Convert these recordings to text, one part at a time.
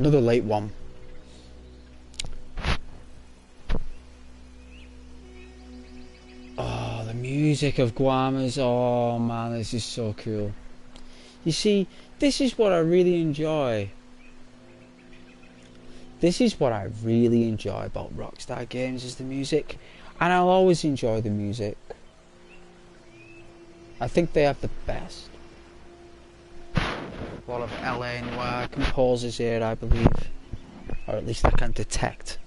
Another late one. Oh, the music of Guamas. Oh man, this is so cool. You see, this is what I really enjoy. This is what I really enjoy about Rockstar games, is the music. And I'll always enjoy the music. I think they have the best. A lot of LA Noir composers here, I believe. Or at least I can detect.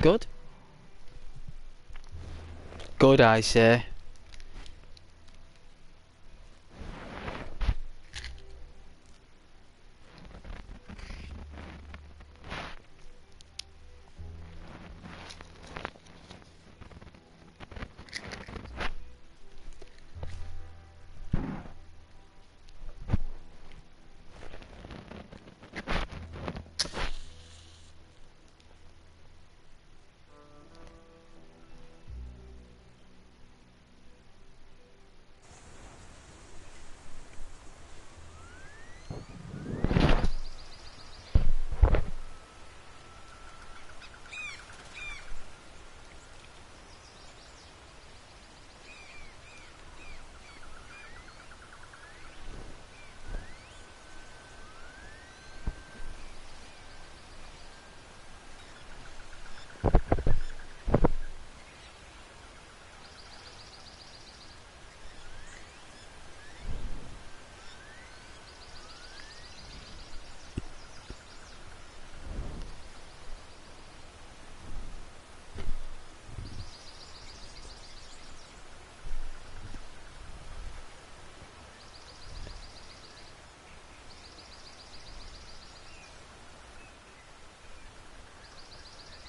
Good? Good, I say.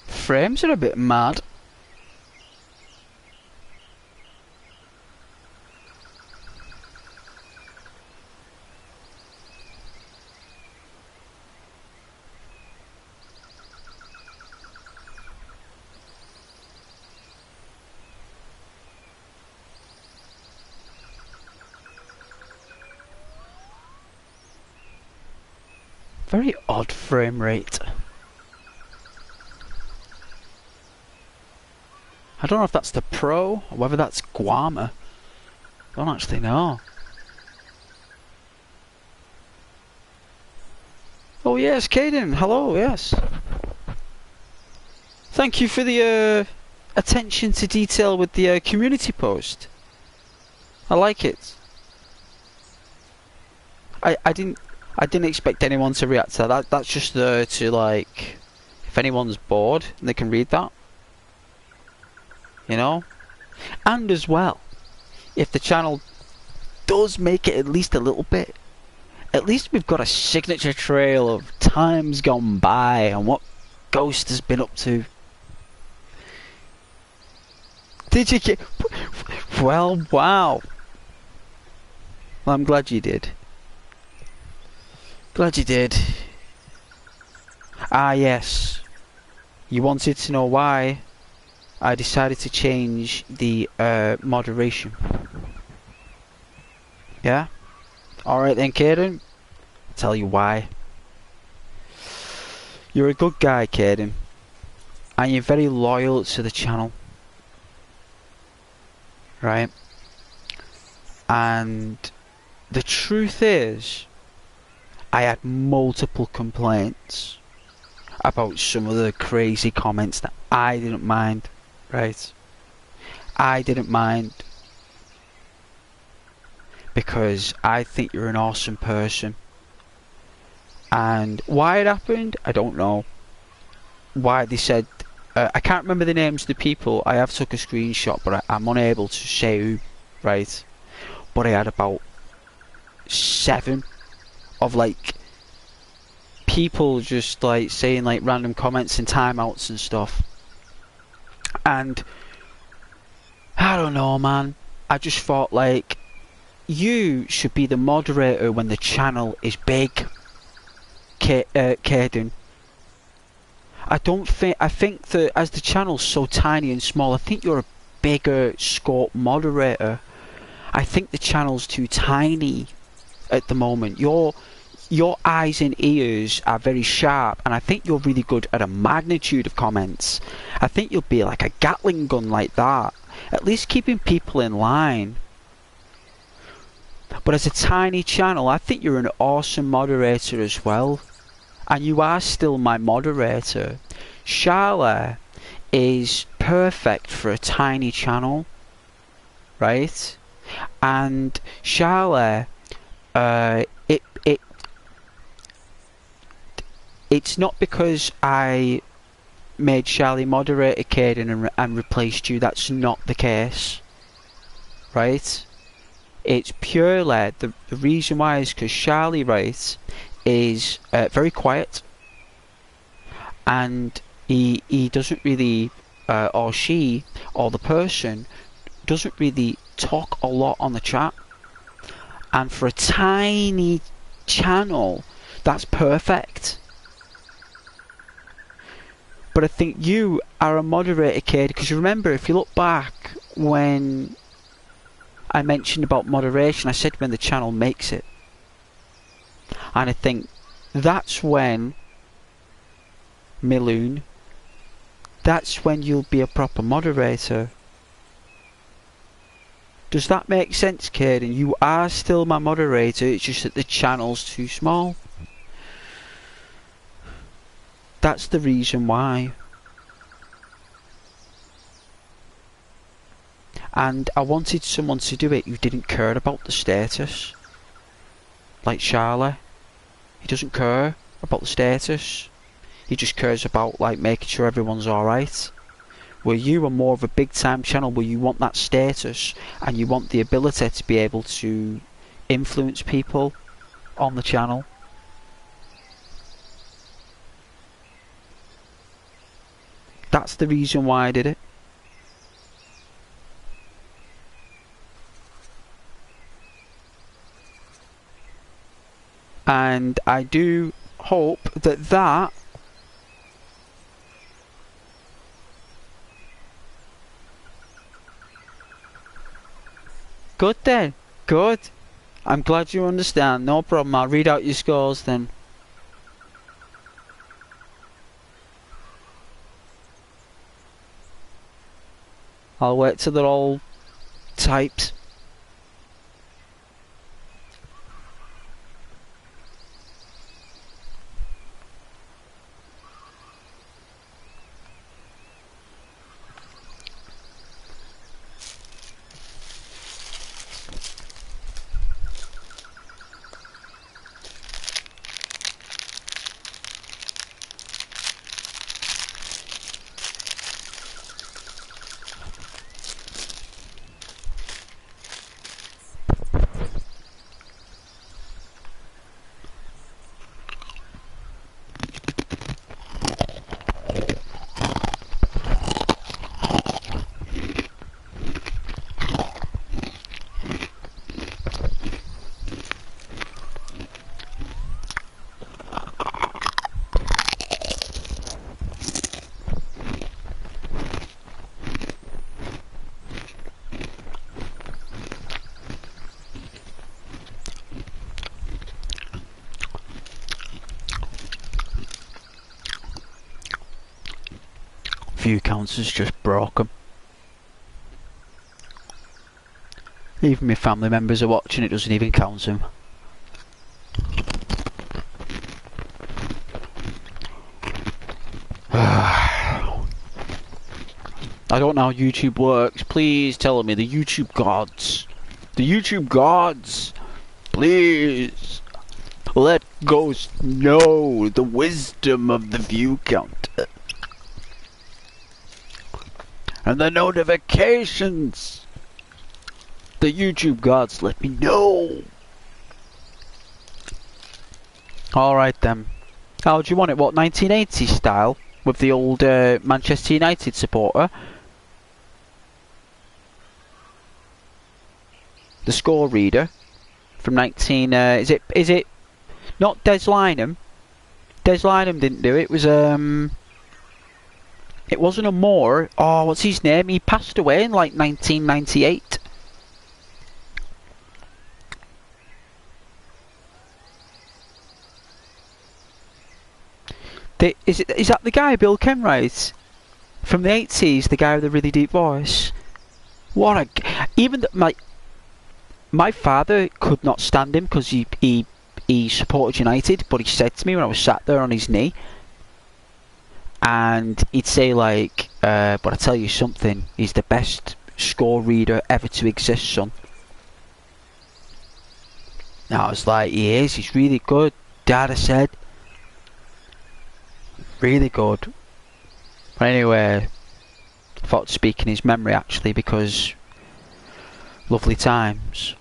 Frames are a bit mad. Very odd frame rate. I don't know if that's the Pro or whether that's Guama. I don't actually know. Oh yes, Caden. Hello, yes. Thank you for the attention to detail with the community post. I like it. I didn't expect anyone to react to that. That's just there to, like, if anyone's bored, they can read that. You know? And as well, if the channel does make it at least a little bit, at least we've got a signature trail of times gone by and what Ghost has been up to. Did you get... Well, wow. Well, I'm glad you did. Glad you did. Ah, yes. You wanted to know why I decided to change the moderation. Yeah? Alright then, Caden. I'll tell you why. You're a good guy, Caden. And you're very loyal to the channel. Right? And the truth is, I had multiple complaints about some of the crazy comments that I didn't mind. Right? I didn't mind because I think you're an awesome person. And why it happened, I don't know. Why they said, I can't remember the names of the people. I have took a screenshot, but I'm unable to say who. Right? But I had about 7 of, like, people just, like, saying, like, random comments and timeouts and stuff. And I don't know, man. I just thought, like, you should be the moderator when the channel is big, Caden. I think that as the channel's so tiny and small, I think you're a bigger scope moderator. I think the channel's too tiny at the moment. Your eyes and ears are very sharp, and I think you're really good at a magnitude of comments. I think you'll be like a Gatling gun like that, at least keeping people in line. But as a tiny channel, I think you're an awesome moderator as well. And you are still my moderator. Charlotte is perfect for a tiny channel, right? And Charlotte, it's not because I made Charlie moderator, Caden, and replaced you. That's not the case, right? It's purely the reason why is because Charlie, right, is very quiet, and he doesn't really, or she, or the person doesn't really talk a lot on the chat. And for a tiny channel, that's perfect. But I think you are a moderator, kid, because you remember, if you look back when I mentioned about moderation, I said when the channel makes it. And I think that's when, Miloon, that's when you'll be a proper moderator. Does that make sense, kid? And you are still my moderator, it's just that the channel's too small. That's the reason why. And I wanted someone to do it who didn't care about the status. Like Charlie. He doesn't care about the status. He just cares about, like, making sure everyone's alright. Where you are more of a big time channel where you want that status and you want the ability to be able to influence people on the channel. That's the reason why I did it. And I do hope that that good then. Good. I'm glad you understand. No problem. I'll read out your scores then. I'll wait till they're all typed. View counts has just broken. Even my family members are watching, it doesn't even count them. I don't know how YouTube works. Please tell me, the YouTube gods. The YouTube gods. Please. Let Ghost know the wisdom of the view count. And the notifications. The YouTube gods, let me know. Alright then. How do you want it? What, 1980 style? With the old Manchester United supporter? the score reader from 19. Is it not Des Lynam? Des Lynam didn't do it. It was It wasn't a Moore. Oh, what's his name? He passed away in like 1998. Is that the guy, Bill Kenwright? From the 80s, the guy with the really deep voice. What a... Even my father could not stand him because he supported United, but he said to me when I was sat there on his knee, and he'd say like, but I tell you something, he's the best score reader ever to exist, son. And I was like, he's really good, Dad, I said. Really good. But anyway, I thought to speak in his memory actually, because lovely times.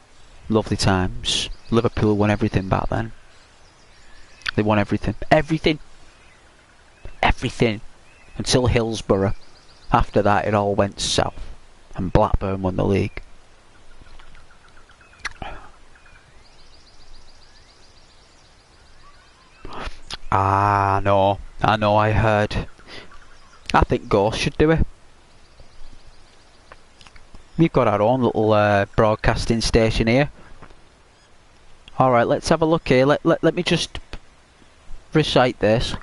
Lovely times. Liverpool won everything back then. They won everything. Everything! Everything! Until Hillsborough. After that it all went south. And Blackburn won the league. No. I know, I heard. I think Ghost should do it. We've got our own little broadcasting station here. Alright, let's have a look here. Let me just recite this.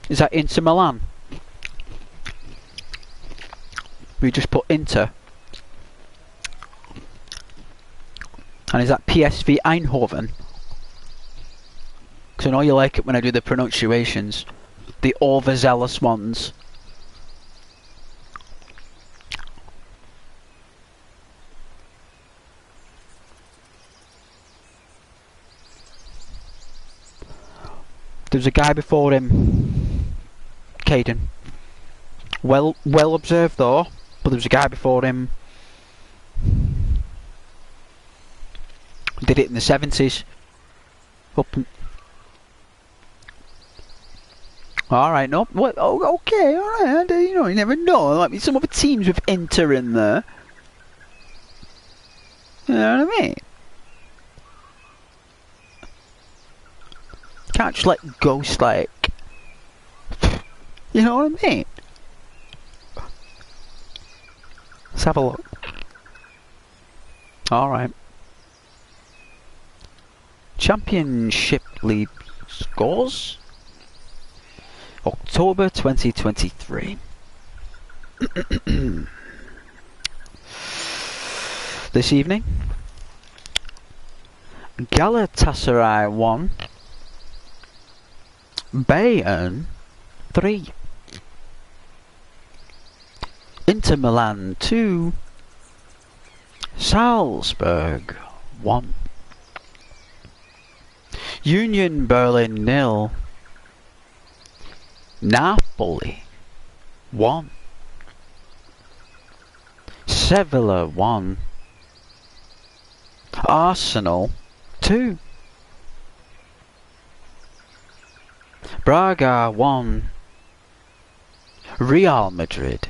Is that Inter Milan? We just put Inter. And is that PSV Eindhoven? Because I know you like it when I do the pronunciations. The overzealous ones. There's a guy before him. Caden. Well observed though. But there was a guy before him. Did it in the 70s. Alright, no. What? Oh, okay, alright. You know, you never know. There might be some other teams with Inter in there. You know what I mean? Can't just let Ghost, like... You know what I mean? Let's have a look. Alright. Championship League scores? October 2023. This evening, Galatasaray 1, Bayern 3, Inter Milan 2, Salzburg 1, Union Berlin 0, Napoli 1, Sevilla 1, Arsenal 2, Braga 1, Real Madrid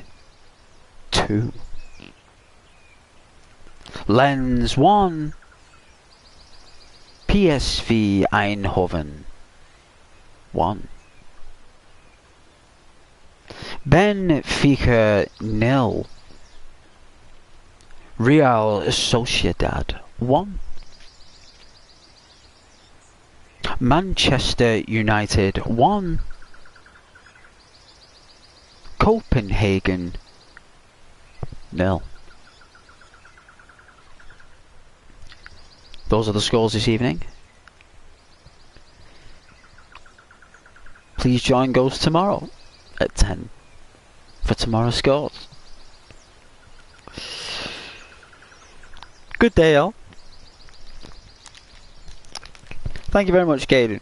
2, Lens 1, PSV Eindhoven 1, Benfica 0, Real Sociedad 1, Manchester United 1, Copenhagen 0. Those are the scores this evening. Please join Ghost tomorrow at 10 for tomorrow's scores. Good day, all. Thank you very much, Gaden.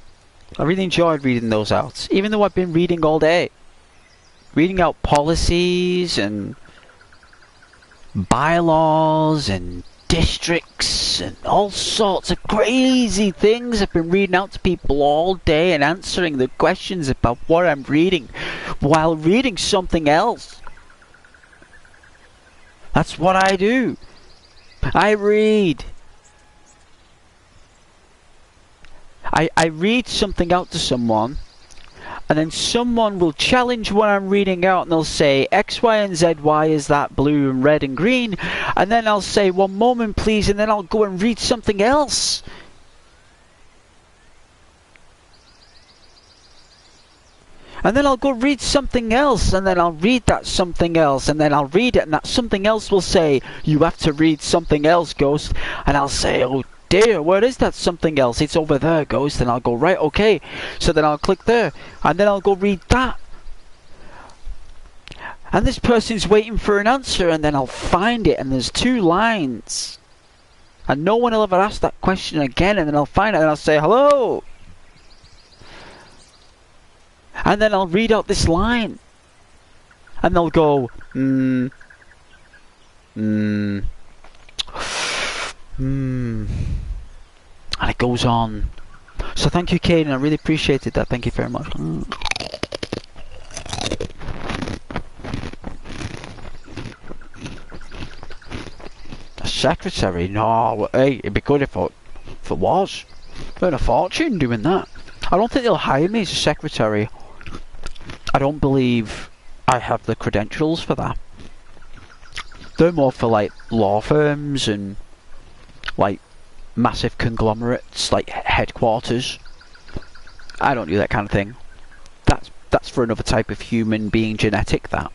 I really enjoyed reading those out, even though I've been reading all day. Reading out policies and bylaws and districts and all sorts of crazy things. I've been reading out to people all day and answering the questions about what I'm reading while reading something else. That's what I do. I read. I read something out to someone, and then someone will challenge what I'm reading out, and they'll say X, Y, and Z. Why is that blue and red and green? And then I'll say, one moment please, and then I'll go and read something else. And then I'll go read something else, and then I'll read that something else, and then I'll read it, and that something else will say, you have to read something else, Ghost. And I'll say, oh dear, where is that something else? It's over there, Ghost. And I'll go, right, okay. So then I'll click there, and then I'll go read that. And this person's waiting for an answer, and then I'll find it, and there's 2 lines. And no one will ever ask that question again, and then I'll find it, and I'll say, hello. And then I'll read out this line. And they'll go, And it goes on. So thank you, Caden. I really appreciated that. Thank you very much. A secretary? No, hey, it'd be good if it was. Earn a fortune doing that. I don't think they'll hire me as a secretary. I don't believe I have the credentials for that. They're more for like law firms and like massive conglomerates, like headquarters. I don't do that kind of thing. That's for another type of human being, genetic, that.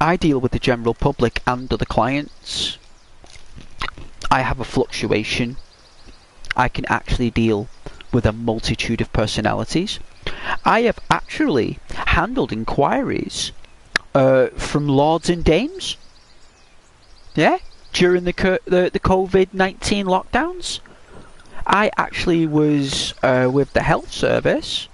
I deal with the general public and other clients. I have a fluctuation. I can actually deal with a multitude of personalities. I have actually handled inquiries from lords and dames. Yeah, during the COVID-19 lockdowns. I actually was with the health service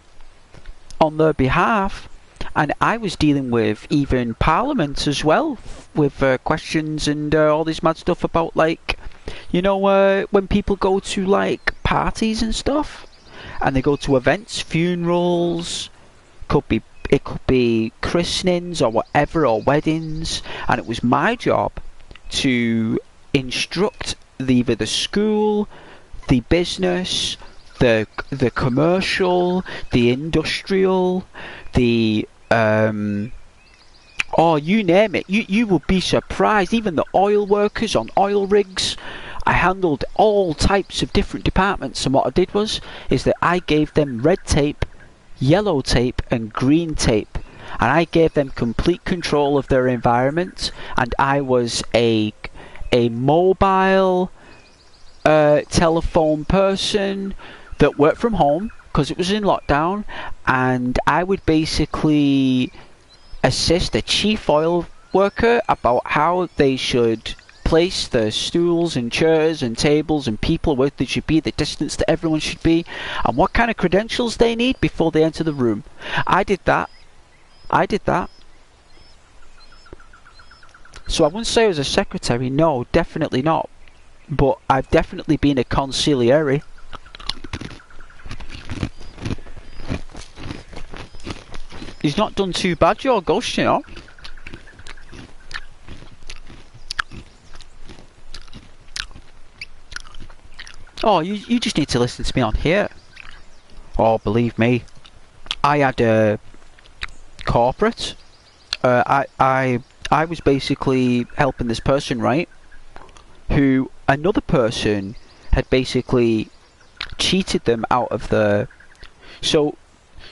on their behalf, and I was dealing with even Parliament as well, with questions and all this mad stuff about, like, you know, when people go to like parties and stuff, and they go to events, funerals, it could be christenings or whatever, or weddings, and it was my job to instruct either the school, the business, the commercial, the industrial, the oh, you name it. You will be surprised. Even the oil workers on oil rigs. I handled all types of different departments, and what I did is that I gave them red tape, yellow tape, and green tape, and I gave them complete control of their environment. And I was a mobile telephone person that worked from home because it was in lockdown, and I would basically assist the chief oil worker about how they should place the stools and chairs and tables and people where they should be, the distance that everyone should be, and what kind of credentials they need before they enter the room. I did that. So I wouldn't say I was a secretary, no, definitely not. But I've definitely been a consigliere. He's not done too bad, your Ghost, you know. Oh, you just need to listen to me on here. Oh, believe me. I had a corporate. I was basically helping this person, right? Who another person had basically cheated them out of the... So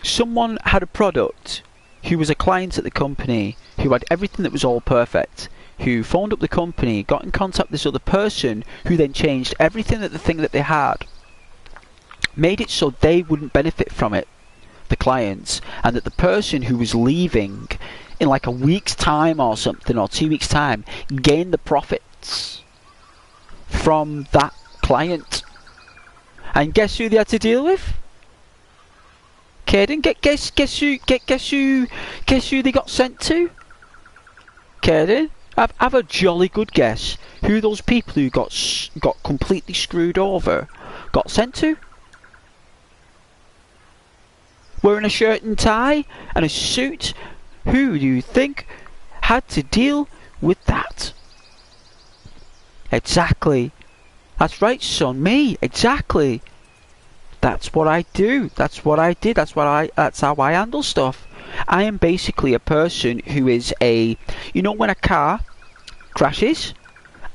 someone had a product who was a client at the company who had everything that was all perfect, who phoned up the company, got in contact with this other person, who then changed everything that the thing that they had, made it so they wouldn't benefit from it, the clients, and that the person who was leaving in like a week's time or something, or 2 weeks' time, gained the profits from that client. And guess who they had to deal with? Caden, guess who they got sent to? Kaden, have a jolly good guess who those people who got completely screwed over got sent to? Wearing a shirt and tie and a suit. Who do you think had to deal with that? Exactly. That's right, son. Me. Exactly. That's what I do. That's what I did. That's how I handle stuff. I am basically a person who is a... You know when a car crashes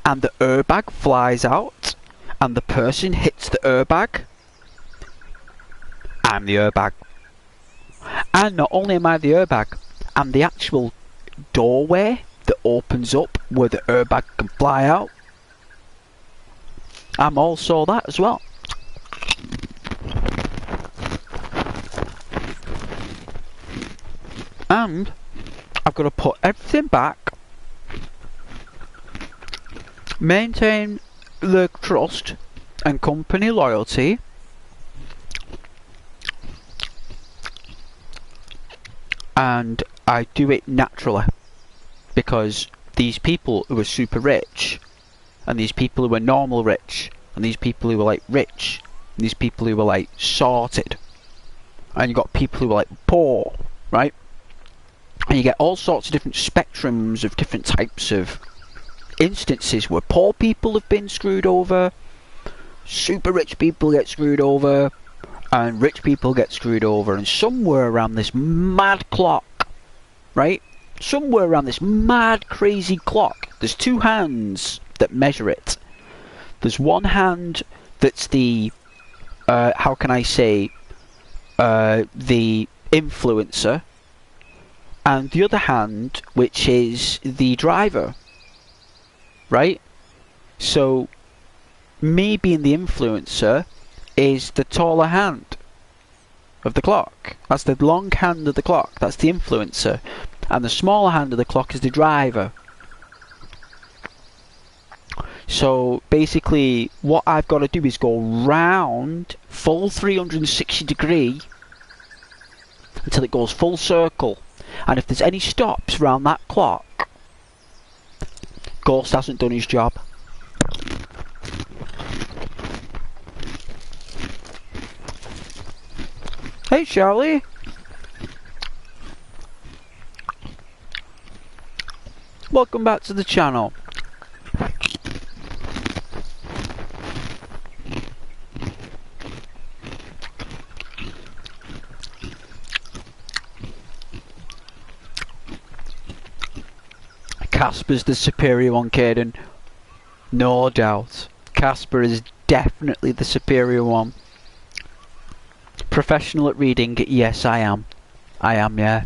and the airbag flies out and the person hits the airbag? I'm the airbag. And not only am I the airbag, I'm the actual doorway that opens up where the airbag can fly out. I'm also that as well. And I've got to put everything back, maintain the trust and company loyalty, and I do it naturally because these people who are super rich, and these people who are normal rich, and these people who are like rich, and these people who are like sorted, and you got people who are like poor, right? And you get all sorts of different spectrums of different types of instances where poor people have been screwed over, super rich people get screwed over, and rich people get screwed over. And somewhere around this mad clock, right? Somewhere around this mad crazy clock, there's two hands that measure it. There's one hand that's the, how can I say, the influencer, and the other hand, which is the driver, right? So, me being the influencer is the taller hand of the clock. That's the long hand of the clock. That's the influencer. And the smaller hand of the clock is the driver. So, basically, what I've got to do is go round full 360 degree until it goes full circle. And if there's any stops around that clock, Ghost hasn't done his job. Hey Charlie! Welcome back to the channel. Casper's the superior one, Caden. No doubt. Casper is definitely the superior one. Professional at reading, yes I am. I am, yeah.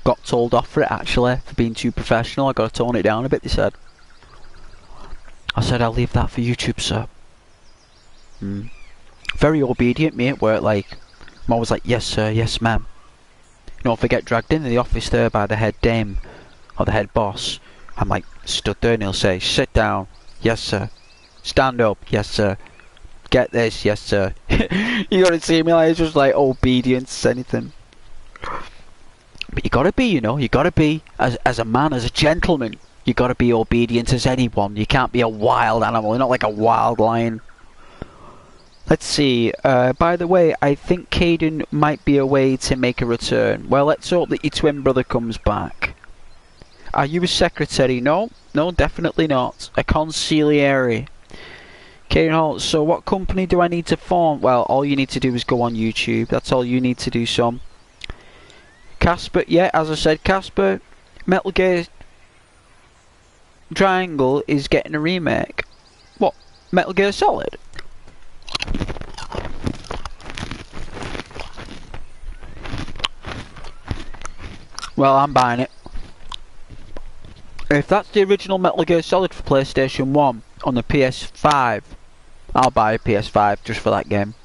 Got told off for it actually, for being too professional. I got to tone it down a bit, they said. I said I'll leave that for YouTube, sir. Very obedient, me at work, like. I'm always like, yes sir, yes ma'am. You know, if I get dragged into the office there by the head dame, or the head boss, I'm like, stood there and he'll say, sit down, yes sir. Stand up, yes sir. Get this, yes sir. You gotta see me like, it's just like obedience, anything. But you gotta be, you know, you gotta be, as a man, as a gentleman, you gotta be obedient as anyone. You can't be a wild animal, you're not like a wild lion. Let's see, by the way, I think Caden might be away to make a return. Well, let's hope that your twin brother comes back. Are you a secretary? No, no, definitely not. A consigliere. Caden Holt, so what company do I need to form? Well, all you need to do is go on YouTube. That's all you need to do, son. Casper, yeah, as I said, Casper, Metal Gear Triangle is getting a remake. What? Metal Gear Solid? Well, I'm buying it. If that's the original Metal Gear Solid for PlayStation 1 on the PS5, I'll buy a PS5 just for that game.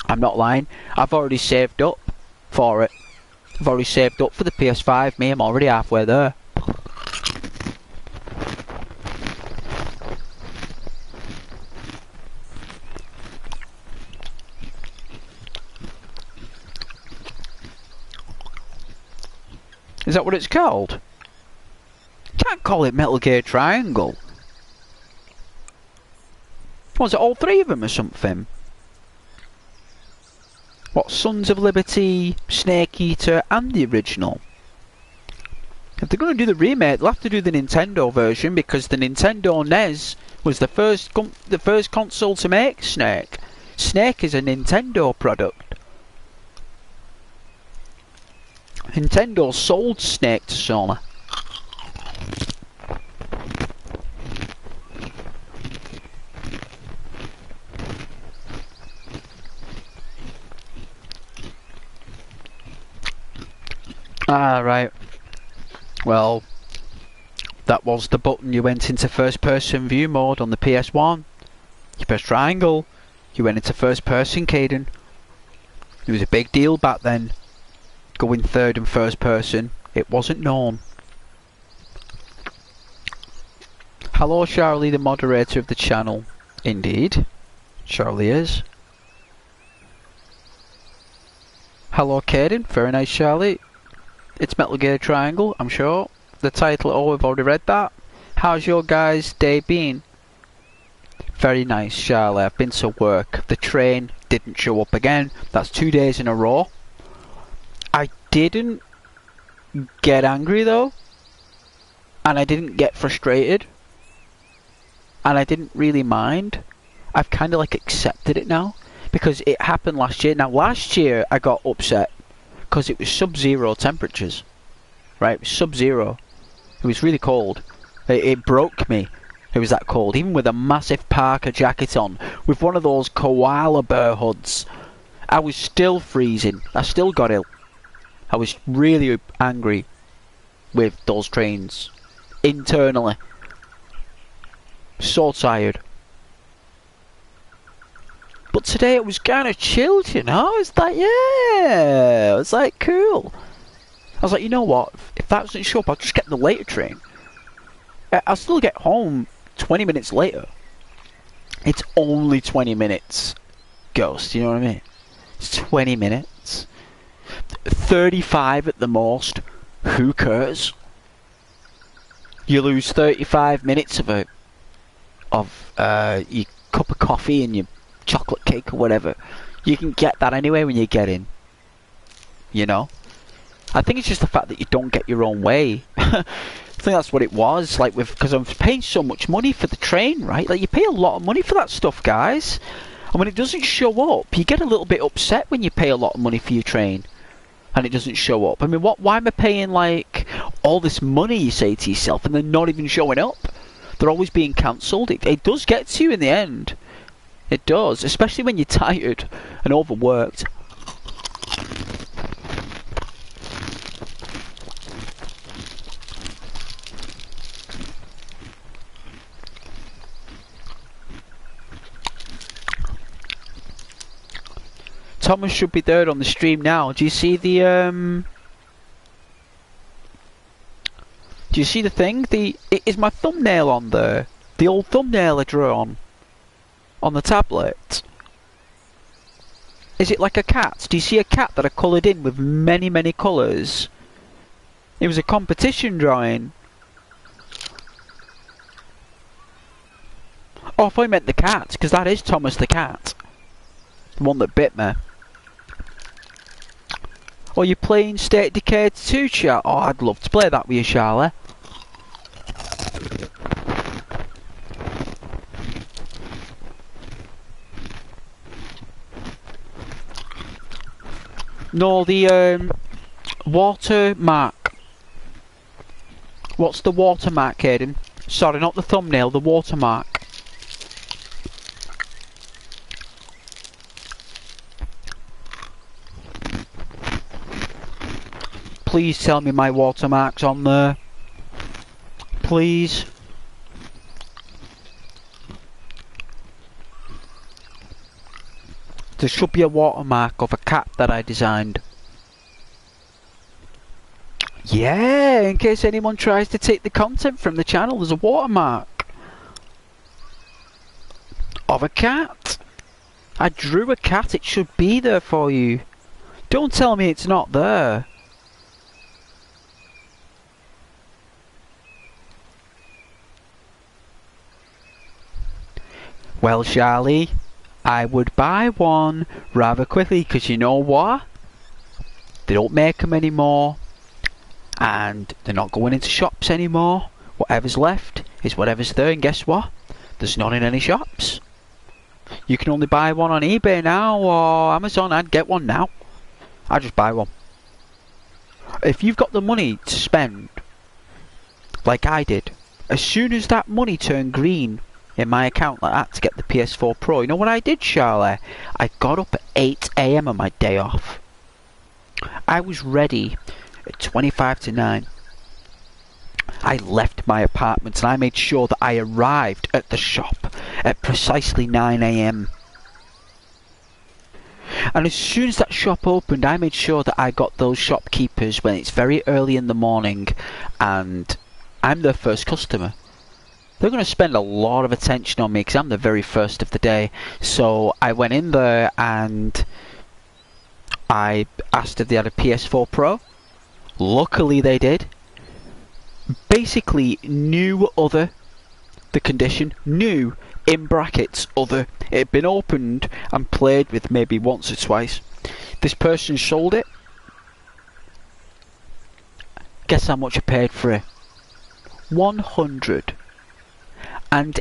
I'm not lying. I've already saved up for it. I've already saved up for the PS5. Me, I'm already halfway there. Is that what it's called? call it Metal Gear Triangle. Was it all three of them or something? What, Sons of Liberty, Snake Eater, and the original? If they're going to do the remake, they'll have to do the Nintendo version, because the Nintendo NES was the first console to make Snake. Snake is a Nintendo product. Nintendo sold Snake to Sony. Ah, right. Well, that was the button you went into first person view mode on the PS1. You pressed triangle, you went into first person, Caden. It was a big deal back then. Going third and first person, it wasn't known. Hello Charlie, the moderator of the channel. Indeed, Charlie is. Hello Caden, very nice Charlie. It's Metal Gear Triangle, I'm sure. The title, oh, we've already read that. How's your guys' day been? Very nice, Charlie. I've been to work. The train didn't show up again. That's 2 days in a row. I didn't get angry though. And I didn't get frustrated. And I didn't really mind. I've kind of like accepted it now. Because it happened last year. Now last year I got upset. Because it was sub-zero temperatures, right? It was sub-zero. It was really cold. It broke me. It was that cold. Even with a massive parka jacket on, with one of those koala bear hoods, I was still freezing. I still got ill. I was really angry with those trains. Internally. So tired. But today it was kind of chilled, you know? It's like, yeah, it's like cool. I was like, you know what? If that doesn't show up, I'll just get the later train. I'll still get home 20 minutes later. It's only 20 minutes, Ghost, you know what I mean? It's 20 minutes. 35 at the most. Who cares? You lose 35 minutes of your cup of coffee and your chocolate cake or whatever. You can get that anyway when you get in. You know? I think it's just the fact that you don't get your own way. I think that's what it was. Like, because I'm paying so much money for the train, right? Like, you pay a lot of money for that stuff, guys. And when it doesn't show up, you get a little bit upset when you pay a lot of money for your train and it doesn't show up. I mean, why am I paying, like, all this money, you say to yourself, and they're not even showing up? They're always being cancelled. It does get to you in the end. It does, especially when you're tired and overworked. Thomas should be there on the stream now. Do you see the do you see the thing? Is my thumbnail on there? The old thumbnail I drew on the tablet. Is it like a cat? Do you see a cat that I coloured in with many, many colours? It was a competition drawing. Oh, I thought you meant the cat, because that is Thomas the cat. The one that bit me. Oh, you're playing State Decay 2, chat? Oh, I'd love to play that with you, Charlie. No, the watermark. What's the watermark, Aiden? Sorry, not the thumbnail, the watermark. Please tell me my watermark's on there. Please. There should be a watermark of a cat that I designed. Yeah, in case anyone tries to take the content from the channel, there's a watermark of a cat. I drew a cat, it should be there for you. Don't tell me it's not there. Well, Charlie, I would buy one rather quickly, because you know what? They don't make them anymore, and they're not going into shops anymore. Whatever's left is whatever's there, and guess what? There's none in any shops. You can only buy one on eBay now or Amazon. I'd get one now. I'd just buy one. If you've got the money to spend, like I did, as soon as that money turned green in my account like that to get the PS4 Pro, you know what I did, Charlie? I got up at 8 AM on my day off. I was ready at 25 to 9. I left my apartment and I made sure that I arrived at the shop at precisely 9 AM. And as soon as that shop opened, I made sure that I got those shopkeepers when it's very early in the morning and I'm their first customer. They're going to spend a lot of attention on me because I'm the very first of the day. So I went in there and I asked if they had a PS4 Pro. Luckily they did. Basically, new other, the condition, new in brackets other. It had been opened and played with maybe once or twice. This person sold it. Guess how much I paid for it? £180. And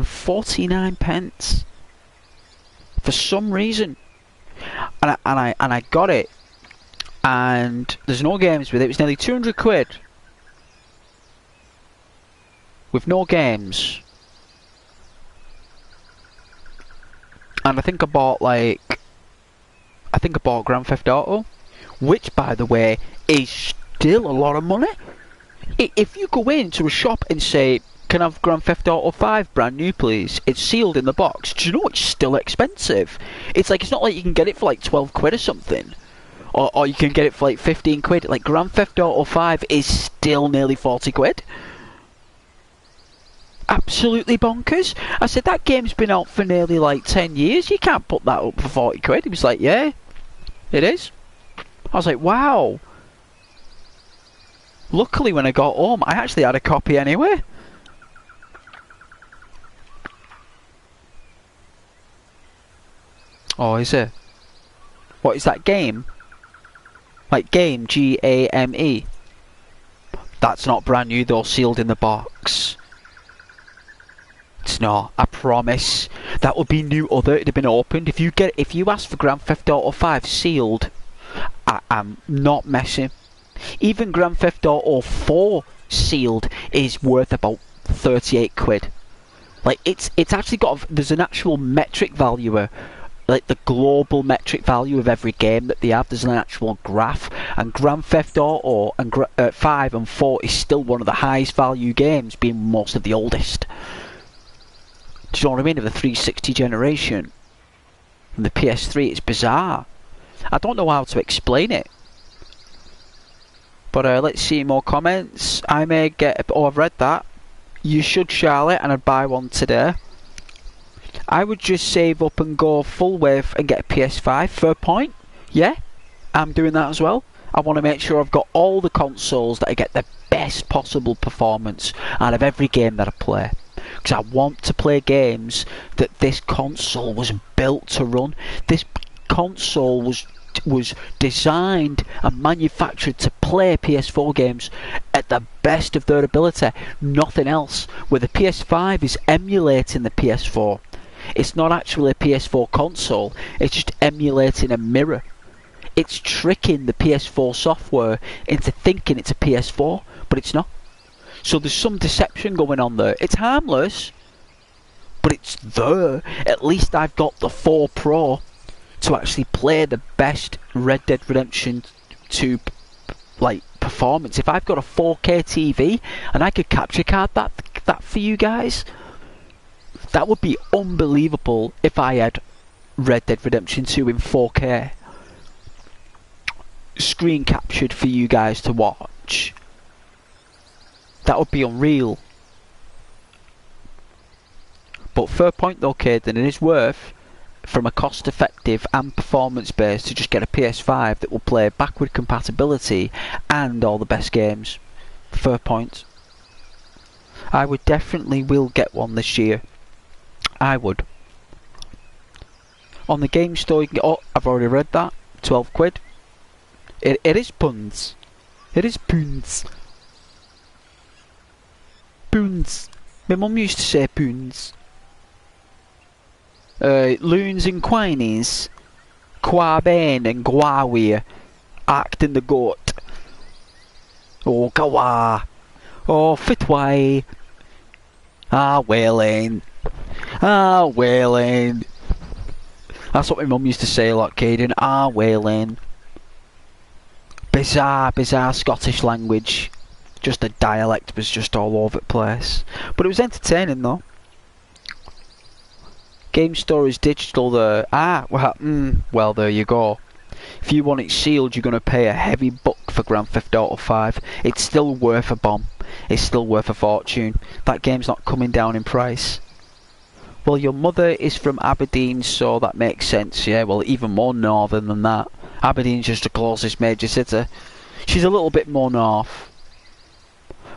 49 pence. For some reason. And I got it. And there's no games with it. It was nearly 200 quid. With no games. And I think I bought Grand Theft Auto. Which, by the way, is still a lot of money. If you go into a shop and say, can I have Grand Theft Auto 5 brand new please? It's sealed in the box. Do you know it's still expensive? It's not like you can get it for like 12 quid or something. Or you can get it for like 15 quid. Like Grand Theft Auto 5 is still nearly 40 quid. Absolutely bonkers. I said, that game's been out for nearly like 10 years. You can't put that up for 40 quid. He was like, yeah, it is. I was like, wow. Luckily when I got home, I actually had a copy anyway. Oh, is it? What is that game? Like game, G-A-M-E. That's not brand new though, sealed in the box. It's not, I promise. That would be new other, it'd have been opened. If you ask for Grand Theft Auto 5 sealed, I'm not messing. Even Grand Theft Auto 4 sealed is worth about 38 quid. Like it's actually got, there's an actual metric valuer. Like the global metric value of every game that they have, there's an actual graph, and Grand Theft Auto and 5 and 4 is still one of the highest value games, being most of the oldest. Do you know what I mean? Of the 360 generation. And the PS3, it's bizarre. I don't know how to explain it. But let's see more comments. I may get, oh I've read that. You should, Charlotte, and I'd buy one today. I would just save up and go full width and get a PS5. Fair point. Yeah, I'm doing that as well. I want to make sure I've got all the consoles that I get the best possible performance out of every game that I play. Because I want to play games that this console was built to run. This console was designed and manufactured to play PS4 games at the best of their ability. Nothing else. Where the PS5 is emulating the PS4. It's not actually a PS4 console, it's just emulating a mirror. It's tricking the PS4 software into thinking it's a PS4, but it's not. So there's some deception going on there. It's harmless, but it's there. At least I've got the 4 Pro to actually play the best Red Dead Redemption 2 like performance. If I've got a 4K TV and I could capture card that for you guys, that would be unbelievable if I had Red Dead Redemption 2 in 4K screen captured for you guys to watch. That would be unreal. But fair point though, Caden, it is worth, from a cost effective and performance base, to just get a PS5 that will play backward compatibility and all the best games. Fair point. I would definitely will get one this year. I would. On the game store, you can get, oh, I've already read that. 12 quid. It is puns. It is poons. Poons. My mum used to say poons. Loons and quinies. Quaben and guawi. Acting the goat. Oh, gawa. Oh, fitway. Ah, wailing. Ah, wailing. That's what my mum used to say a lot, Caden. Ah, wailing. Bizarre, bizarre Scottish language. Just the dialect was just all over the place. But it was entertaining though. Game Store is digital there. Ah, well there you go. If you want it sealed, you're going to pay a heavy buck for Grand Theft Auto 5. It's still worth a bomb. It's still worth a fortune. That game's not coming down in price. Well, your mother is from Aberdeen, so that makes sense, yeah. Well, even more northern than that. Aberdeen's just the closest major city. She's a little bit more north.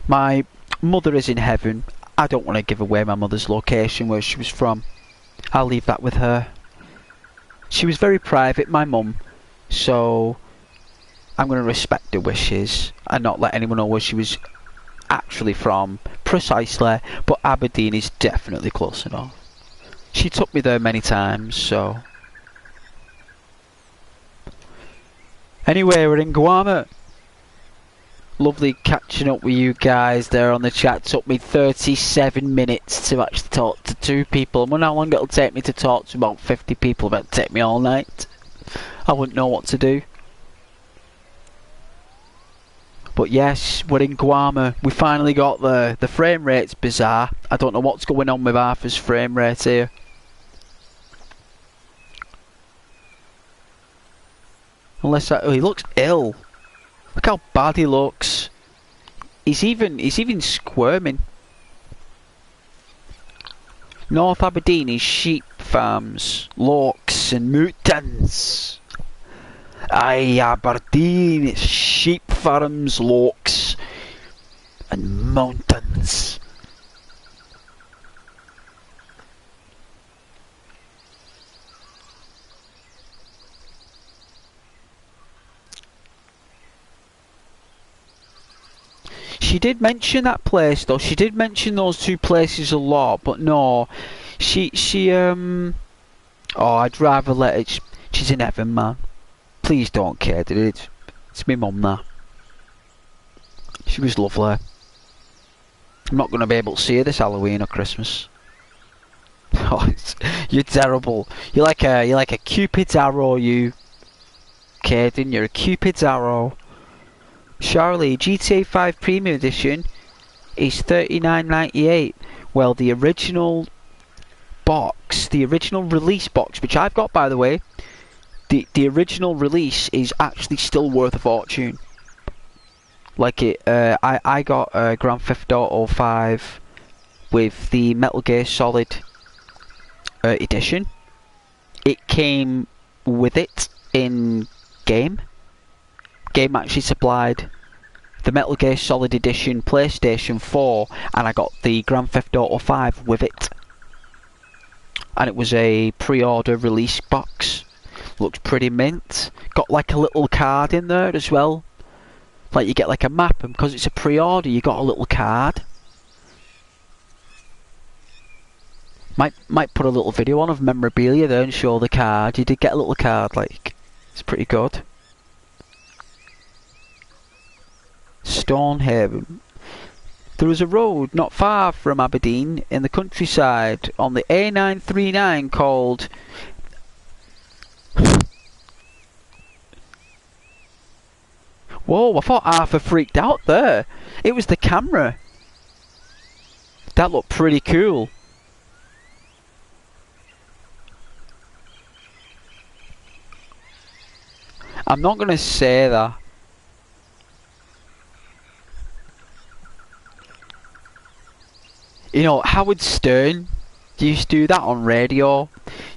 My mother is in heaven. I don't want to give away my mother's location, where she was from. I'll leave that with her. She was very private, my mum, so I'm going to respect her wishes and not let anyone know where she was actually from precisely, but Aberdeen is definitely close enough. She took me there many times, so... Anyway, we're in Guam. Lovely catching up with you guys there on the chat. Took me 37 minutes to actually talk to 2 people. I wonder how long it'll take me to talk to about 50 people. It'll take me all night. I wouldn't know what to do. But yes, we're in Guam. We finally got there. The frame rate's bizarre. I don't know what's going on with Arthur's frame rate here. Unless that, oh, he looks ill. Look how bad he looks. He's even squirming. North Aberdeen is sheep farms, lochs and mountains. Aye, Aberdeen, it's sheep farms, lochs and mountains. She did mention that place though. She did mention those 2 places a lot, but no, oh, I'd rather let it. She's in heaven, man. Please don't care, did it? It's me mum now. She was lovely. I'm not going to be able to see her this Halloween or Christmas. Oh, you're terrible. You're like a Cupid's arrow, you. Caden, you're a Cupid's arrow. Charlie, GTA 5 Premium Edition is $39.98. Well, the original box, the original release box, which I've got by the way, the original release is actually still worth a fortune. Like I got Grand Theft Auto 5 with the Metal Gear Solid edition. It came with it in game. Game actually supplied the Metal Gear Solid Edition PlayStation 4, and I got the Grand Theft Auto 5 with it. And it was a pre-order release box. Looks pretty mint. Got like a little card in there as well. Like you get like a map, and because it's a pre-order, you got a little card. Might put a little video on of memorabilia there and show the card. You did get a little card, like it's pretty good. Stonehaven. There was a road not far from Aberdeen in the countryside on the A939 called Whoa, I thought Arthur freaked out there. It was the camera. That looked pretty cool. I'm not going to say that. You know, Howard Stern used to do that on radio.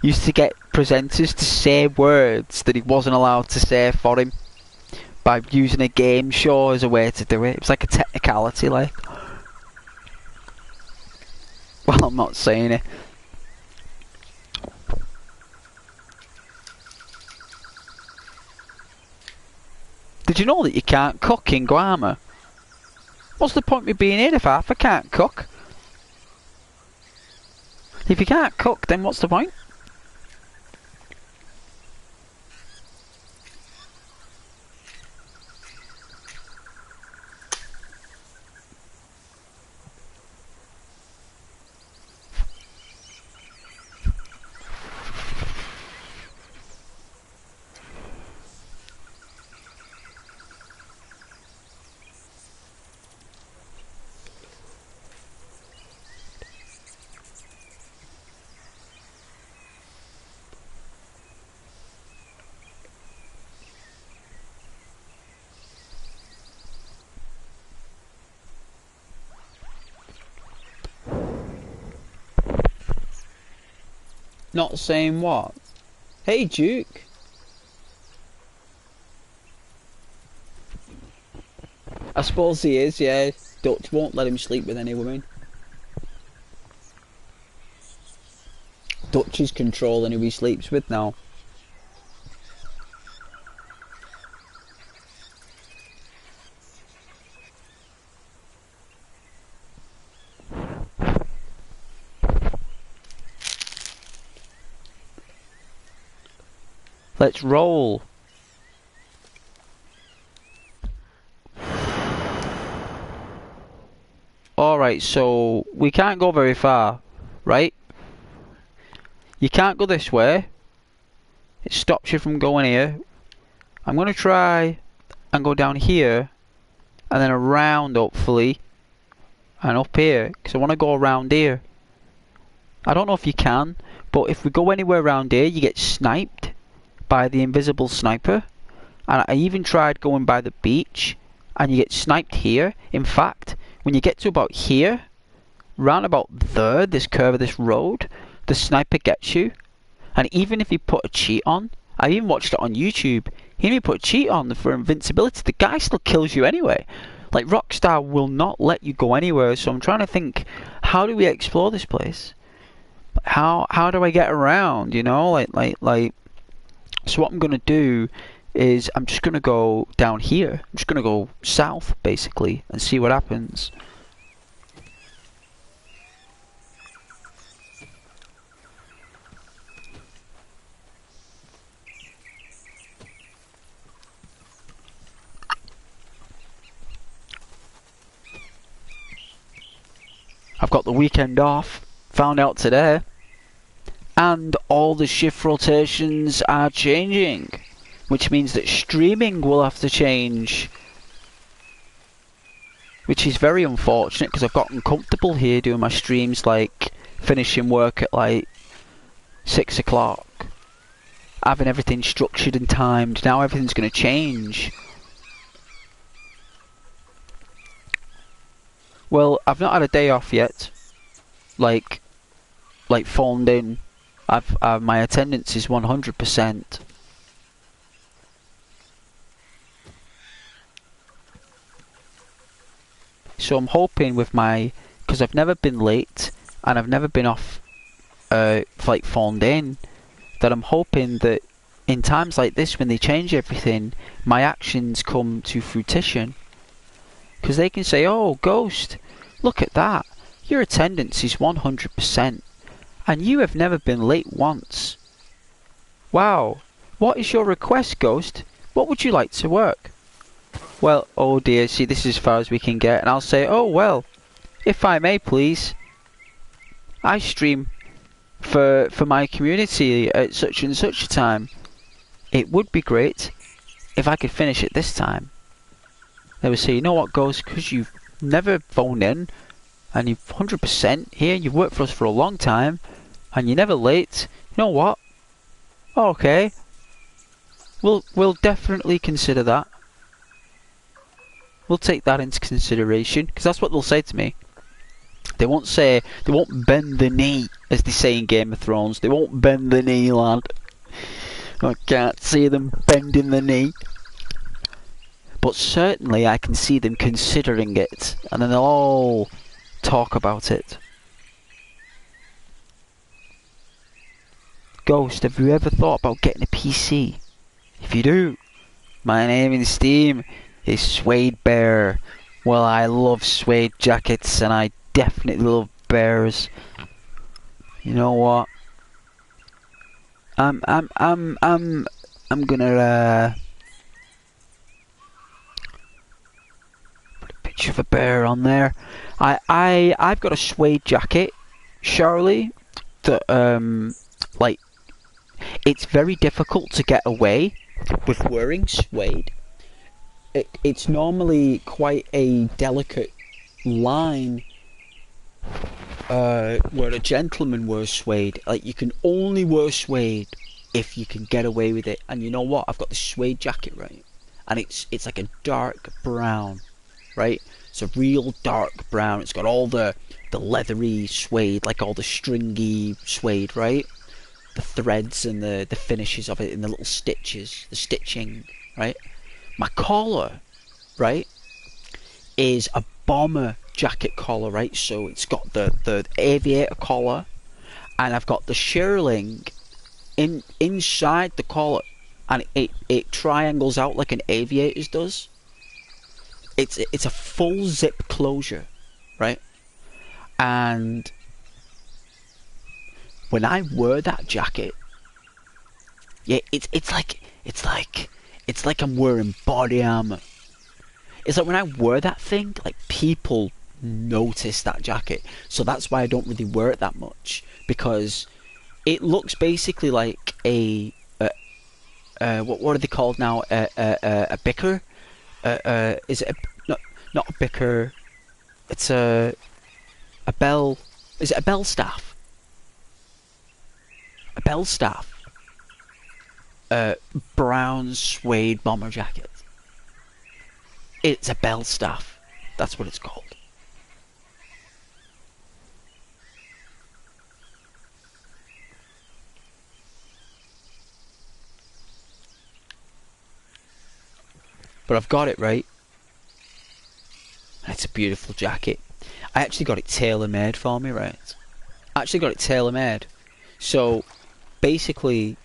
Used to get presenters to say words that he wasn't allowed to say for him by using a game show as a way to do it. It was like a technicality, like. Well, I'm not saying it. Did you know that you can't cook in Guarma? What's the point of me being here if I can't cook? If you can't cook, then what's the point? Not saying what? Hey, Duke. I suppose he is, yeah. Dutch won't let him sleep with any women. Dutch is controlling who he sleeps with now. Let's roll. Alright, so we can't go very far, right? You can't go this way. It stops you from going here. I'm going to try and go down here and then around, hopefully, and up here, because I want to go around here. I don't know if you can, but if we go anywhere around here, you get sniped by the invisible sniper. And I even tried going by the beach and you get sniped here. In fact, when you get to about here, round about there, this curve of this road, the sniper gets you. And even if you put a cheat on, I even watched it on YouTube, even if you put a cheat on for invincibility, the guy still kills you anyway. Like, Rockstar will not let you go anywhere, so I'm trying to think, how do we explore this place? How do I get around, you know? So what I'm going to do is I'm just going to go down here. I'm just going to go south, basically, and see what happens. I've got the weekend off, found out today, and all the shift rotations are changing, which means that streaming will have to change, which is very unfortunate because I've gotten comfortable here doing my streams, like finishing work at like 6 o'clock, having everything structured and timed. Now everything's going to change. Well, I've not had a day off yet, like phoned in. My attendance is 100%. So I'm hoping with because I've never been late and I've never been off, like phoned in, that I'm hoping that in times like this when they change everything, my actions come to fruition. Because they can say, oh, Ghost, look at that. Your attendance is 100%. And you have never been late once. Wow. What is your request, Ghost? What would you like to work? Well, oh dear, see, this is as far as we can get. And I'll say, oh, well, if I may, please. I stream for my community at such and such a time. It would be great if I could finish it this time. They would say, you know what, Ghost, because you've never phoned in and you've 100% here, you've worked for us for a long time and you're never late. You know what? Okay. We'll definitely consider that. We'll take that into consideration, because that's what they'll say to me. They won't bend the knee, as they say in Game of Thrones. They won't bend the knee, lad. I can't see them bending the knee. But certainly I can see them considering it, and then they'll all talk about it. Ghost, have you ever thought about getting a PC? If you do, my name in Steam is Suede Bear. Well, I love suede jackets, and I definitely love bears. You know what? I'm gonna put a picture of a bear on there. I've got a suede jacket, Charlie, that like, it's very difficult to get away with wearing suede. It's normally quite a delicate line where a gentleman wears suede. Like, you can only wear suede if you can get away with it. And you know what? I've got this suede jacket, right? And it's like a dark brown, right? It's a real dark brown. It's got all the leathery suede, like all the stringy suede, right? The threads and the finishes of it, and the little stitches, the stitching, right? My collar, right, is a bomber jacket collar, right? So it's got the aviator collar, and I've got the shearling inside the collar, and it triangles out like an aviator's does. It's a full zip closure, right? And when I wear that jacket, yeah, it's like I'm wearing body armor. It's like when I wear that thing, like, people notice that jacket. So that's why I don't really wear it that much, because it looks basically like what are they called now? A bicker? Is it not a bicker? It's a bell. Is it a bell staff? A bell staff. Brown suede bomber jacket. It's a bell staff. That's what it's called. But I've got it, right? And it's a beautiful jacket. I actually got it tailor-made for me, right? I actually got it tailor-made. So, basically,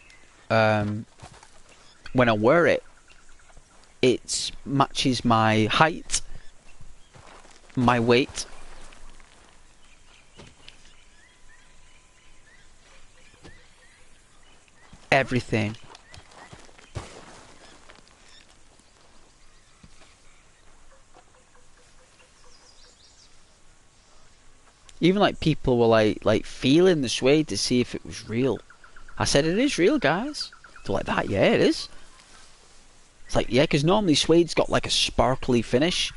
when I wear it, it matches my height, my weight, everything. Even like people were like feeling the suede to see if it was real. I said, it is real, guys. They're like, that, yeah, it is. It's like, yeah, because normally suede's got like a sparkly finish.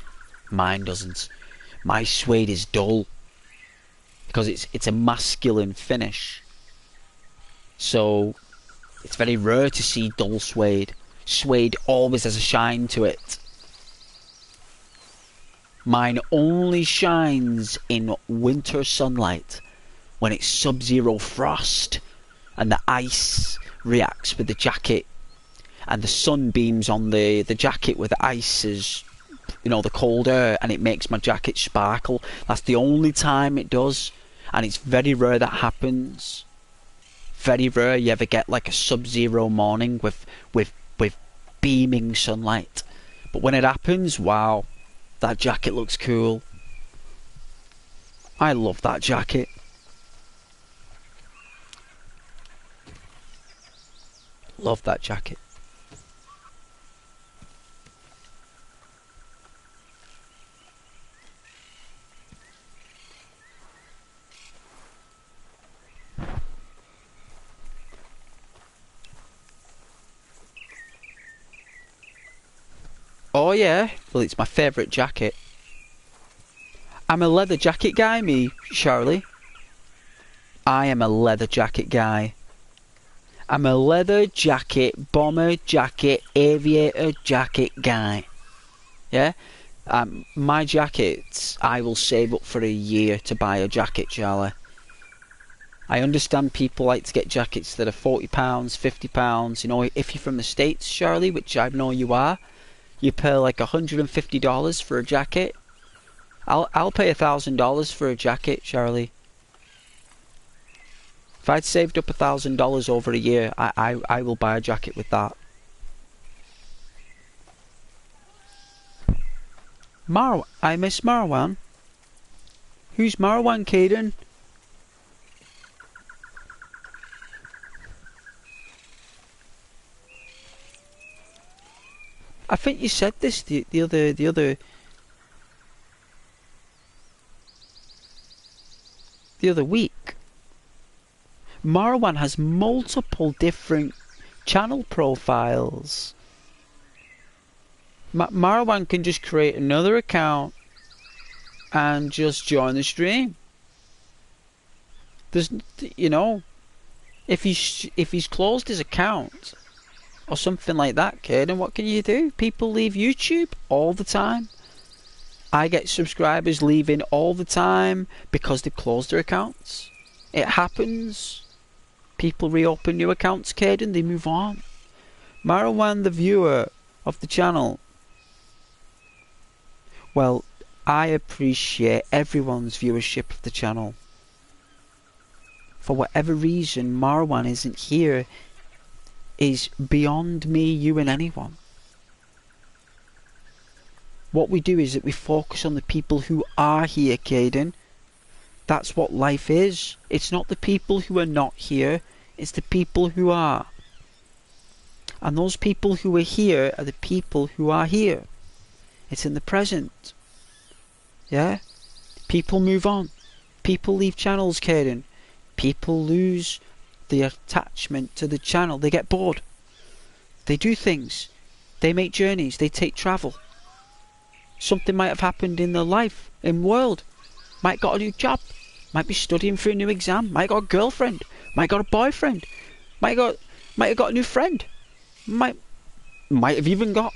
Mine doesn't. My suede is dull, because it's a masculine finish. So it's very rare to see dull suede. Suede always has a shine to it. Mine only shines in winter sunlight, when it's sub-zero frost and the ice reacts with the jacket, and the sun beams on the jacket with the ice, is, you know, the cold air, and it makes my jacket sparkle. That's the only time it does, and it's very rare that happens. Very rare you ever get like a sub-zero morning with beaming sunlight. But when it happens, wow, that jacket looks cool. I love that jacket. Love that jacket. Oh yeah, well, it's my favourite jacket. I'm a leather jacket guy, me, Charlie. I am a leather jacket guy. I'm a leather jacket, bomber jacket, aviator jacket guy. Yeah? My jackets, I will save up for a year to buy a jacket, Charlie. I understand people like to get jackets that are £40, £50. You know, if you're from the States, Charlie, which I know you are, you pay like $150 for a jacket. I'll pay $1,000 for a jacket, Charlie. If I'd saved up $1,000 over a year, I will buy a jacket with that. I miss Marwan. Who's Marwan, Caden? I think you said this the other week. Marwan has multiple different channel profiles. Marwan can just create another account and just join the stream. There's, you know, if he's closed his account or something like that, kid, and what can you do? People leave YouTube all the time. I get subscribers leaving all the time because they've closed their accounts. It happens. People reopen new accounts, kid, and they move on. Marwan, the viewer of the channel. Well, I appreciate everyone's viewership of the channel. For whatever reason, Marwan isn't here is beyond me, you and anyone. What we do is that we focus on the people who are here, Caden. That's what life is. It's not the people who are not here, it's the people who are. And those people who are here are the people who are here. It's in the present. Yeah? People move on. People leave channels, Caden. People lose the attachment to the channel. They get bored. They do things. They make journeys. They take travel. Something might have happened in their life, in the world. Might got a new job. Might be studying for a new exam. Might got a girlfriend. Might got a boyfriend. Might have got a new friend. Might have even got,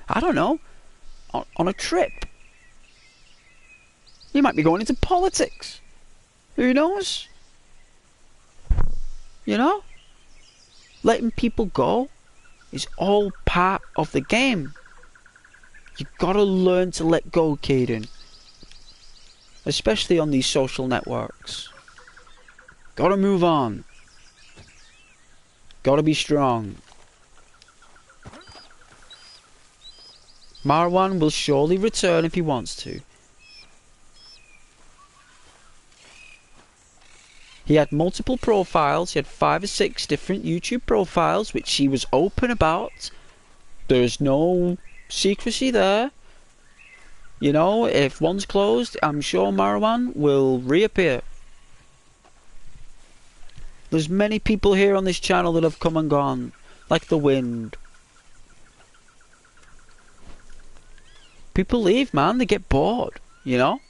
I don't know, on a trip. You might be going into politics. Who knows? You know? Letting people go is all part of the game. You gotta learn to let go, Caden. Especially on these social networks. Gotta move on. Gotta be strong. Marwan will surely return if he wants to. He had multiple profiles. He had 5 or 6 different YouTube profiles, which he was open about. There's no secrecy there. You know, if one's closed, I'm sure Marwan will reappear. There's many people here on this channel that have come and gone, like the wind. People leave, man. They get bored, you know?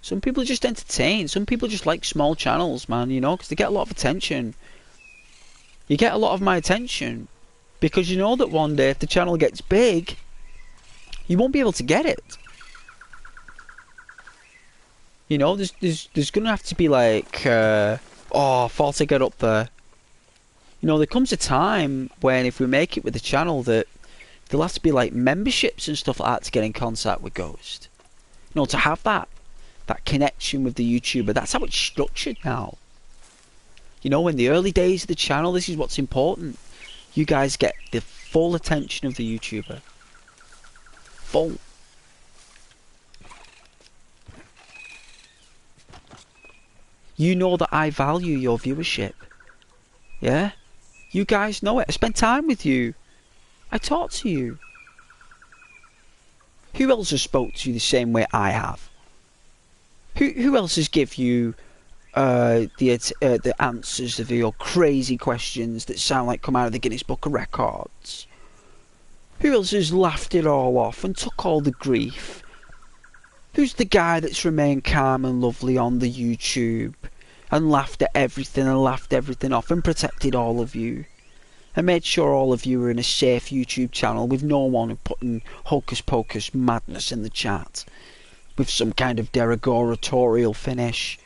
Some people just entertain. Some people just like small channels, man, you know, because they get a lot of attention. You get a lot of my attention because you know that one day if the channel gets big, you won't be able to get it. You know, there's going to have to be like, oh, thought to get up there. You know, there comes a time when if we make it with the channel that there'll have to be like memberships and stuff like that to get in contact with Ghost. You know, to have that connection with the YouTuber. That's how it's structured now. You know, in the early days of the channel, this is what's important. You guys get the full attention of the YouTuber. Full. You know that I value your viewership. Yeah? You guys know it. I spend time with you. I talk to you. Who else has spoke to you the same way I have? Who else has give you the answers of your crazy questions that sound like come out of the Guinness Book of Records? Who else has laughed it all off and took all the grief? Who's the guy that's remained calm and lovely on the YouTube and laughed at everything and laughed everything off and protected all of you and made sure all of you were in a safe YouTube channel with no one putting hocus pocus madness in the chat with some kind of derogatorial finish?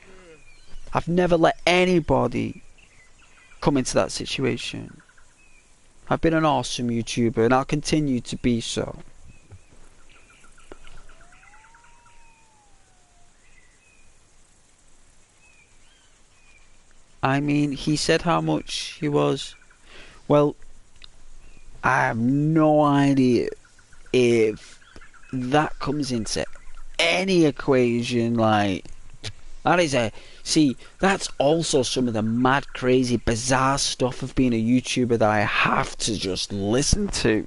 I've never let anybody come into that situation. I've been an awesome YouTuber and I'll continue to be so. I mean, he said how much he was. Well, I have no idea if that comes into any equation. Like, that is a. See, that's also some of the mad, crazy, bizarre stuff of being a YouTuber that I have to just listen to.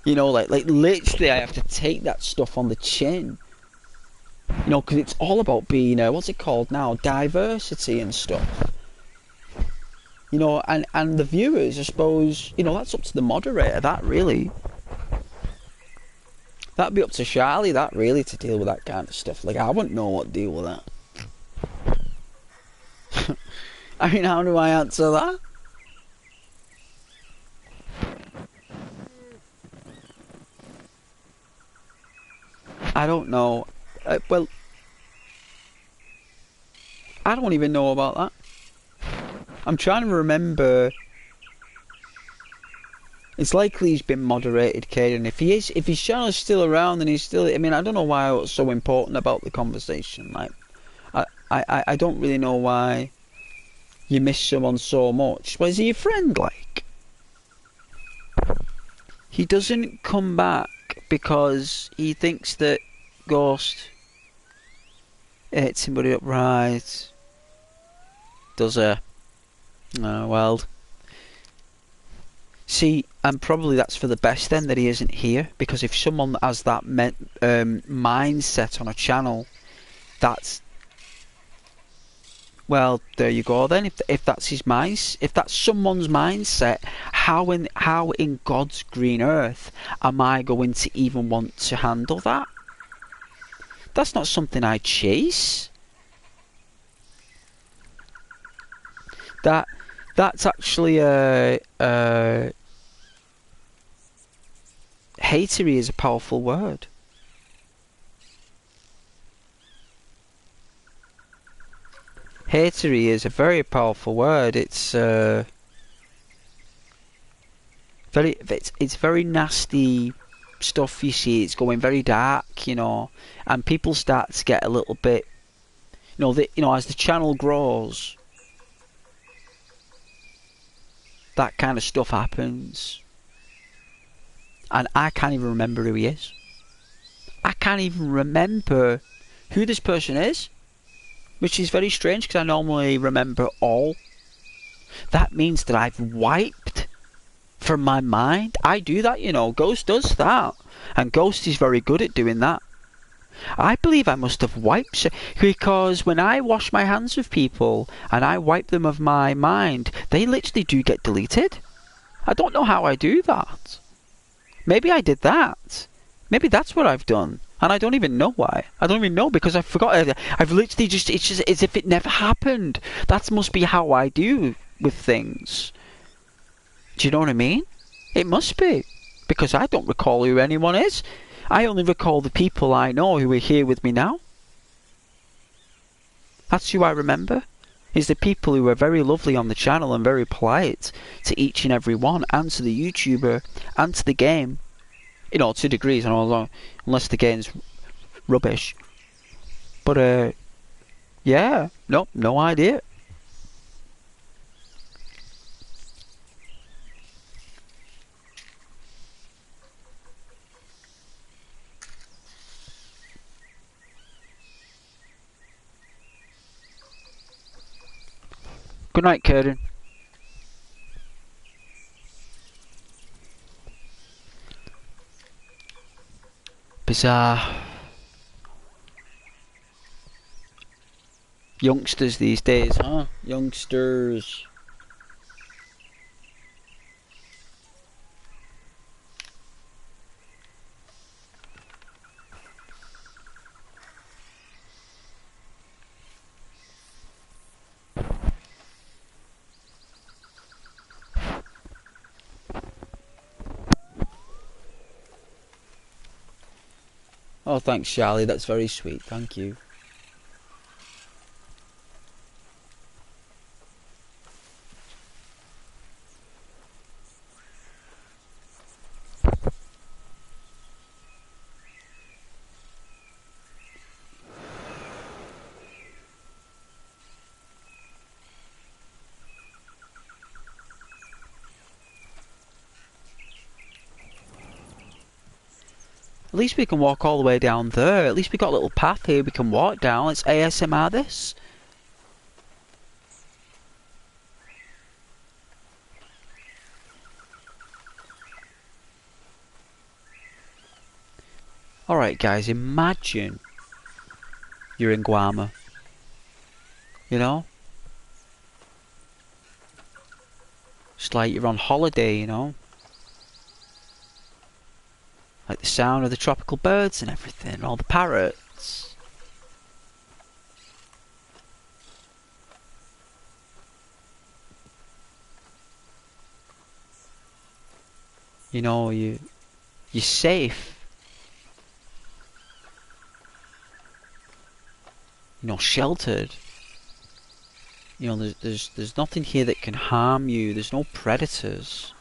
You know, like literally, I have to take that stuff on the chin. You know, because it's all about being, what's it called now? Diversity and stuff. You know, and the viewers, I suppose, you know, that's up to the moderator, that really. That'd be up to Charlie, that really, to deal with that kind of stuff. Like, I wouldn't know what to deal with that. I mean, how do I answer that? I don't know. Well, I don't even know about that. I'm trying to remember. It's likely he's been moderated, Caden. If his channel's still around and he's still, I mean, I don't know why it's so important about the conversation. Like, I don't really know why you miss someone so much. Well, is he your friend, like? He doesn't come back because he thinks that Ghost hits somebody up right. Does a... Oh, well... See, and probably that's for the best then that he isn't here, because if someone has that mindset on a channel, that's... Well, there you go then. If that's his mind, if that's someone's mindset, how in God's green earth am I going to even want to handle that? That's not something I chase. That's actually hatery is a powerful word. Hatery is a very powerful word. It's very nasty stuff. You see, it's going very dark, you know, and people start to get a little bit, as the channel grows, that kind of stuff happens. And I can't even remember who he is. I can't even remember who this person is, which is very strange because I normally remember all. That means that I've wiped from my mind. I do that, you know. Ghost does that. And Ghost is very good at doing that. I believe I must have wiped, because when I wash my hands of people and I wipe them of my mind, they literally do get deleted. I don't know how I do that. Maybe I did that. Maybe that's what I've done. And I don't even know why. I don't even know because I forgot. I've literally just, it's just as if it never happened. That must be how I do with things. Do you know what I mean? It must be. Because I don't recall who anyone is. I only recall the people I know who are here with me now. That's who I remember. Is the people who are very lovely on the channel and very polite to each and every one, and to the YouTuber, and to the game. You know, to degrees, unless the game's rubbish. But, yeah, no idea. Good night, Caden. Bizarre. Youngsters these days, huh? Youngsters. Oh, thanks, Charlie. That's very sweet. Thank you. At least we can walk all the way down there. At least we got a little path here we can walk down. Let's ASMR this. Alright guys, imagine you're in Guam. You know? It's like you're on holiday, you know? Like the sound of the tropical birds and everything, all the parrots. You know, you're safe. You know, sheltered. You know, there's nothing here that can harm you. There's no predators.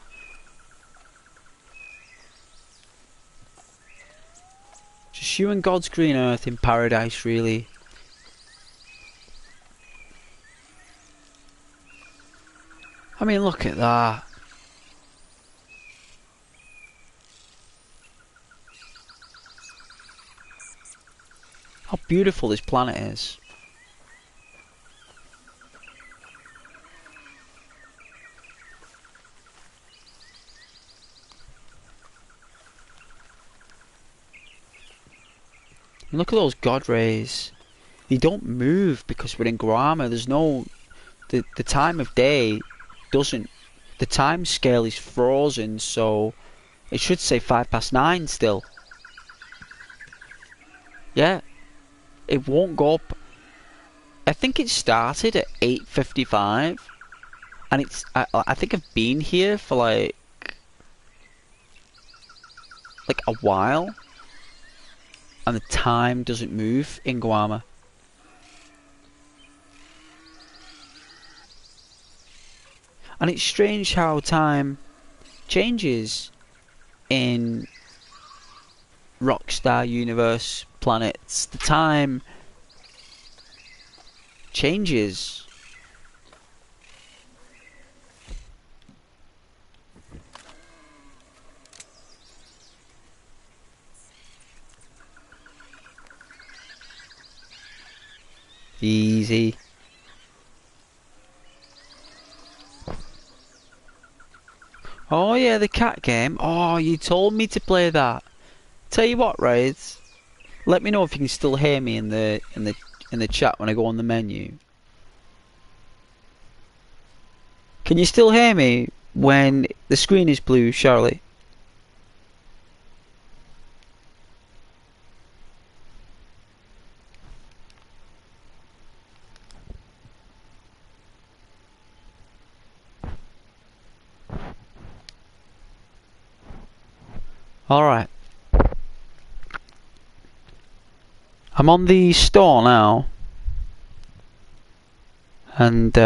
Just you and God's green earth in paradise, really. I mean, look at that. How beautiful this planet is. And look at those God rays. They don't move because we're in Guarma. There's no... The time of day doesn't... The time scale is frozen, so... It should say 9:05 still. Yeah. It won't go up. I think it started at 8:55. And it's... I think I've been here for like a while. And the time doesn't move in Guarma. And it's strange how time changes in Rockstar Universe planets. The time changes. Easy. Oh yeah, the cat game. Oh, you told me to play that. Tell you what, right? Let me know if you can still hear me in the chat when I go on the menu. Can you still hear me when the screen is blue, Charlie? Alright. I'm on the store now. And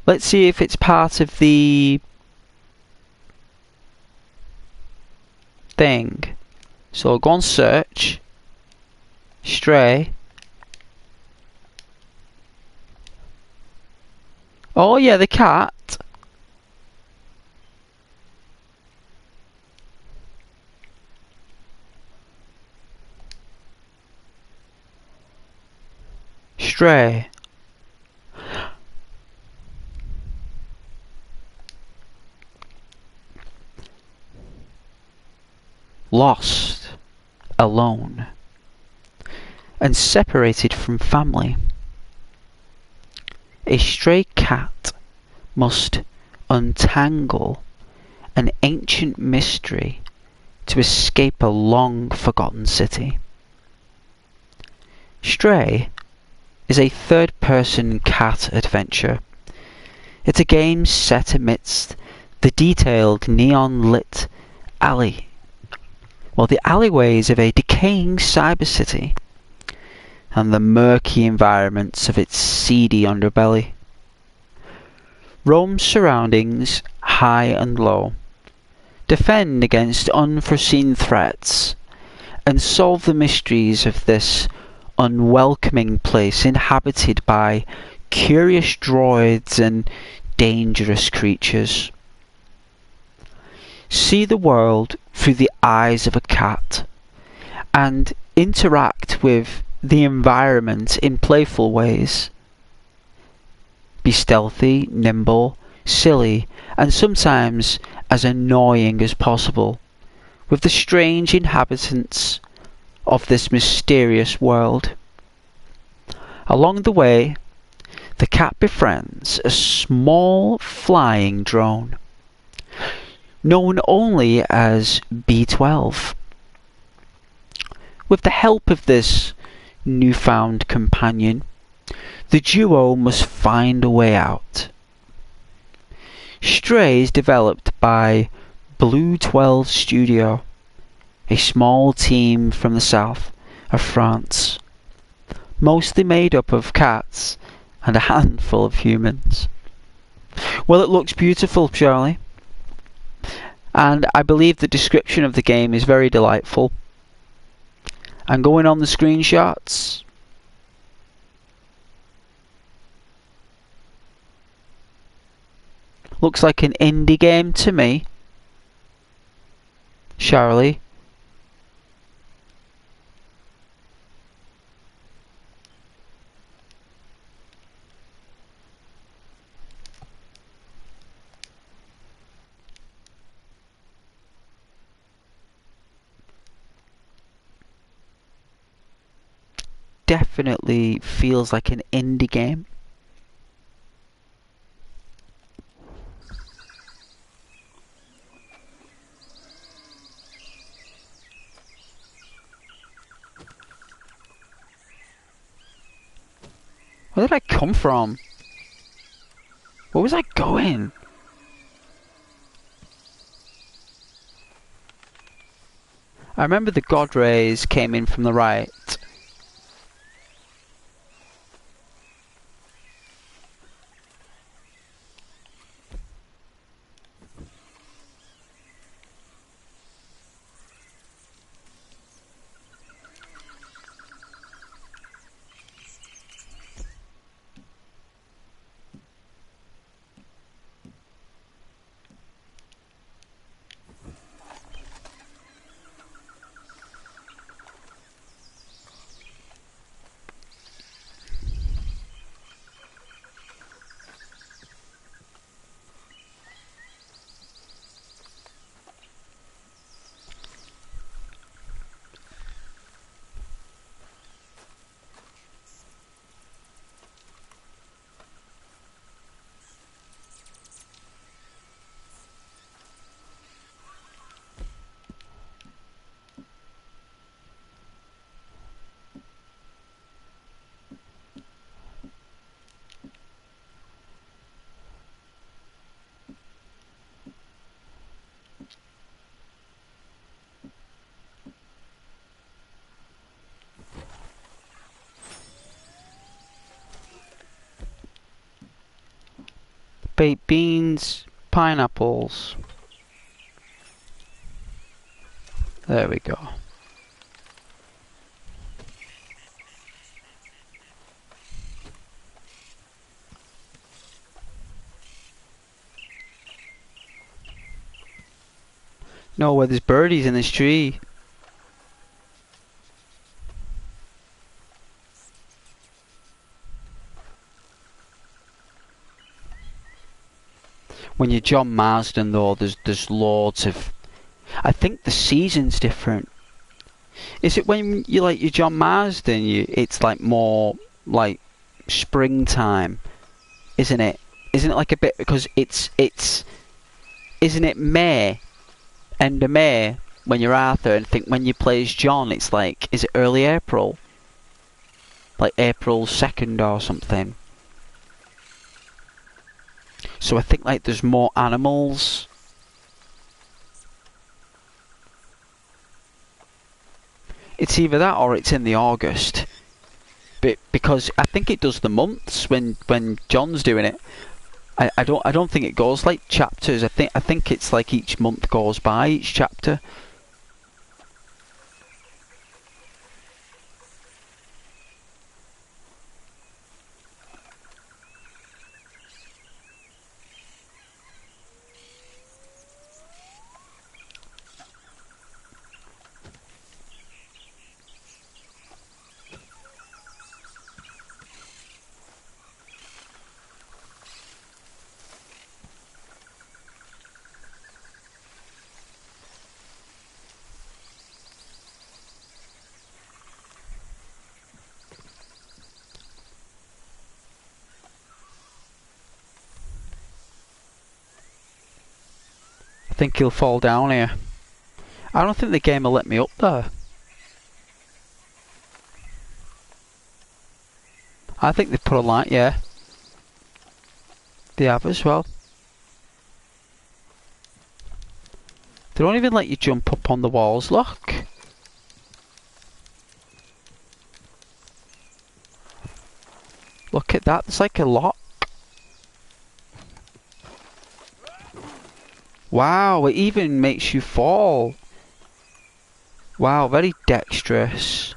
let's see if it's part of the thing. So go on search. Stray. Oh yeah, the cat. Stray. Lost. Alone. And separated from family. A stray cat must untangle an ancient mystery to escape a long-forgotten city. Stray is a third-person cat adventure. It's a game set amidst the detailed neon-lit the alleyways of a decaying cyber city and the murky environments of its seedy underbelly. Roam surroundings high and low, defend against unforeseen threats, and solve the mysteries of this unwelcoming place inhabited by curious droids and dangerous creatures. See the world through the eyes of a cat and interact with the environment in playful ways. Be stealthy, nimble, silly, and sometimes as annoying as possible with the strange inhabitants of this mysterious world. Along the way, the cat befriends a small flying drone, known only as B12. With the help of this newfound companion, the duo must find a way out. Stray is developed by Blue 12 Studio, a small team from the south of France, mostly made up of cats and a handful of humans. Well, it looks beautiful, Charlie, and I believe the description of the game is very delightful. And going on the screenshots, looks like an indie game to me. Charlie. Definitely feels like an indie game. Where did I come from? Where was I going? I remember the God rays came in from the right. Baked beans, pineapples. There we go. No, where there's birdies in this tree. When you're John Marsden though, there's loads of... I think the season's different. Is it when you like your John Marsden, it's like more like springtime, isn't it? Isn't it like a bit, because it's isn't it May, end of May when you're Arthur, and I think when you play as John it's like, is it early April? Like April 2nd or something. So I think like there's more animals. It's either that or it's in the August. But because I think it does the months when John's doing it. I don't think it goes like chapters. I think it's like each month goes by, each chapter. think he'll fall down here. I don't think the game will let me up there. I think they put a light, yeah. They have as well. They don't even let you jump up on the walls, look. Look at that, there's like a lock. Wow, it even makes you fall. Wow, very dexterous.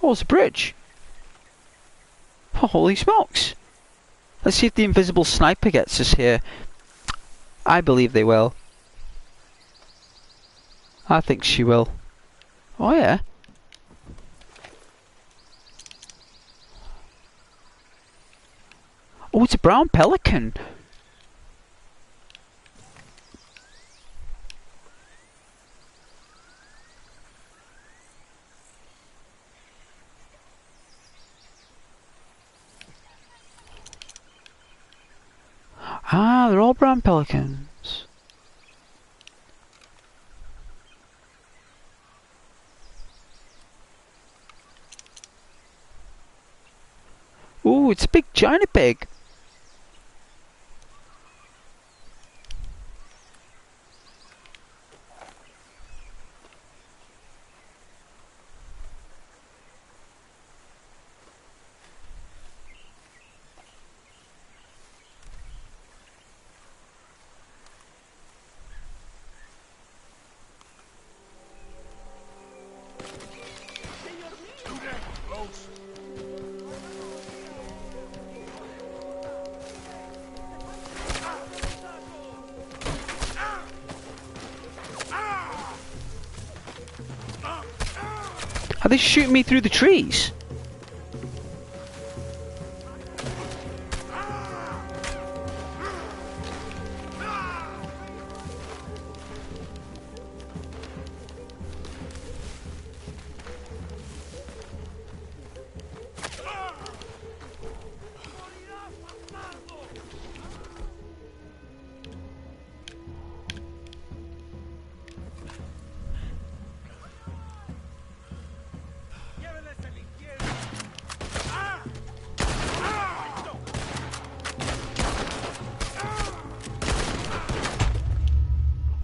Oh, it's a bridge. Oh, holy smokes. Let's see if the invisible sniper gets us here. I believe they will. I think she will. Oh yeah. Oh, it's a brown pelican. Ah, they're all brown pelicans. Ooh, it's a big giant pig. Are they shooting me through the trees?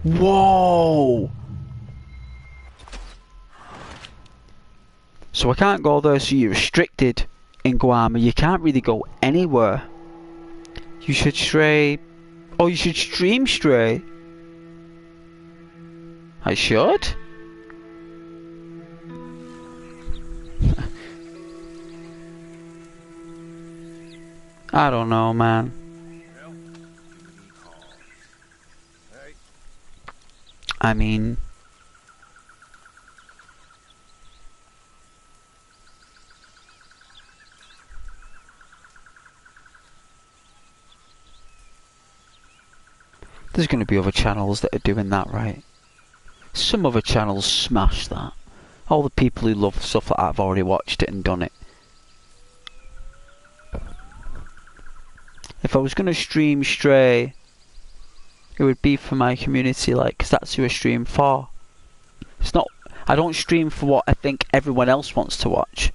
Whoa! So I can't go there, so you're restricted in Guam. You can't really go anywhere. You should stray. Oh, you should stream stray. I should? I don't know, man. I mean, there's going to be other channels that are doing that, right? Some other channels smash that. All the people who love stuff like that have already watched it and done it. If I was going to stream Stray, it would be for my community, like, 'cause that's who I stream for. It's not, I don't stream for what I think everyone else wants to watch.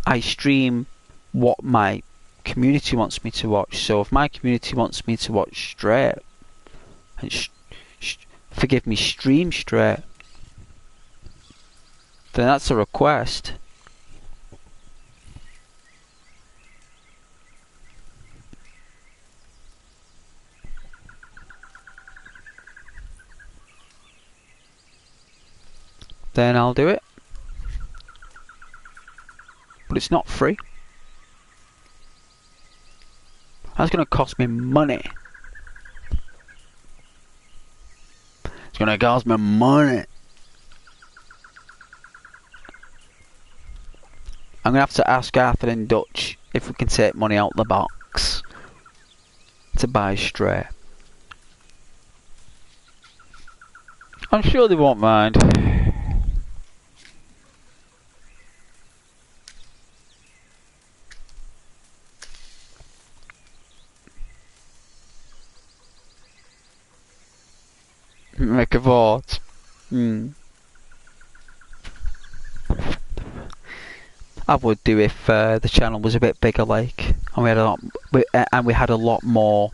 I stream what my community wants me to watch. So if my community wants me to watch Stray, and forgive me, stream Stray, then that's a request. Then I'll do it. But it's not free. That's going to cost me money. It's going gonna cost me money. I'm gonna have to ask Arthur in Dutch if we can take money out the box to buy Stray. I'm sure they won't mind. Make a vote. I would do if the channel was a bit bigger, like, and we had a lot more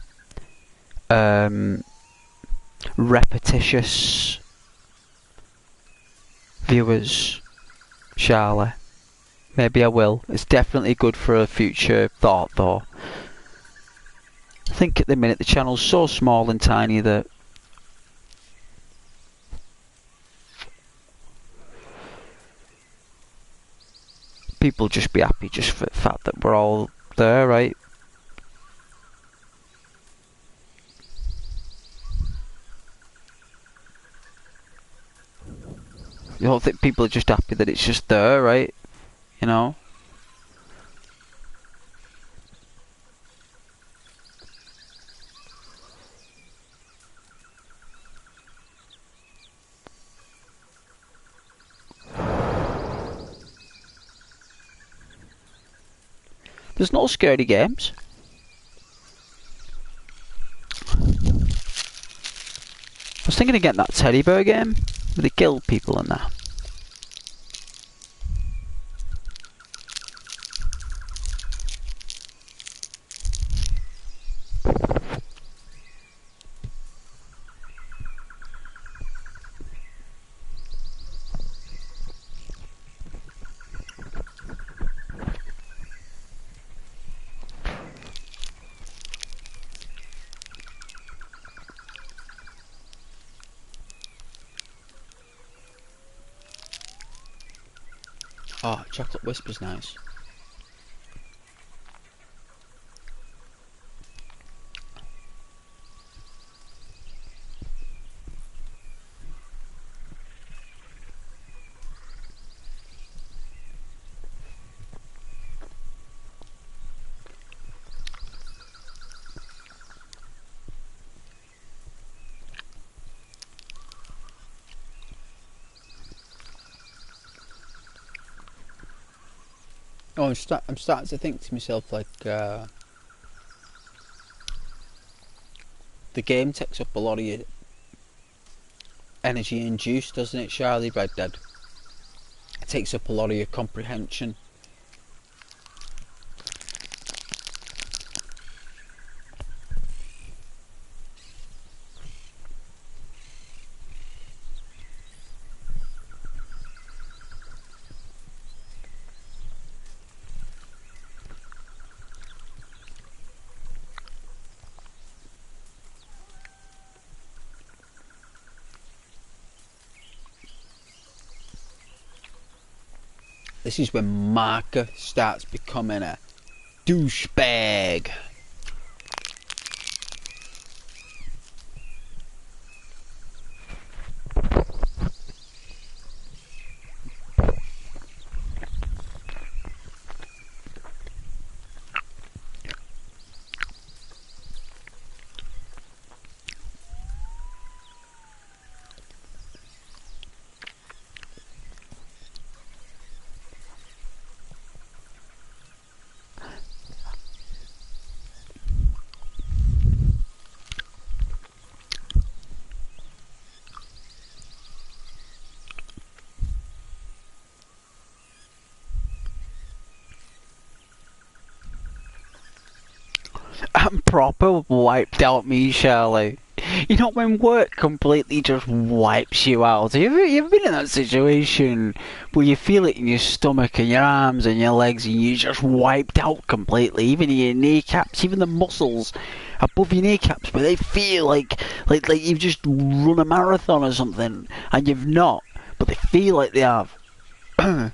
repetitious viewers. Charlie, maybe I will. It's definitely good for a future thought, though. I think at the minute the channel's so small and tiny that people just be happy just for the fact that we're all there, right? You don't think people are just happy that it's just there, right? You know? There's no scary games. I was thinking of getting that teddy bear game where they kill people and that. Oh, chocolate whisper's nice. Oh, I'm starting to think to myself, like, the game takes up a lot of your energy and juice, doesn't it, Charlie? Red Dead. It takes up a lot of your comprehension. This is when Marker starts becoming a douchebag. I'm proper wiped out, me, Shirley. You know when work completely just wipes you out? You ever been in that situation where you feel it in your stomach and your arms and your legs and you're just wiped out completely? Even your kneecaps, even the muscles above your kneecaps, where they feel like you've just run a marathon or something and you've not, but they feel like they have. I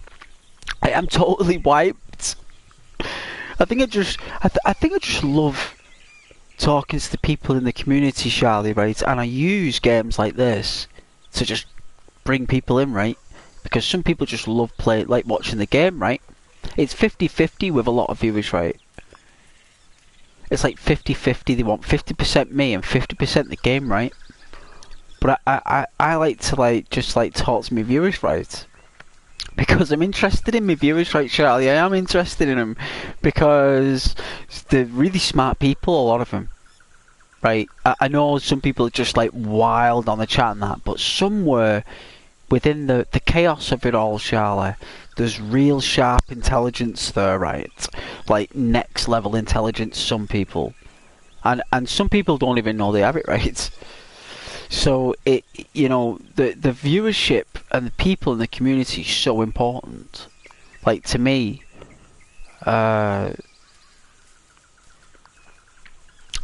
am totally wiped. I think I just love talking to the people in the community, Charlie, right? And I use games like this to just bring people in, right? Because some people just love like watching the game, right? It's 50-50 with a lot of viewers, right? It's like 50-50. They want 50% me and 50% the game, right? But I like to just talk to my viewers, right? Because I'm interested in my viewers, right, Charlie? I am interested in them because they're really smart people, a lot of them, right? I know some people are just like wild on the chat and that, but somewhere within the chaos of it all, Charlie, there's real sharp intelligence there, right? Like next level intelligence, some people. And some people don't even know they have it, right? So the viewership and the people in the community is so important. Like to me, and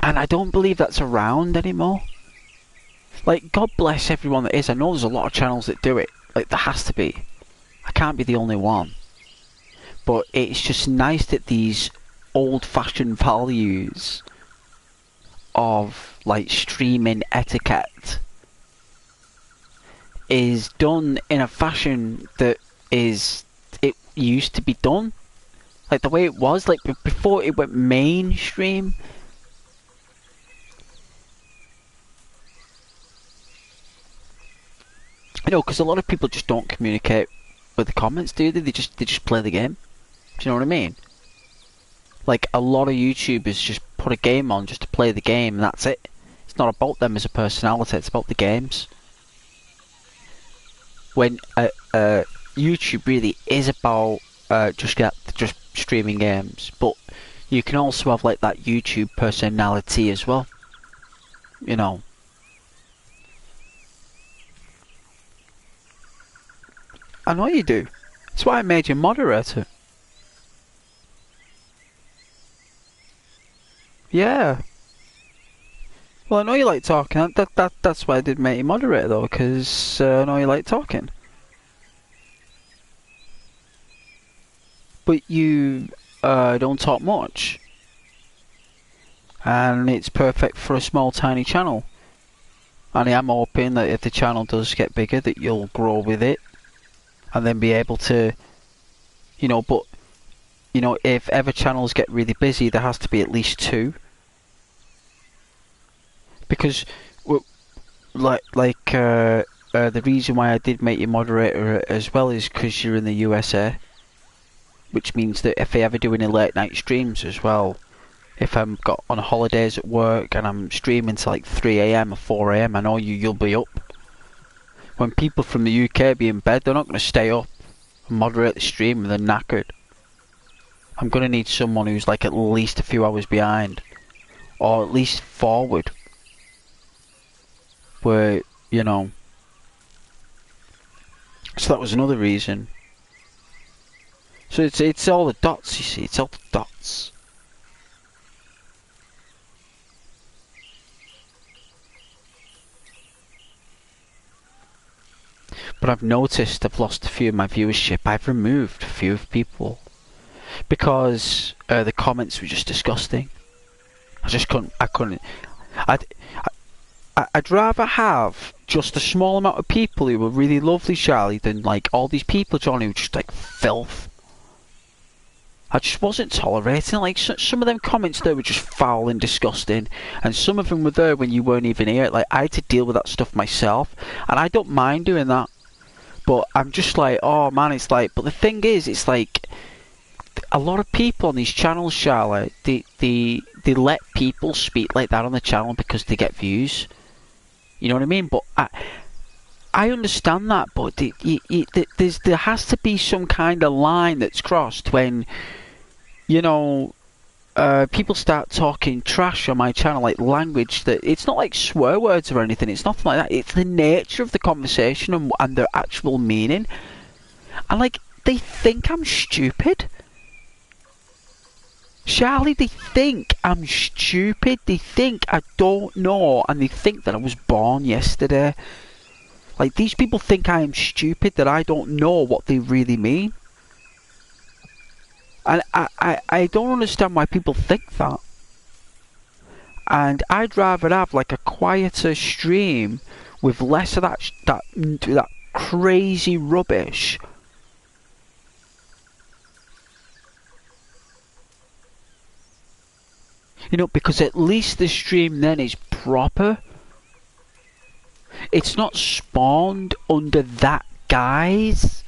I don't believe that's around anymore. Like, God bless everyone that is. I know there's a lot of channels that do it. Like, there has to be. I can't be the only one. But it's just nice that these old-fashioned values of, like, streaming etiquette is done in a fashion that it used to be done. Like, the way it was, like, before it went mainstream. You know, because a lot of people just don't communicate with the comments, do they? They just play the game. Do you know what I mean? Like, a lot of YouTubers just put a game on just to play the game, and that's it. It's not about them as a personality, it's about the games. When YouTube really is about just streaming games, but you can also have like that YouTube personality as well. You know. I know you do. That's why I made you moderator. Yeah. Well, I know you like talking. That's why I did make you moderator though, because I know you like talking. But you don't talk much, and it's perfect for a small, tiny channel. And I am hoping that if the channel does get bigger, that you'll grow with it, and then be able to, but if ever channels get really busy, there has to be at least 2. Because, the reason why I did make you moderator as well is because you're in the USA, which means that if I ever do any late night streams as well, if I'm got on holidays at work and I'm streaming to like 3 AM or 4 AM, I know you'll be up. When people from the UK be in bed, they're not going to stay up and moderate the stream and they're knackered. I'm going to need someone who's like at least a few hours behind, or at least forward, where, so that was another reason. So it's all the dots, you see, it's all the dots. But I've noticed I've lost a few of my viewership. I've removed a few of people because the comments were just disgusting. I couldn't. I'd rather have just a small amount of people who were really lovely, Charlie, than like all these people, Johnny, who were just like filth. I just wasn't tolerating. Like some of them comments there were just foul and disgusting, and some of them were there when you weren't even here. Like I had to deal with that stuff myself, and I don't mind doing that. But I'm just like, oh man, it's like. But the thing is, it's like a lot of people on these channels, Charlotte, they let people speak like that on the channel because they get views. You know what I mean? But I understand that, but there has to be some kind of line that's crossed when, people start talking trash on my channel, like language that it's not like swear words or anything. It's nothing like that. It's the nature of the conversation and their actual meaning. And like they think I'm stupid. Charlie, they think I'm stupid. They think I don't know, and they think that I was born yesterday. Like, these people think I am stupid, that I don't know what they really mean. And I don't understand why people think that. And I'd rather have, like, a quieter stream with less of that crazy rubbish. You know, because at least the stream then is proper. It's not spawned under that guise.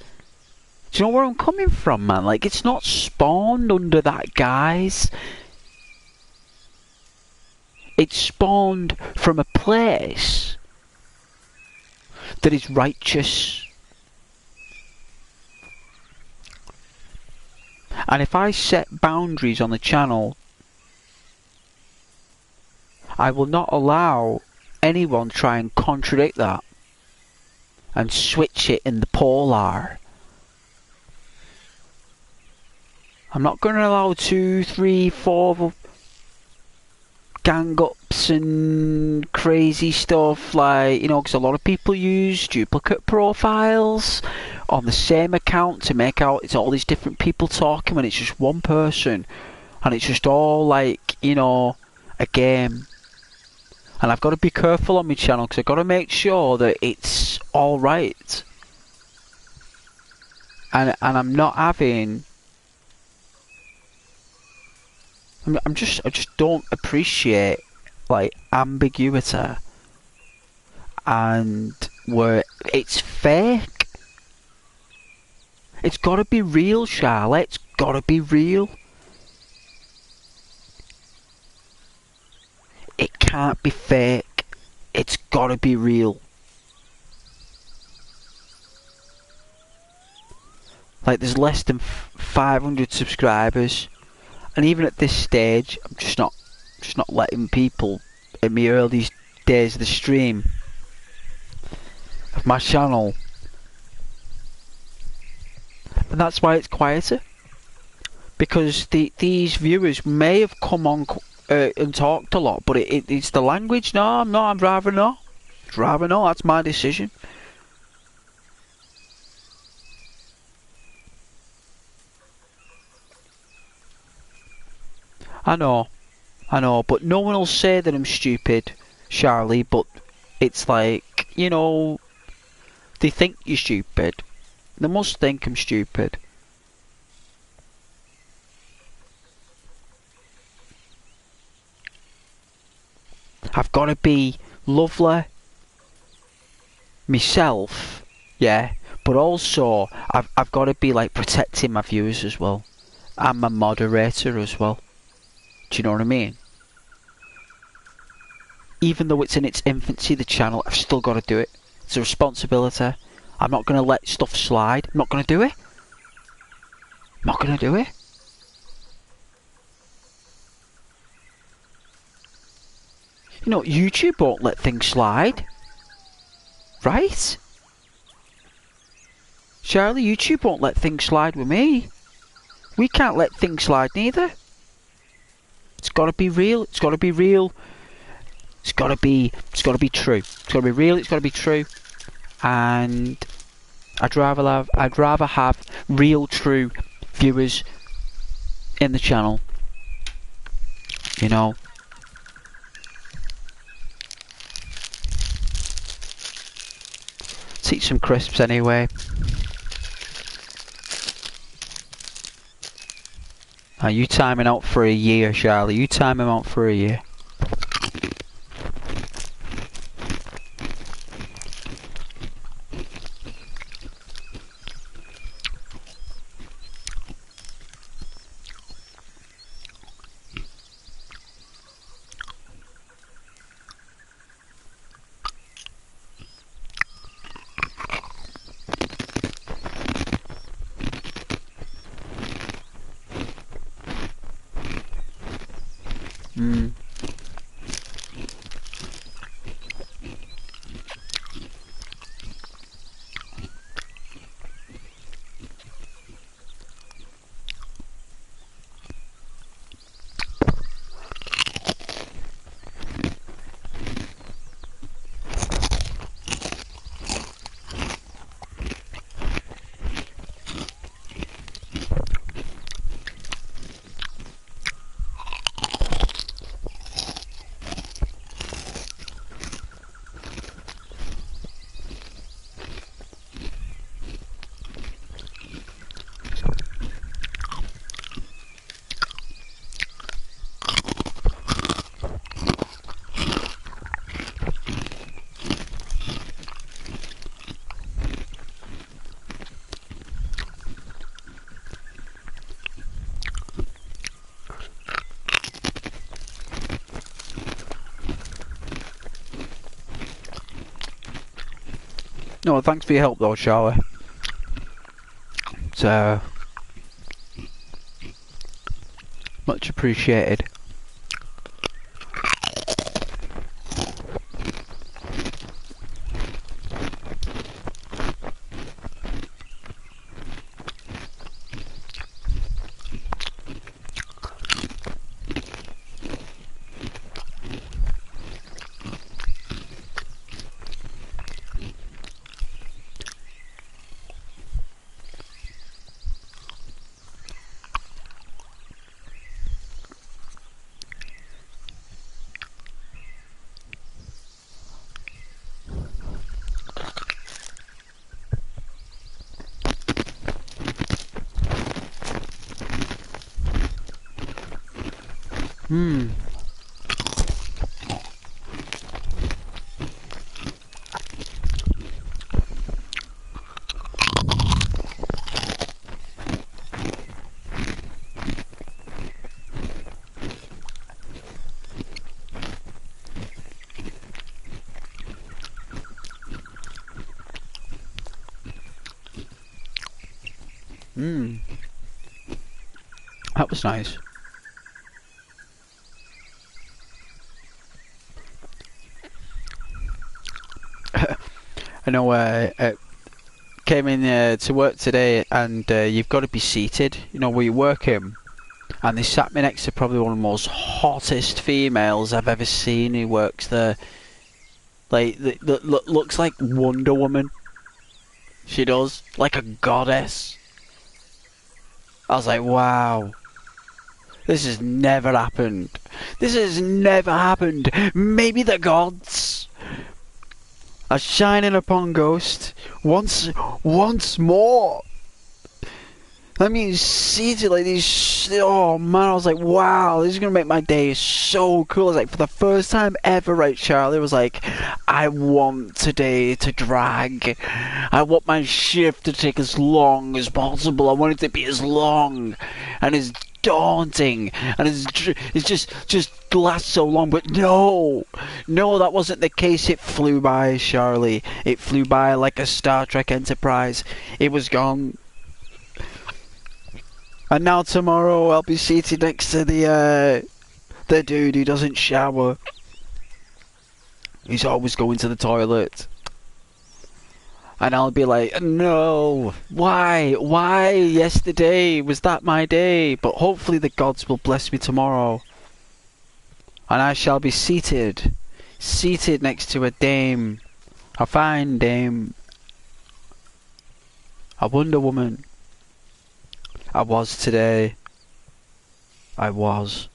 Do you know where I'm coming from, man? Like, it's not spawned under that guise. It's spawned from a place that is righteous. And if I set boundaries on the channel, I will not allow anyone to try and contradict that and switch it in the polar. I'm not going to allow 2, 3, 4 gang ups and crazy stuff, like, you know, because a lot of people use duplicate profiles on the same account to make out it's all these different people talking when it's just one person, and it's just all like, you know, a game. And I've got to be careful on my channel because I've got to make sure that it's all right. And I'm not having. I just don't appreciate like ambiguity and where it's fake. It's got to be real, Charlotte. It's got to be real. It can't be fake. It's got to be real. Like, there's less than 500 subscribers. And even at this stage, I'm just not letting people in my early days of the stream of my channel. And that's why it's quieter. Because these viewers may have come on and talked a lot, but it's the language. No, I'm not. I'd rather not. I'd rather not. That's my decision. I know, but no one will say that I'm stupid, Charlie, but it's like, you know, they think you're stupid. They must think I'm stupid. I've got to be lovely, myself, yeah, but also I've got to be like protecting my viewers as well. I'm my moderator as well. Do you know what I mean? Even though it's in its infancy, the channel, I've still got to do it. It's a responsibility. I'm not going to let stuff slide. I'm not going to do it. I'm not going to do it. You know, YouTube won't let things slide. Right? Charlie, YouTube won't let things slide with me. We can't let things slide neither. It's got to be real. It's got to be real. It's got to be true. It's got to be real. It's got to be true. And I'd rather have real, true viewers in the channel. You know. Let's eat some crisps anyway. Are you timing out for a year, Charlie? You time him out for a year. No, thanks for your help though, Charlie. It's much appreciated. Hmm. Hmm. That was nice. I know. Came in to work today, and you've got to be seated. You know where you're working, and they sat me next to probably one of the most hottest females I've ever seen who works there. Like, looks like Wonder Woman. She does, like a goddess. I was like, wow. This has never happened. This has never happened. Maybe the gods are shining upon Ghost once more. I mean, seated like these. Oh man, I was like, wow, this is gonna make my day so cool. I was like, for the first time ever, right, Charlie? Was like, I want today to drag. I want my shift to take as long as possible. I want it to be as long and as daunting and it's just lasts so long. But no, that wasn't the case. It flew by, Charlie. It flew by like a Star Trek Enterprise. It was gone. And now tomorrow I'll be seated next to the dude who doesn't shower. He's always going to the toilet. And I'll be like, no, why? Yesterday was that my day? But hopefully the gods will bless me tomorrow. And I shall be seated next to a dame. A fine dame. A Wonder Woman. I was today. I was.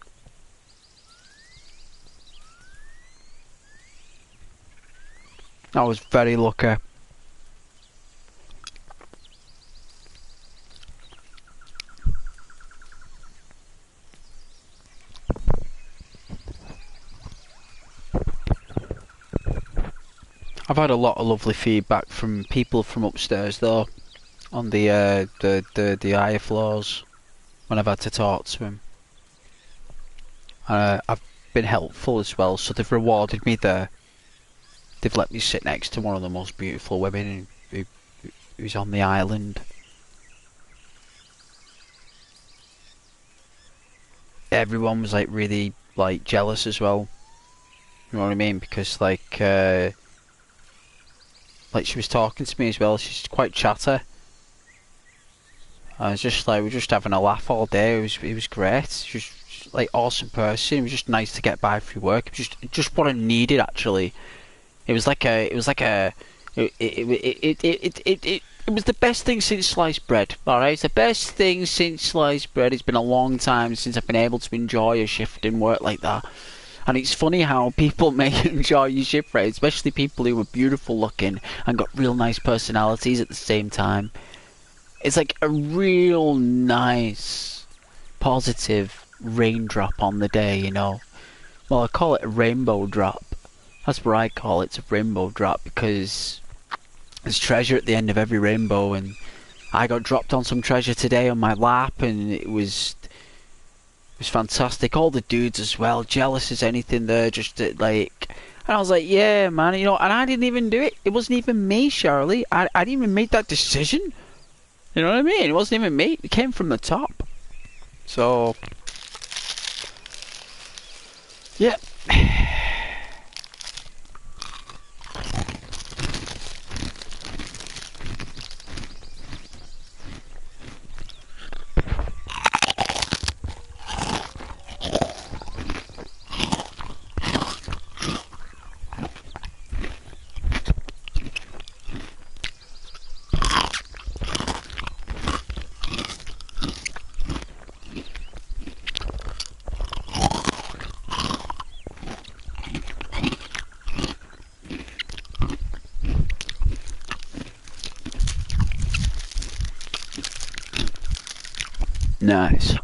I was very lucky. I've had a lot of lovely feedback from people from upstairs though, on the higher floors when I've had to talk to them. I've been helpful as well, so they've rewarded me there. They've let me sit next to one of the most beautiful women who's on the island. Everyone was like really like jealous as well. You know what I mean? Because like she was talking to me as well. She's quite chatty. I was just like, we were just having a laugh all day. It was great. She was just, like, awesome person. It was just nice to get by through work. It was just what I needed actually. It was like a it was the best thing since sliced bread. All right, it's the best thing since sliced bread. It's been a long time since I've been able to enjoy a shift in work like that. And it's funny how people may enjoy your shift rate, especially people who are beautiful looking and got real nice personalities at the same time. It's like a real nice, positive raindrop on the day, you know. Well, I call it a rainbow drop. That's what I call it. It's a rainbow drop because there's treasure at the end of every rainbow, and I got dropped on some treasure today on my lap, and it was fantastic. All the dudes as well, jealous as anything there. Just like, And I was like, yeah, man, you know, and I didn't even do it. It wasn't even me, Charlie. I didn't even make that decision. You know what I mean? It wasn't even me. It came from the top. So, yeah. Nice.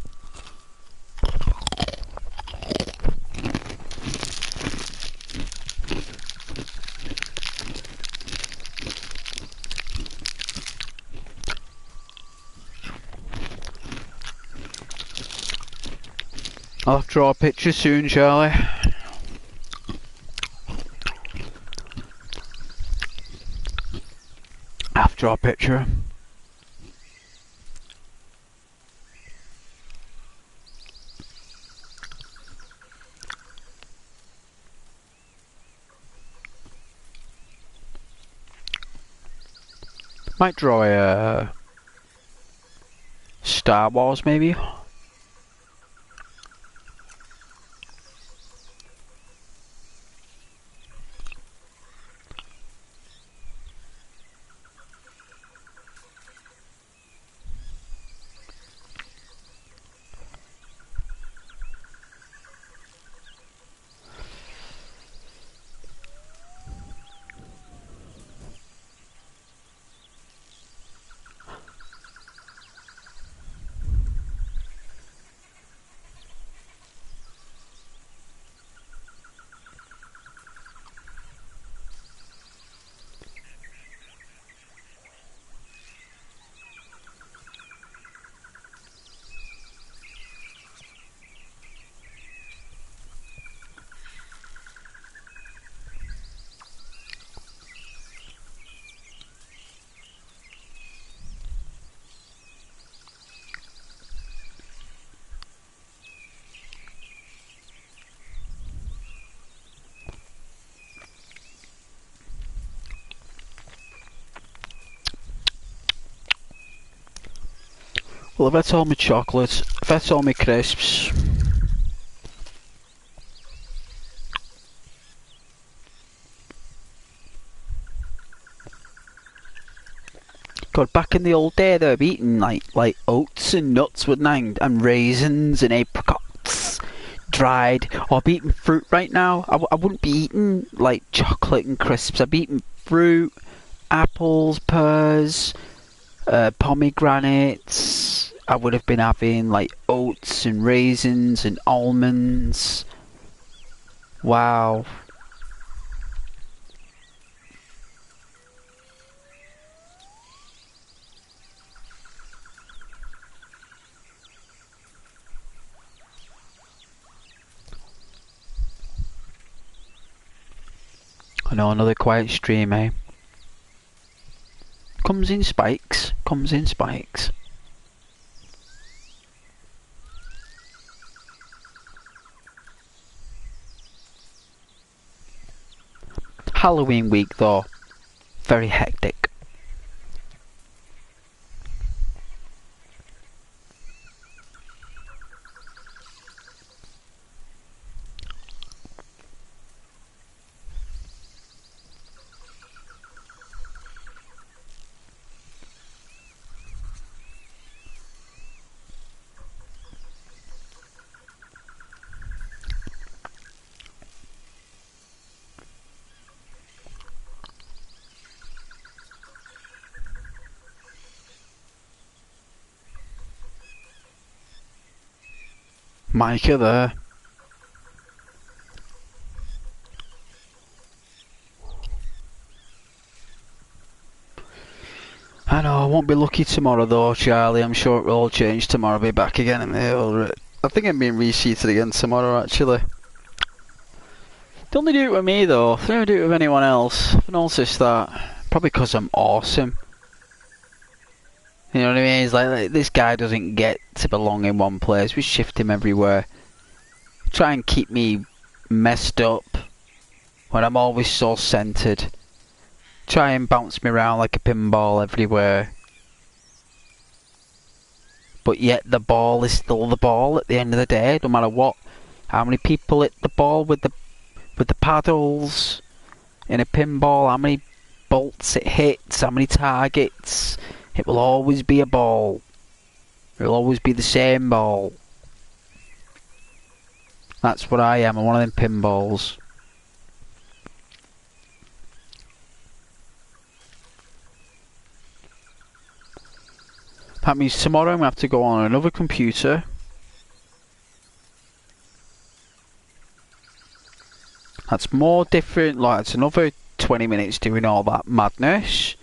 I'll have to draw a picture soon, Charlie. I'll have to draw a picture. Might draw a Star Wars, maybe. Well, if that's all my chocolates, if that's all my crisps, God, back in the old day, they'd be eating like oats and nuts, wouldn't I? And raisins and apricots, dried. Or I'd be eating fruit right now. I wouldn't be eating like chocolate and crisps. I'd be eating fruit, apples, pears, pomegranates. I would have been having like oats and raisins and almonds. Wow. I know, another quiet stream, eh? Comes in spikes. Comes in spikes. Halloween week though, very hectic. Micah there. I know, I won't be lucky tomorrow though, Charlie. I'm sure it will all change tomorrow. I'll be back again in the I think I'm being reseated again tomorrow, actually. They only do it with me though. They don't do it with anyone else. I've noticed that. Probably because I'm awesome. You know what I mean? It's like this guy doesn't get to belong in one place. We shift him everywhere. Try and keep me messed up when I'm always so centered. Try and bounce me around like a pinball everywhere. But yet the ball is still the ball at the end of the day, no matter what. How many people hit the ball with the paddles in a pinball, how many bolts it hits, how many targets, it will always be a ball. It will always be the same ball. That's what I am. I'm one of them pinballs. That means tomorrow I'm going to have to go on another computer. That's more different, like it's another 20 minutes doing all that madness.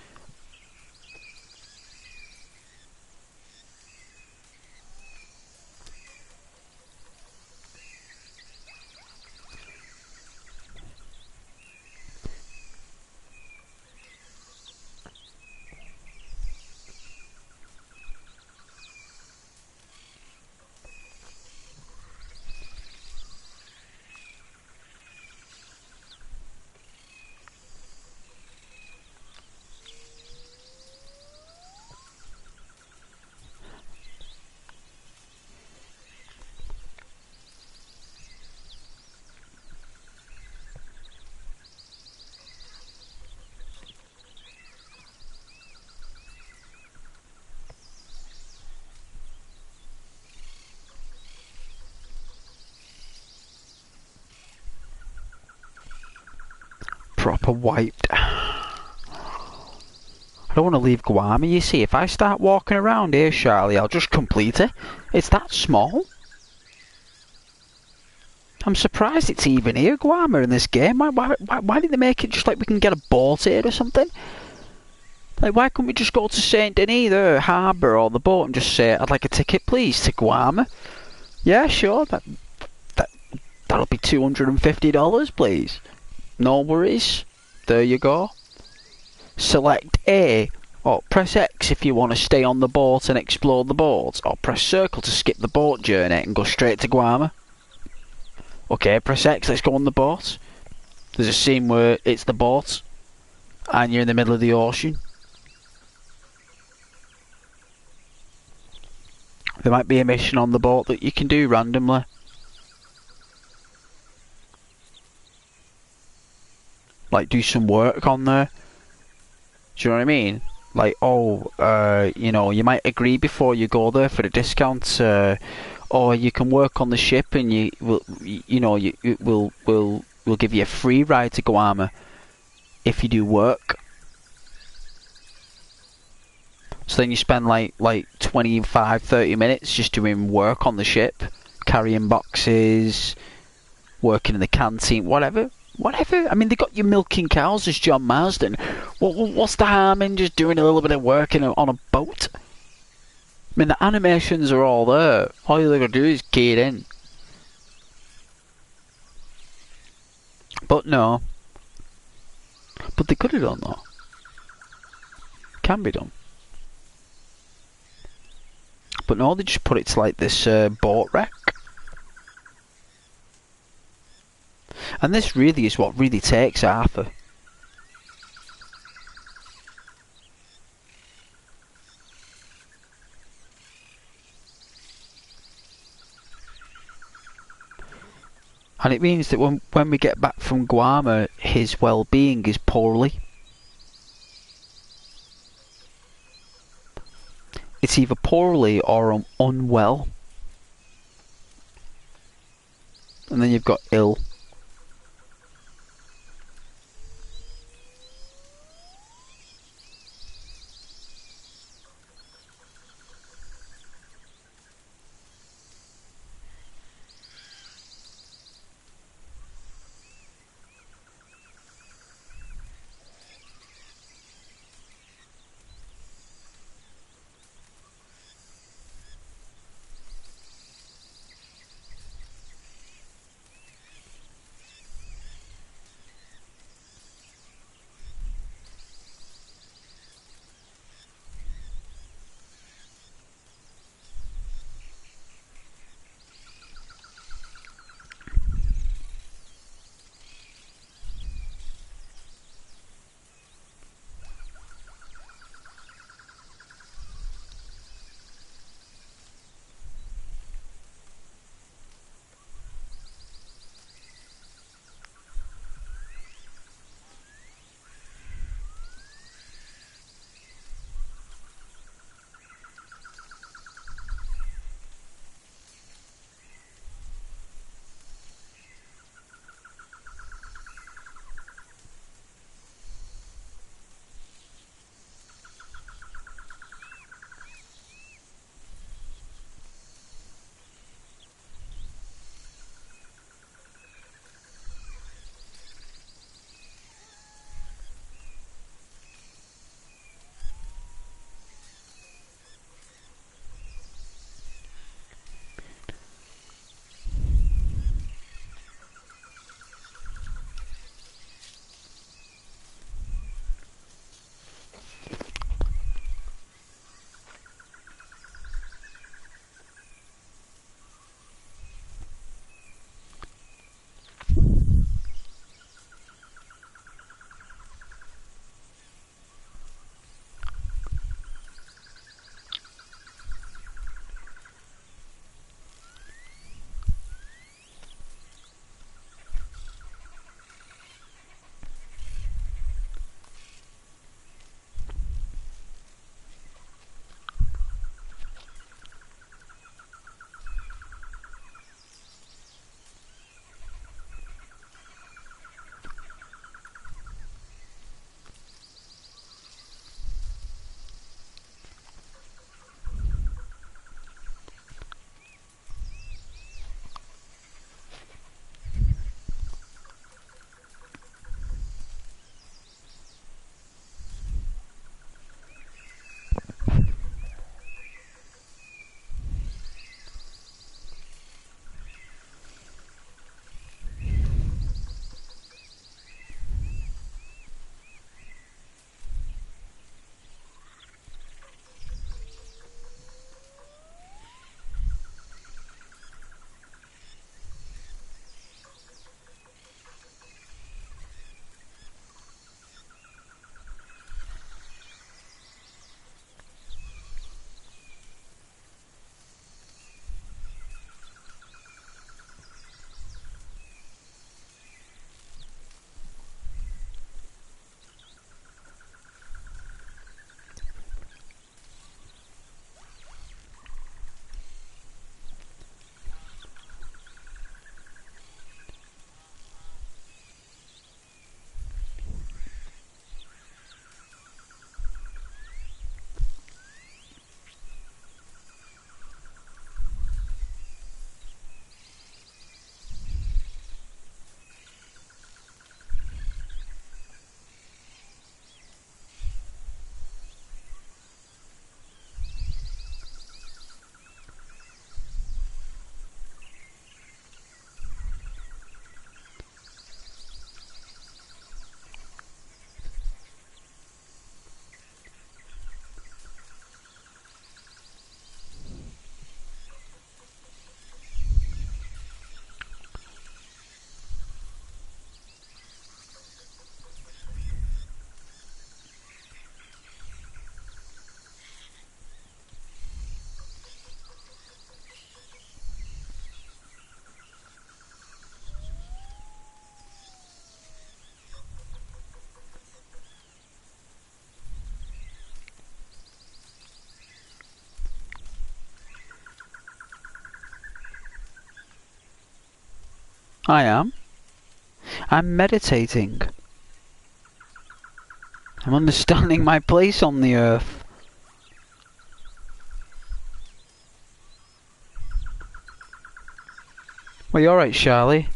Proper wiped. I don't want to leave Guam. You see, if I start walking around here, Charlie, I'll just complete it. It's that small. I'm surprised it's even here, Guam, in this game. Why didn't they make it just like we can get a boat here or something? Like, why couldn't we just go to Saint Denis, the harbour or the boat, and just say, I'd like a ticket, please, to Guam? Yeah, sure. That'll be $250, please. No worries. There you go. Select A, or press X if you want to stay on the boat and explore the boat, or press circle to skip the boat journey and go straight to Guam. Okay, press X, let's go on the boat. There's a scene where it's the boat and you're in the middle of the ocean. There might be a mission on the boat that you can do randomly. Like do some work on there. Do you know what I mean? Like, oh, you know, you might agree before you go there for a discount. Or you can work on the ship and we'll give you a free ride to Guam if you do work. So then you spend like 25-30 minutes just doing work on the ship, carrying boxes, working in the canteen, whatever. I mean, they got you milking cows as John Marsden. What's the harm in just doing a little bit of work on a boat? I mean, the animations are all there. All you gotta do is key it in. But no. But they could have done though. Can be done. But no, they just put it to like this boat wreck. And this really is what really takes Arthur. And it means that when we get back from Guam, his well-being is poorly. It's either poorly or unwell. And then you've got ill. I am. I'm meditating. I'm understanding my place on the earth. Well, you're right, Charlie.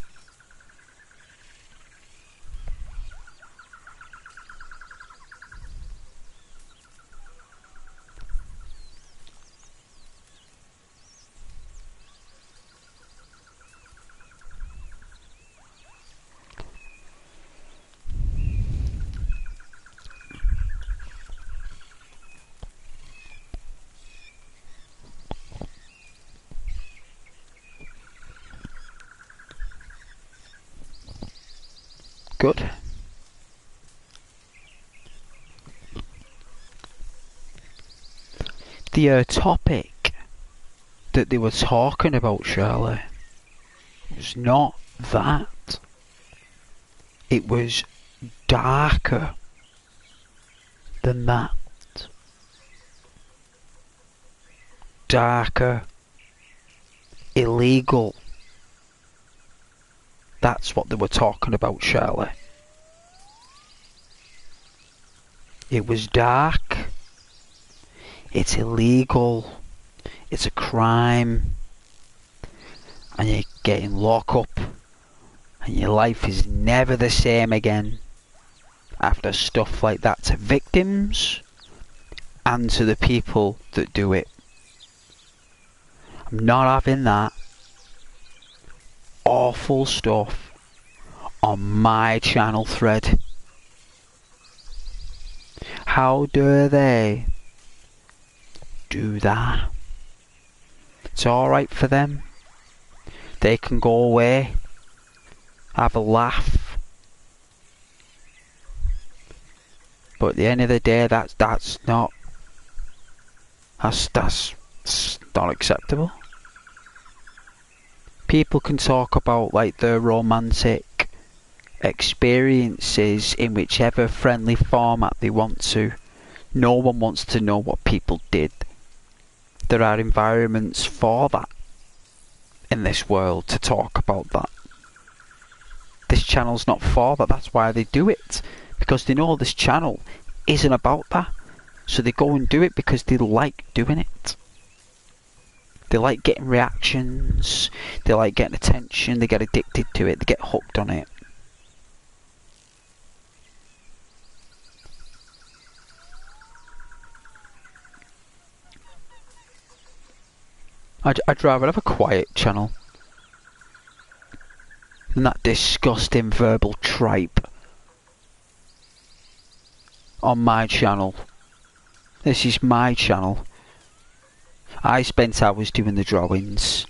Good. The topic that they were talking about, Shirley, was not that. It was darker than that. Darker. Illegal. That's what they were talking about, Shirley. It was dark. It's illegal. It's a crime. And you're getting locked up. And your life is never the same again after stuff like that, to victims and to the people that do it. I'm not having that awful stuff on my channel thread. How dare they do that? It's alright for them. They can go away, have a laugh. But at the end of the day, that's not acceptable. People can talk about like their romantic experiences in whichever friendly format they want to. No one wants to know what people did. There are environments for that in this world, to talk about that. This channel's not for that. That's why they do it, because they know this channel isn't about that. So they go and do it because they like doing it. They like getting reactions, they like getting attention, they get addicted to it, they get hooked on it. I'd rather have a quiet channel than that disgusting verbal tripe on my channel. This is my channel. I spent hours doing the drawings.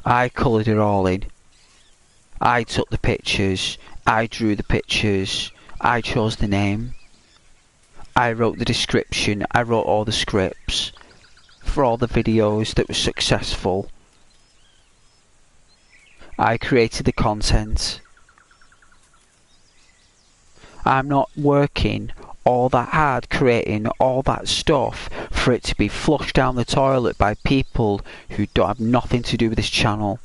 I coloured it all in. I took the pictures. I drew the pictures. I chose the name. I wrote the description. I wrote all the scripts for all the videos that were successful. I created the content. I'm not working all that hard creating all that stuff for it to be flushed down the toilet by people who don't have nothing to do with this channel,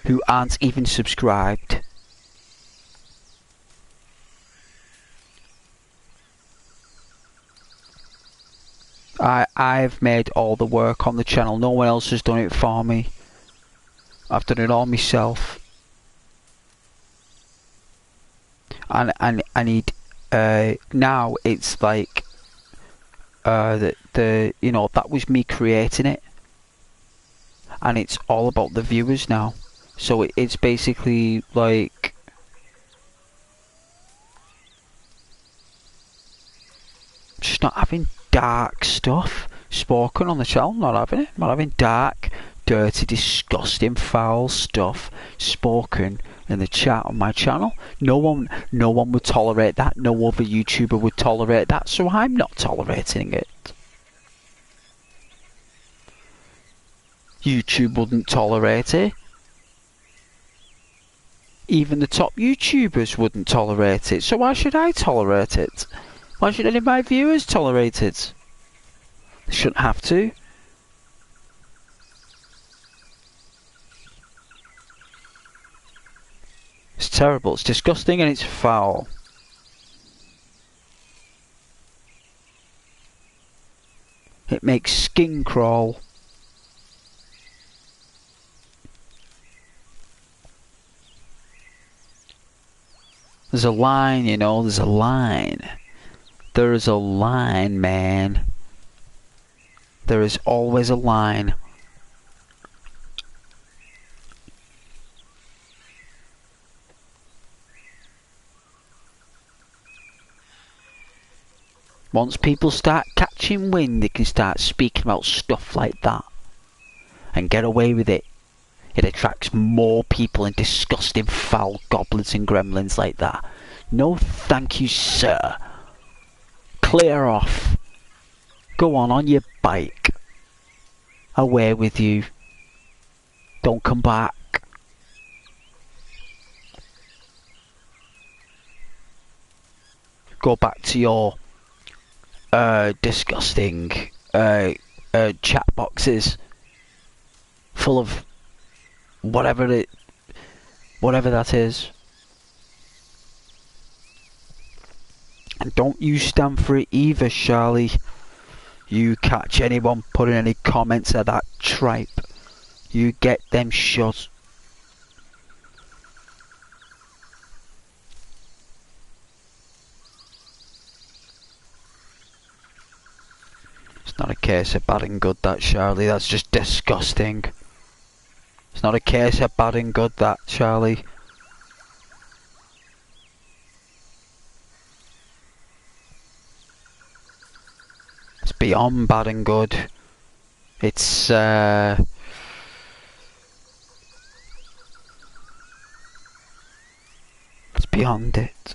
who aren't even subscribed. I've made all the work on the channel. No one else has done it for me. I've done it all myself. And I need now it's like the you know, that was me creating it, and it's all about the viewers now. So it's basically like just not having dark stuff spoken on the channel. Not having it. Not having dark, dirty, disgusting, foul stuff spoken in the chat on my channel. No one would tolerate that. No other YouTuber would tolerate that, so I'm not tolerating it. YouTube wouldn't tolerate it. Even the top YouTubers wouldn't tolerate it, so why should I tolerate it? Why should any of my viewers tolerate it? They shouldn't have to. terrible. It's disgusting and it's foul. It makes skin crawl. There's a line, you know, there's a line. There is a line, man. There is always a line. Once people start catching wind, they can start speaking about stuff like that. And get away with it. It attracts more people and disgusting foul goblins and gremlins like that. No thank you, sir. Clear off. Go on your bike. Away with you. Don't come back. Go back to your disgusting chat boxes full of whatever that is. And don't you stand for it either, Charlie. You catch anyone putting any comments at that tripe, you get them shot. It's not a case of bad and good, that, Charlie. That's just disgusting. It's not a case of bad and good, that, Charlie. It's beyond bad and good. It's beyond it.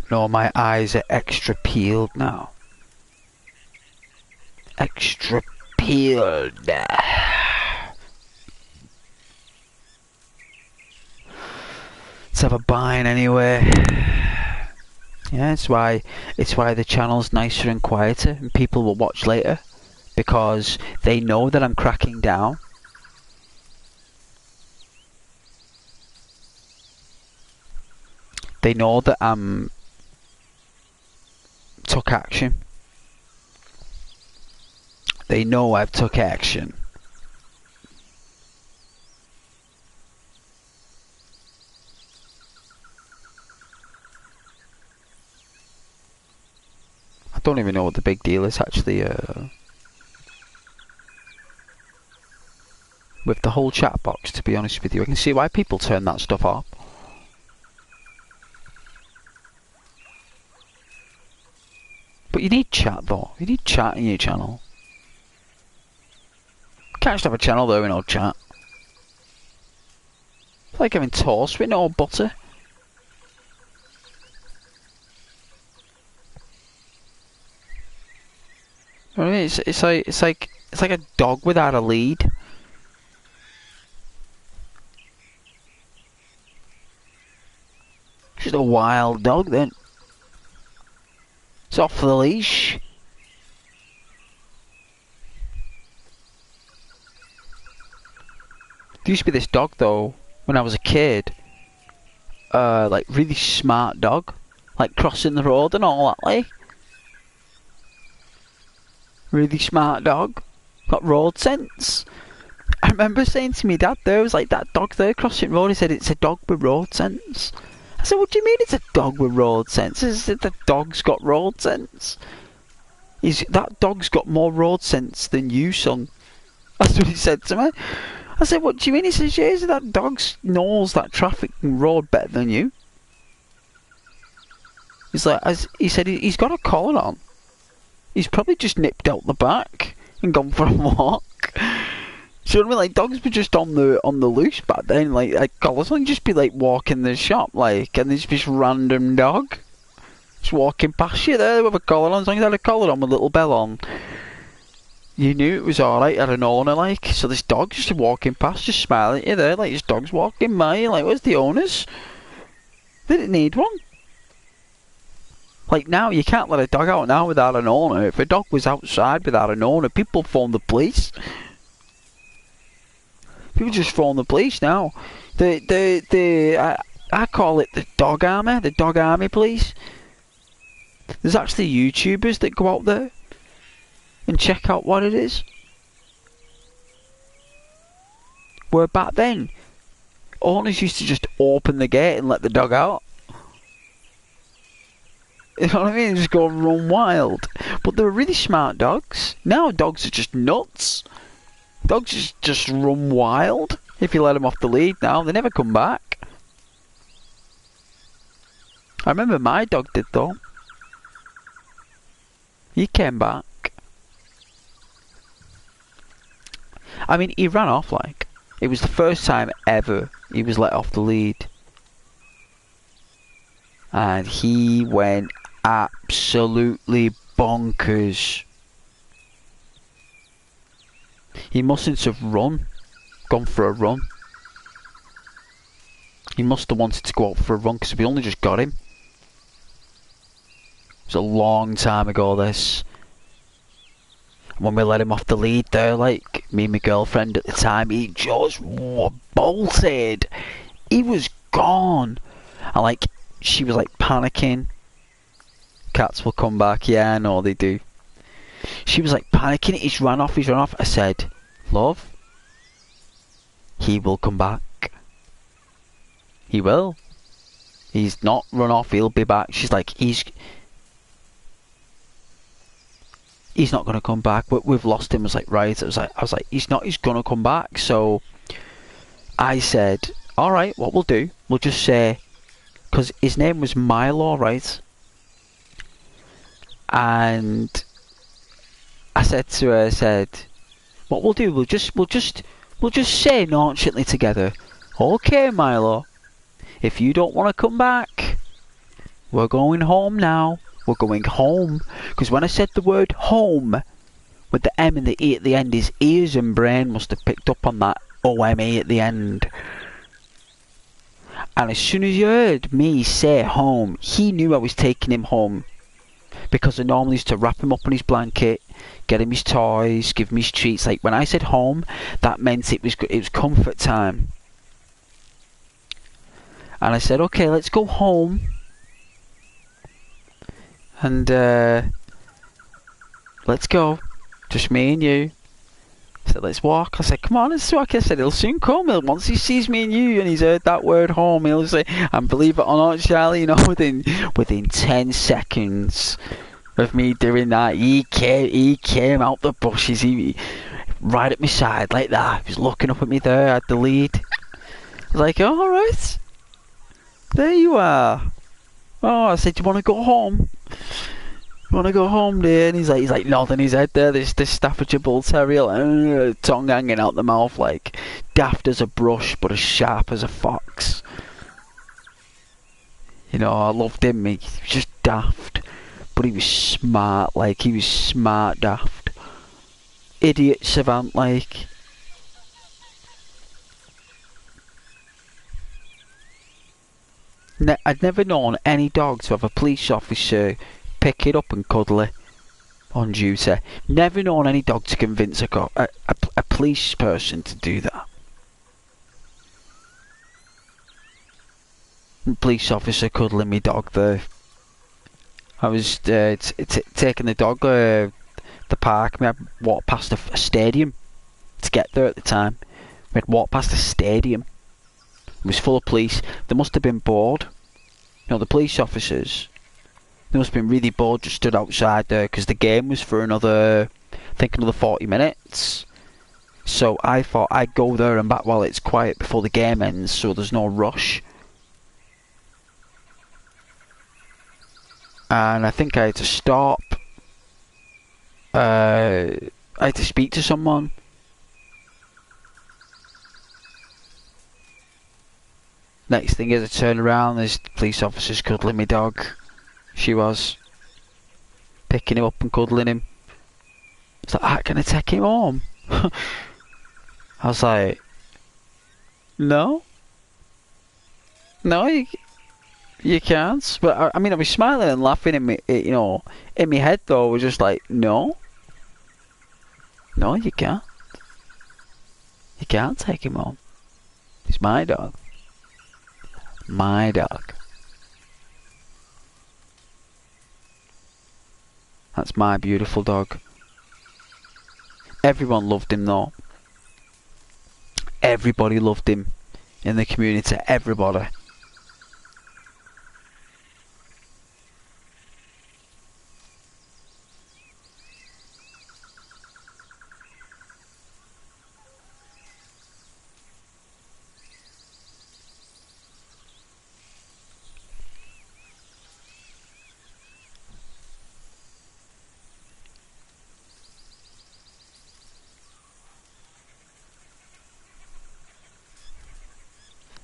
No, my eyes are extra peeled now. Extra peeled. Let's have a bine anyway. Yeah, it's why the channel's nicer and quieter and people will watch later. Because they know that I'm cracking down. They know that I'm took action. They know I've took action. I don't even know what the big deal is actually with the whole chat box, to be honest with you. I can see why people turn that stuff off. But you need chat though. You need chat in your channel. You can't just have a channel though with no chat. It's like having toast with no butter. You know what I mean? It's like a dog without a lead. Just a wild dog then. It's off the leash. There used to be this dog though, when I was a kid. Like really smart dog. Like crossing the road and all that like. Really smart dog. Got road sense. I remember saying to me dad there, was like, that dog there crossing road, he said it's a dog with road sense. I said, what do you mean it's a dog with road sense? He said the dog's got road sense. That dog's got more road sense than you, son. That's what he said to me. I said, what do you mean? He says, yeah, that dog knows that traffic and road better than you. He's like, he said he's got a collar on. He's probably just nipped out the back and gone for a walk. So you know what I mean? Like dogs were just on the loose back then. Like collars on, just be like walking the shop, like, and there's this random dog just walking past you there with a collar on. As long as he had a collar on with a little bell on, you knew it was alright. Had an owner, like. So this dog just walking past, just smiling at you there, like this dog's walking by. You're like, where's the owners? They didn't need one. Like now, you can't let a dog out now without an owner. If a dog was outside without an owner, people phone the police. People just phone the police now. I call it the dog army police. There's actually YouTubers that go out there and check out what it is. Where back then, owners used to just open the gate and let the dog out. You know what I mean? Just go and run wild. But they were really smart dogs. Now dogs are just nuts. Dogs just run wild. If you let them off the lead now, they never come back. I remember my dog did though. He came back. I mean, he ran off like. It was the first time ever he was let off the lead. And he went absolutely bonkers. He mustn't have gone for a run. He must have wanted to go out for a run because we only just got him. It was a long time ago this. When we let him off the lead there, like, me and my girlfriend at the time, he just bolted. He was gone. And like, she was like panicking. Cats will come back. Yeah, I know they do. She was like panicking. He's run off. I said, love, he will come back. He will. He's not run off. He'll be back. She's like, he's not gonna come back. But we've lost him. I was like, right. I was like, he's gonna come back. So I said, all right. What we'll do, we'll just say, because his name was Milo, right? And I said to her, what we'll do, we'll just say nonchalantly together, okay, Milo, if you don't want to come back, we're going home now. We're going home. Because when I said the word home with the M and the E at the end, his ears and brain must have picked up on that O-M-E at the end. And as soon as he heard me say home, he knew I was taking him home. Because I normally used to wrap him up in his blanket, get him his toys, give him his treats. Like when I said home, that meant it was comfort time. And I said, okay, let's go home. And let's go. Just me and you. I said, let's walk. I said, come on, let's walk. I said, he'll soon come. Once he sees me and you and he's heard that word home, he'll say, and believe it or not, Charlie, you know, within 10 seconds of me doing that, he came out the bushes, he right at my side like that. He was looking up at me there, I had the lead. I was like, oh, alright. There you are. Oh, I said, do you want to go home? You want to go home, dear? And he's like nodding his head there. This Staffordshire Bull Terrier, like, tongue hanging out the mouth, like daft as a brush, but as sharp as a fox. You know, I loved him. He was just daft, but he was smart. Like he was smart, daft, idiot savant, like. I'd never known any dog to have a police officer pick it up and cuddle it on duty. Never known any dog to convince a police person to do that. Police officer cuddling me dog there. I was taking the dog the park. We had walked past a stadium to get there at the time. We had walked past a stadium. It was full of police. They must have been bored. You know, the police officers, they must have been really bored, just stood outside there because the game was for another 40 minutes. So I thought I'd go there and back while it's quiet before the game ends, so there's no rush. And I think I had to stop. I had to speak to someone. Next thing is I turn around, there's the police officers cuddling my dog. She was. Picking him up and cuddling him. It's like, ah, can I take him home? I was like, no. No, You can't. But I mean, I was smiling and laughing in me, in my head though. I was just like, no, no, you can't. You can't take him home. He's my dog. My dog. That's my beautiful dog. Everyone loved him though. Everybody loved him in the community. Everybody.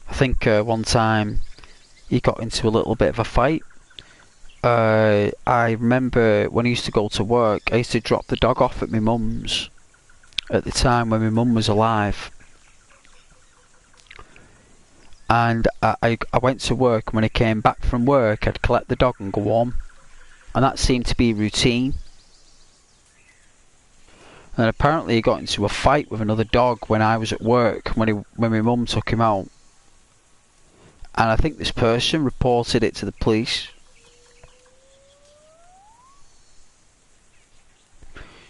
I think one time he got into a little bit of a fight. I remember when I used to go to work, I used to drop the dog off at my mum's at the time when my mum was alive. And I went to work, and when I came back from work, I'd collect the dog and go home. And that seemed to be routine. And apparently he got into a fight with another dog when I was at work, when my mum took him out. And I think this person reported it to the police.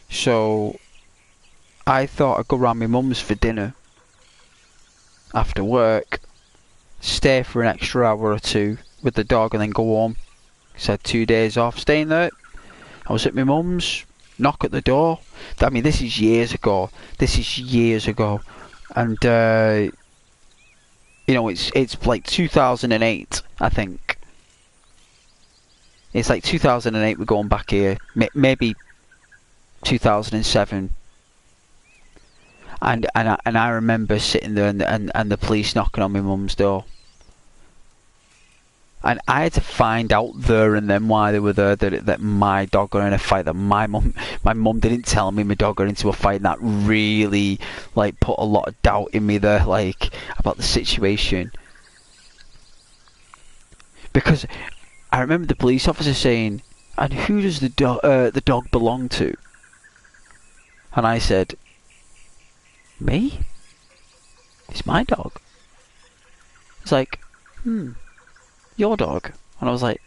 So I thought I'd go round my mum's for dinner after work, stay for an extra hour or two with the dog and then go home. So I had 2 days off staying there. I was at my mum's, knock at the door. I mean, this is years ago. And it's like 2008, I think. It's like 2008 we're going back here. Maybe 2007. And I remember sitting there and the police knocking on my mum's door. And I had to find out there and then why they were there, that my dog got in a fight, that my mum didn't tell me my dog got into a fight, and that really like put a lot of doubt in me there, like about the situation. Because I remember the police officer saying, "And who does the dog belong to?" And I said, "Me? It's my dog." It's like, your dog? And I was like,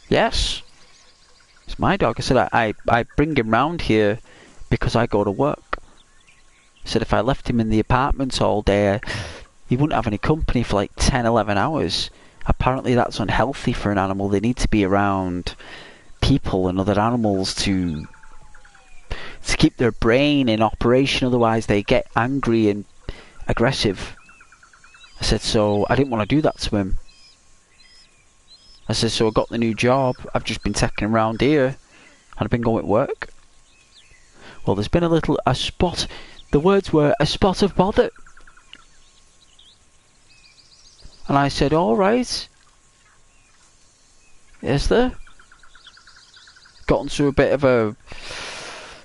yes, it's my dog. I said, I bring him round here because I go to work. I said, if I left him in the apartment all day, he wouldn't have any company for like 10, 11 hours. Apparently that's unhealthy for an animal. They need to be around people and other animals to keep their brain in operation, otherwise they get angry and aggressive. I said, so I didn't want to do that to him. I said, so I got the new job, I've just been taking him around here, and I've been going to work. Well, there's been a spot, the words were, a spot of bother. And I said, alright. Is there? Got into a bit of a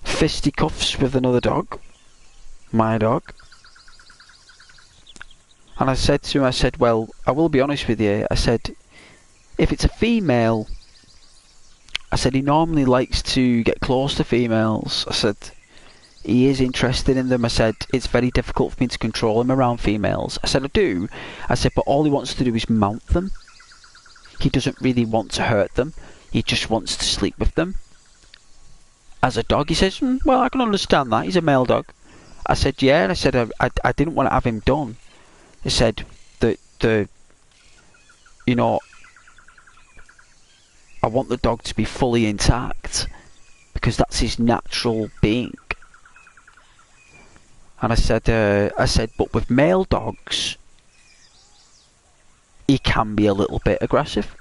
fisticuffs with another dog. My dog. And I said to him, I said, well, I will be honest with you. I said, if it's a female, I said, he normally likes to get close to females. I said, he is interested in them. I said, it's very difficult for me to control him around females. I said, I do. I said, but all he wants to do is mount them. He doesn't really want to hurt them. He just wants to sleep with them. As a dog, he says, well, I can understand that. He's a male dog. I said, yeah. And I said, I didn't want to have him done. I said, I want the dog to be fully intact because that's his natural being. And I said, but with male dogs, he can be a little bit aggressive.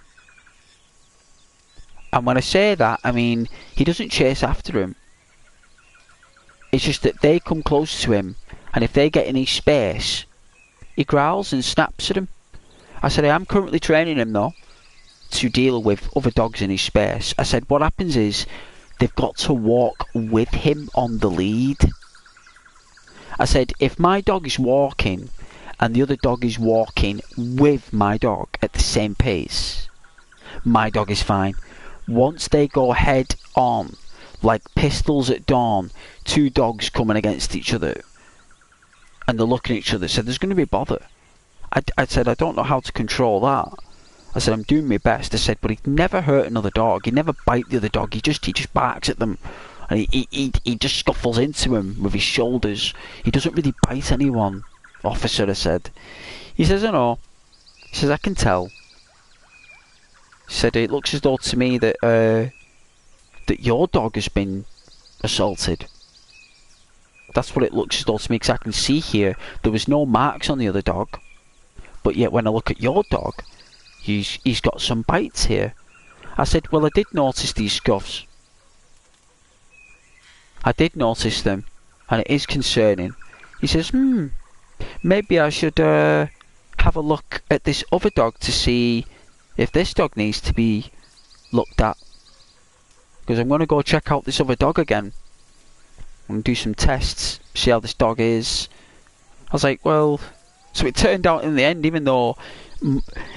And when I say that, I mean, he doesn't chase after him. It's just that they come close to him, and if they get any space, he growls and snaps at him. I said, I am currently training him though to deal with other dogs in his space. I said, what happens is they've got to walk with him on the lead. I said, if my dog is walking and the other dog is walking with my dog at the same pace, my dog is fine. Once they go head on, like pistols at dawn, two dogs coming against each other, and they're looking at each other, so there's going to be bother. I said, I don't know how to control that. I said, I'm doing my best. I said, but he'd never hurt another dog. He'd never bite the other dog. He just barks at them. And he just scuffles into him with his shoulders. He doesn't really bite anyone, officer, I said. He says, I know. He says, I can tell. He said, it looks as though to me that that your dog has been assaulted. That's what it looks as though to me, because I can see here there was no marks on the other dog. But yet when I look at your dog, he's got some bites here. I said, well, I did notice these scuffs. I did notice them, and it is concerning. He says, maybe I should have a look at this other dog to see if this dog needs to be looked at. Because I'm going to go check out this other dog again. I'm going to do some tests, see how this dog is. I was like, well... So it turned out in the end, even though...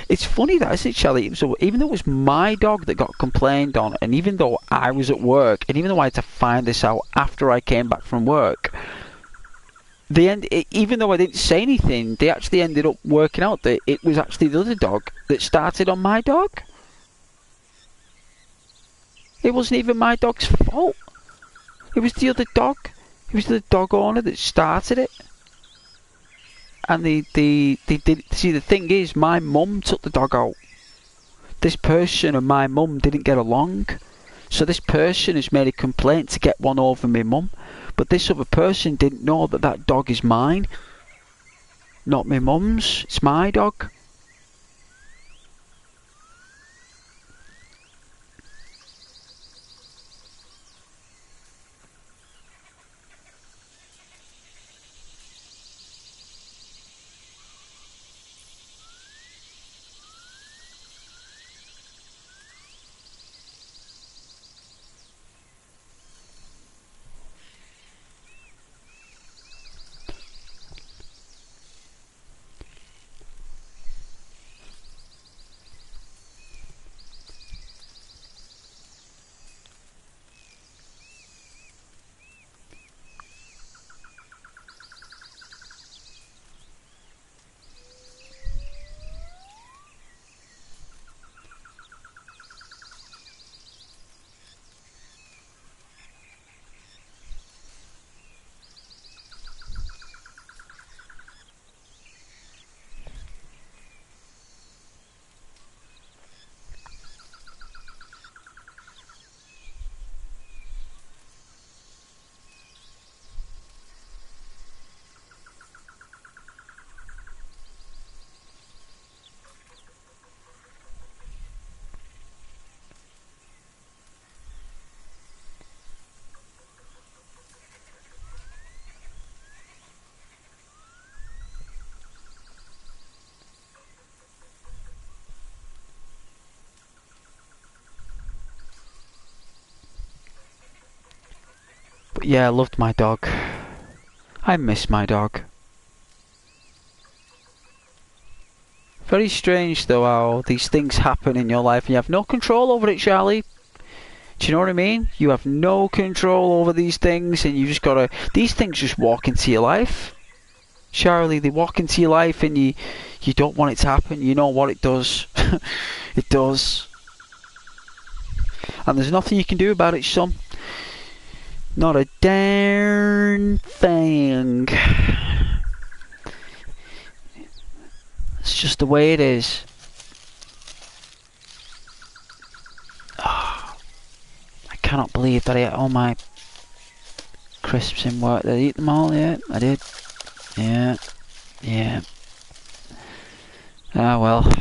It's funny that, isn't it, Shelley? So even though it was my dog that got complained on, and even though I was at work, and even though I had to find this out after I came back from work, even though I didn't say anything, they actually ended up working out that it was actually the other dog that started on my dog. It wasn't even my dog's fault. It was the other dog. It was the dog owner that started it. And they did. See, the thing is, my mum took the dog out. This person and my mum didn't get along. So this person has made a complaint to get one over my mum. But this other person didn't know that that dog is mine. Not my mum's. It's my dog. But yeah, I loved my dog. I miss my dog. Very strange though how these things happen in your life and you have no control over it, Charlie. Do you know what I mean? You have no control over these things and you just gotta... These things just walk into your life. Charlie, they walk into your life and you don't want it to happen. You know what it does. It does. And there's nothing you can do about it, son. Not a darn thing. It's just the way it is. Oh, I cannot believe that I ate all my crisps in work. Did I eat them all? Yeah, I did. Yeah. Yeah. Ah, well.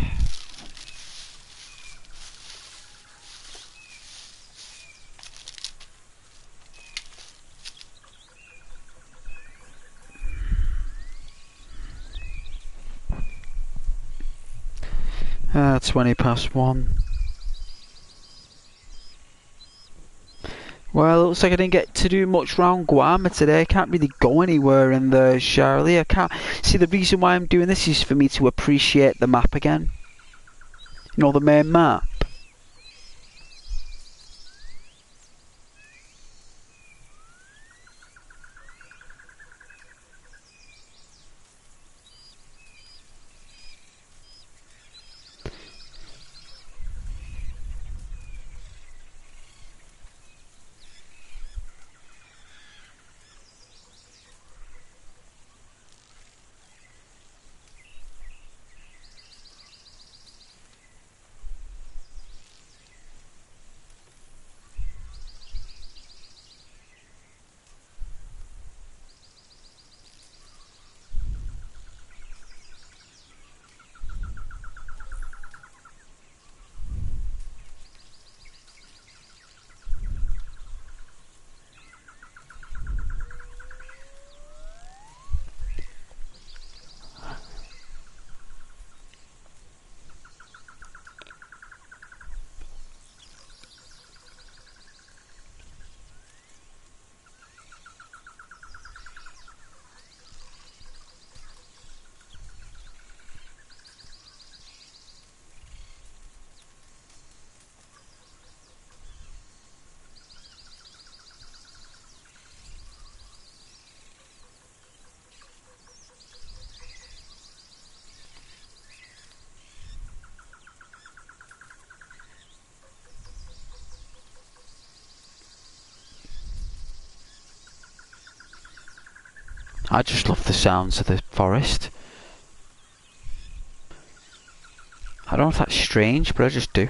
Ah, 1:20. Well, it looks like I didn't get to do much round Guarma today. I can't really go anywhere in there, Charlie. I can't... See, the reason why I'm doing this is for me to appreciate the map again. You know, the main map. I just love the sounds of the forest. I don't know if that's strange, but I just do.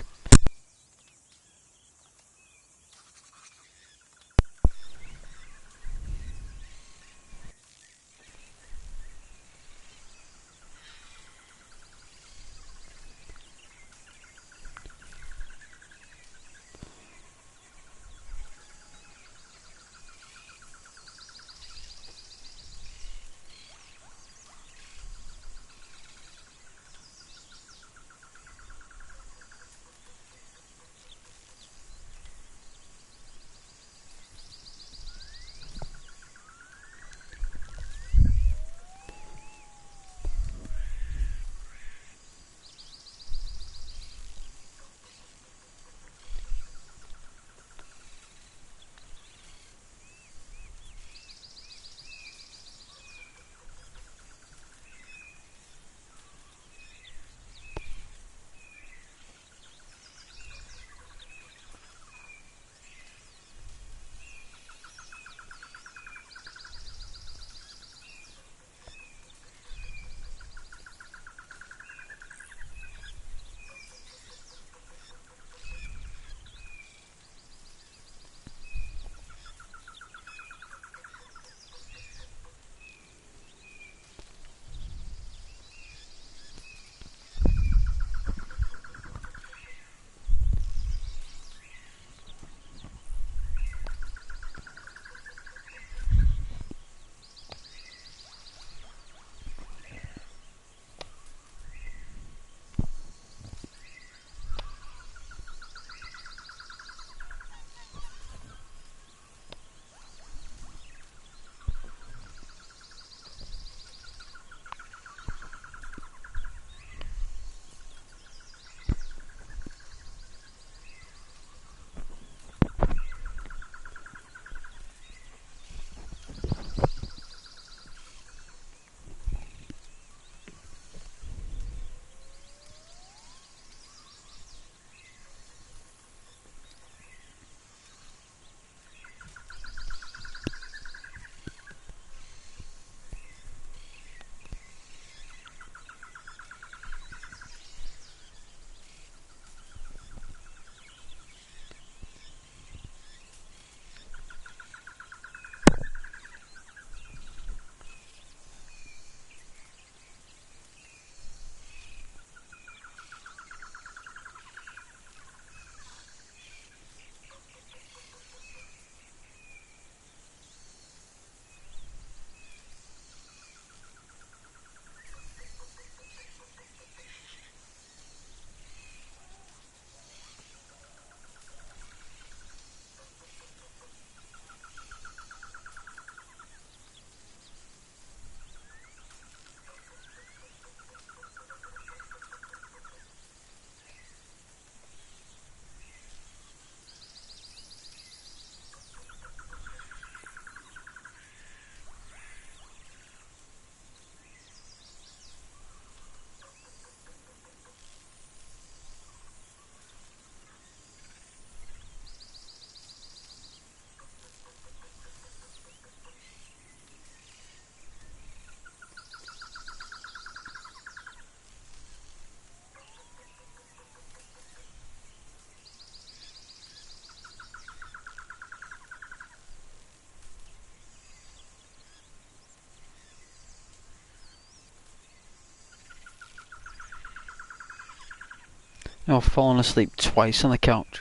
I've fallen asleep twice on the couch.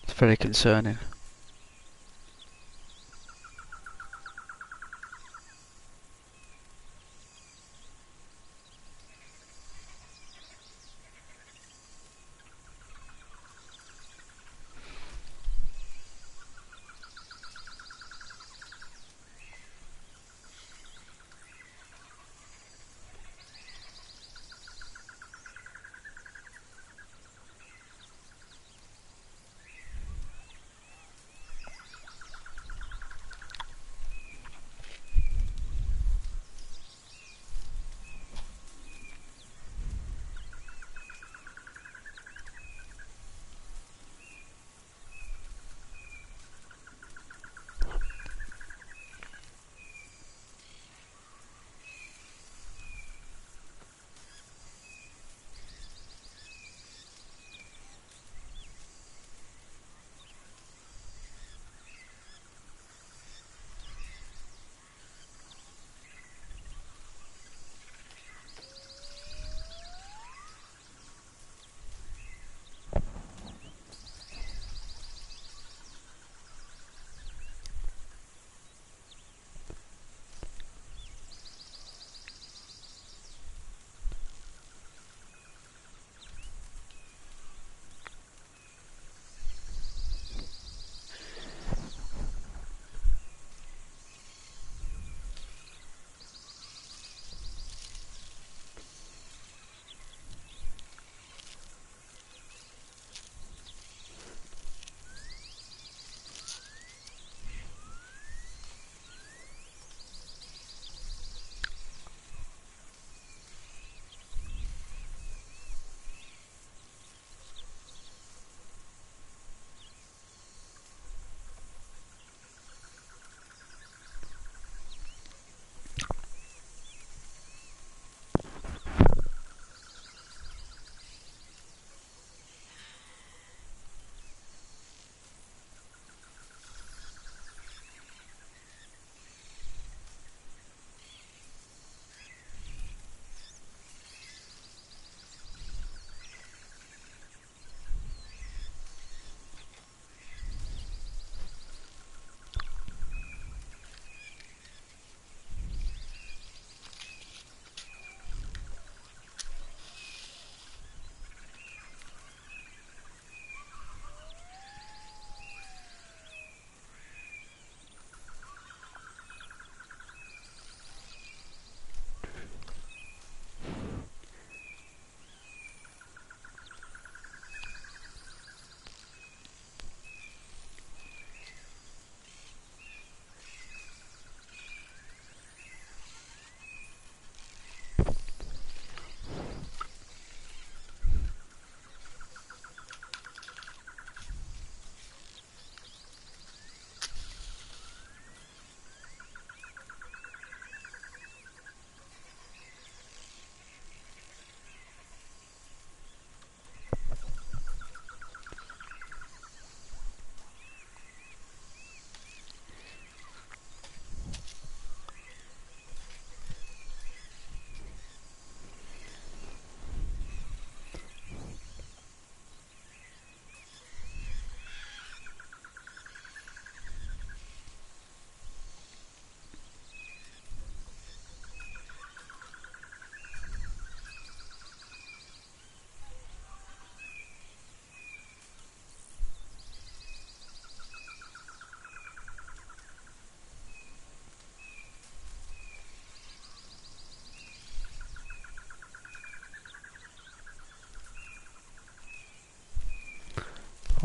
It's very concerning.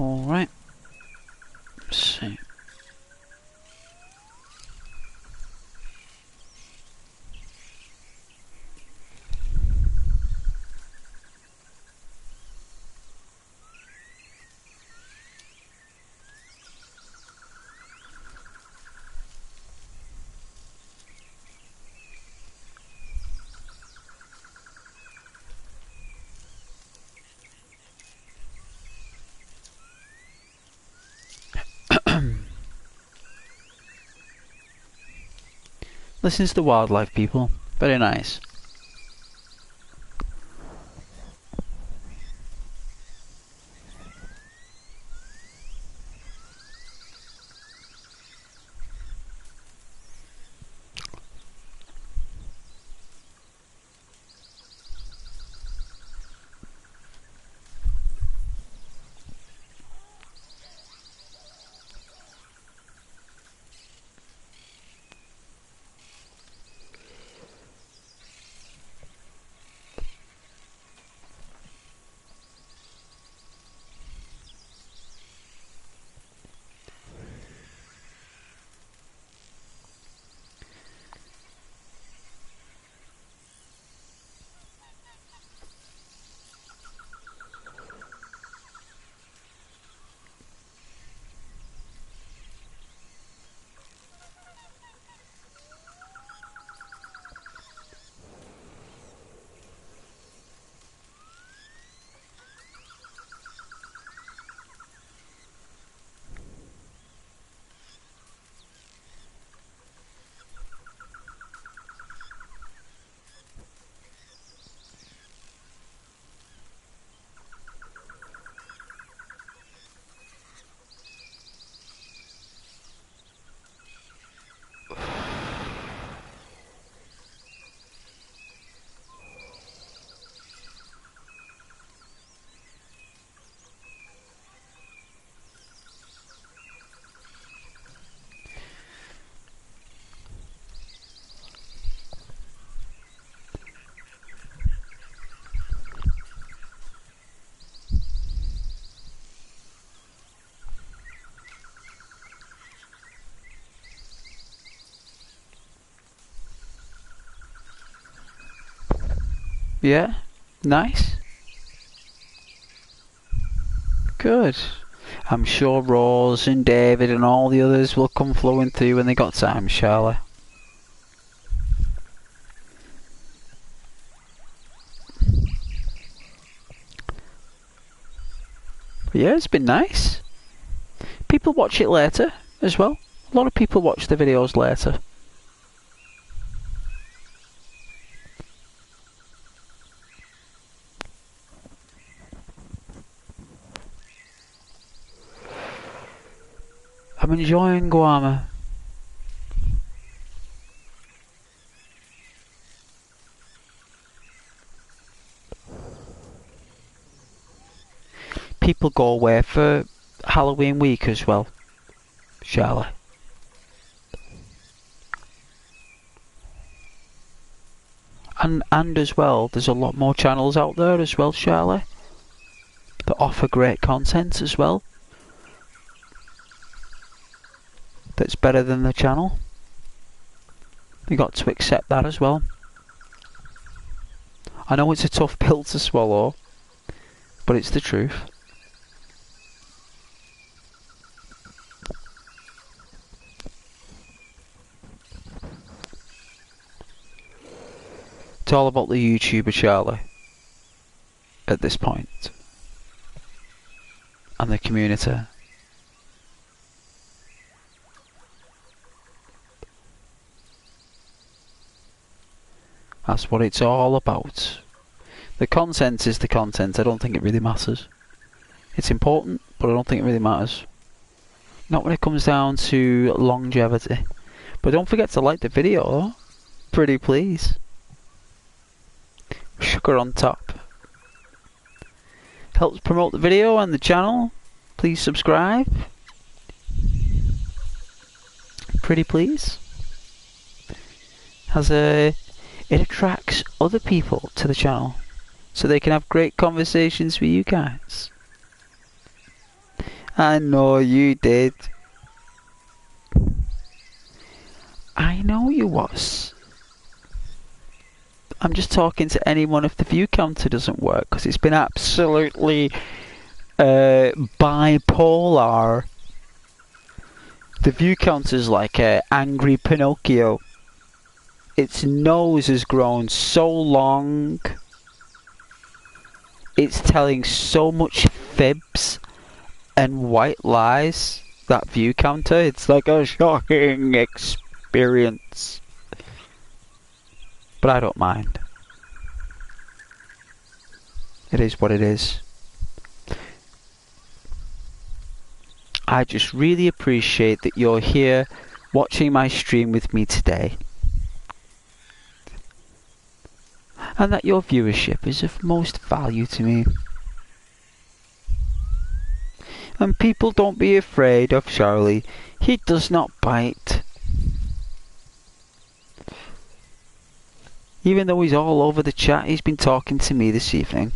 Alright. Let's see. Listen to the wildlife, people. Very nice. Yeah, nice. Good. I'm sure Rose and David and all the others will come flowing through when they got time, Charlie. But yeah, it's been nice. People watch it later as well. A lot of people watch the videos later. I'm enjoying Guama. People go away for Halloween week as well, Charlie. And as well, there's a lot more channels out there as well, Charlie, that offer great content as well. That's better than the channel. You got to accept that as well. I know it's a tough pill to swallow, but it's the truth. It's all about the YouTuber Charlie at this point, and the community. That's what it's all about. The content is the content. I don't think it really matters. It's important, but I don't think it really matters. Not when it comes down to longevity. But don't forget to like the video though. Pretty please. Sugar on top. Helps promote the video and the channel. Please subscribe. Pretty please. It attracts other people to the channel, so they can have great conversations with you guys. I know you did. I know you was. I'm just talking to anyone if the view counter doesn't work, because it's been absolutely bipolar. The view counter's like a angry Pinocchio. Its nose has grown so long. It's telling so much fibs and white lies. That view counter, it's like a shocking experience. But I don't mind. It is what it is. I just really appreciate that you're here watching my stream with me today. And that your viewership is of most value to me. And people, don't be afraid of Charlie. He does not bite. Even though he's all over the chat, he's been talking to me this evening.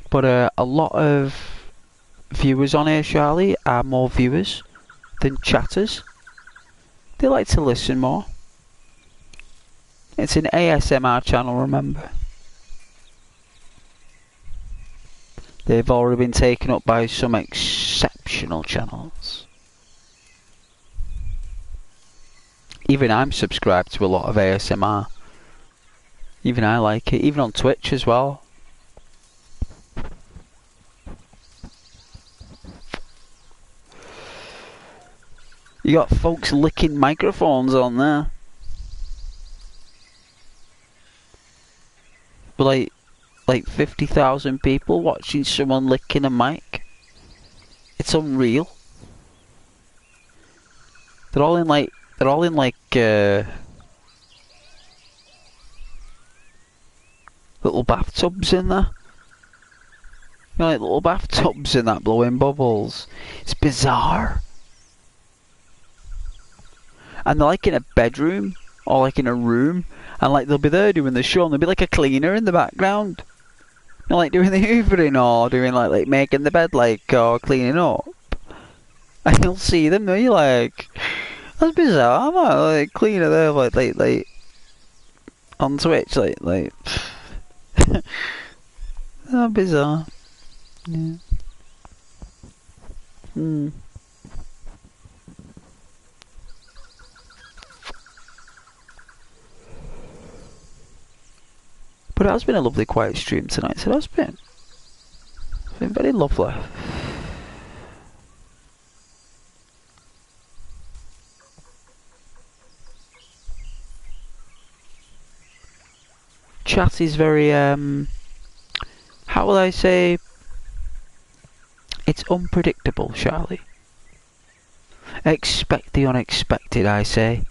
But a lot of viewers on here, Charlie, are more viewers than chatters. They like to listen more. It's an ASMR channel, remember. They've already been taken up by some exceptional channels. Even I'm subscribed to a lot of ASMR. Even I like it, even on Twitch as well. You got folks licking microphones on there. But like 50,000 people watching someone licking a mic. It's unreal. They're all in like little bathtubs in there. You know, like little bathtubs in that, blowing bubbles. It's bizarre. And they're like in a bedroom or like in a room, and like they'll be there doing the show, and there'll be like a cleaner in the background. You know, like doing the hoovering or doing like making the bed, like, or cleaning up. And you'll see them, and you're like, that's bizarre, man. Like cleaner there, like on Twitch, like oh, bizarre. Yeah. But it has been a lovely quiet stream tonight, so it's been very lovely. Chat is very, how will I say, it's unpredictable, Charlie. Expect the unexpected, I say.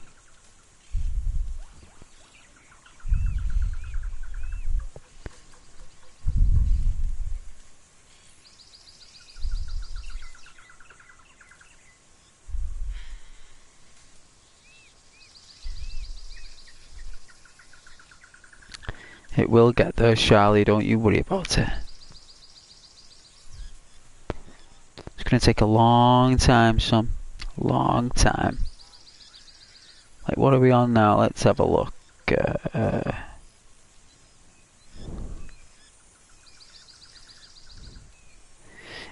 It will get there, Charlie, don't you worry about it. It's gonna take a long time, son. Long time. Like, what are we on now? Let's have a look.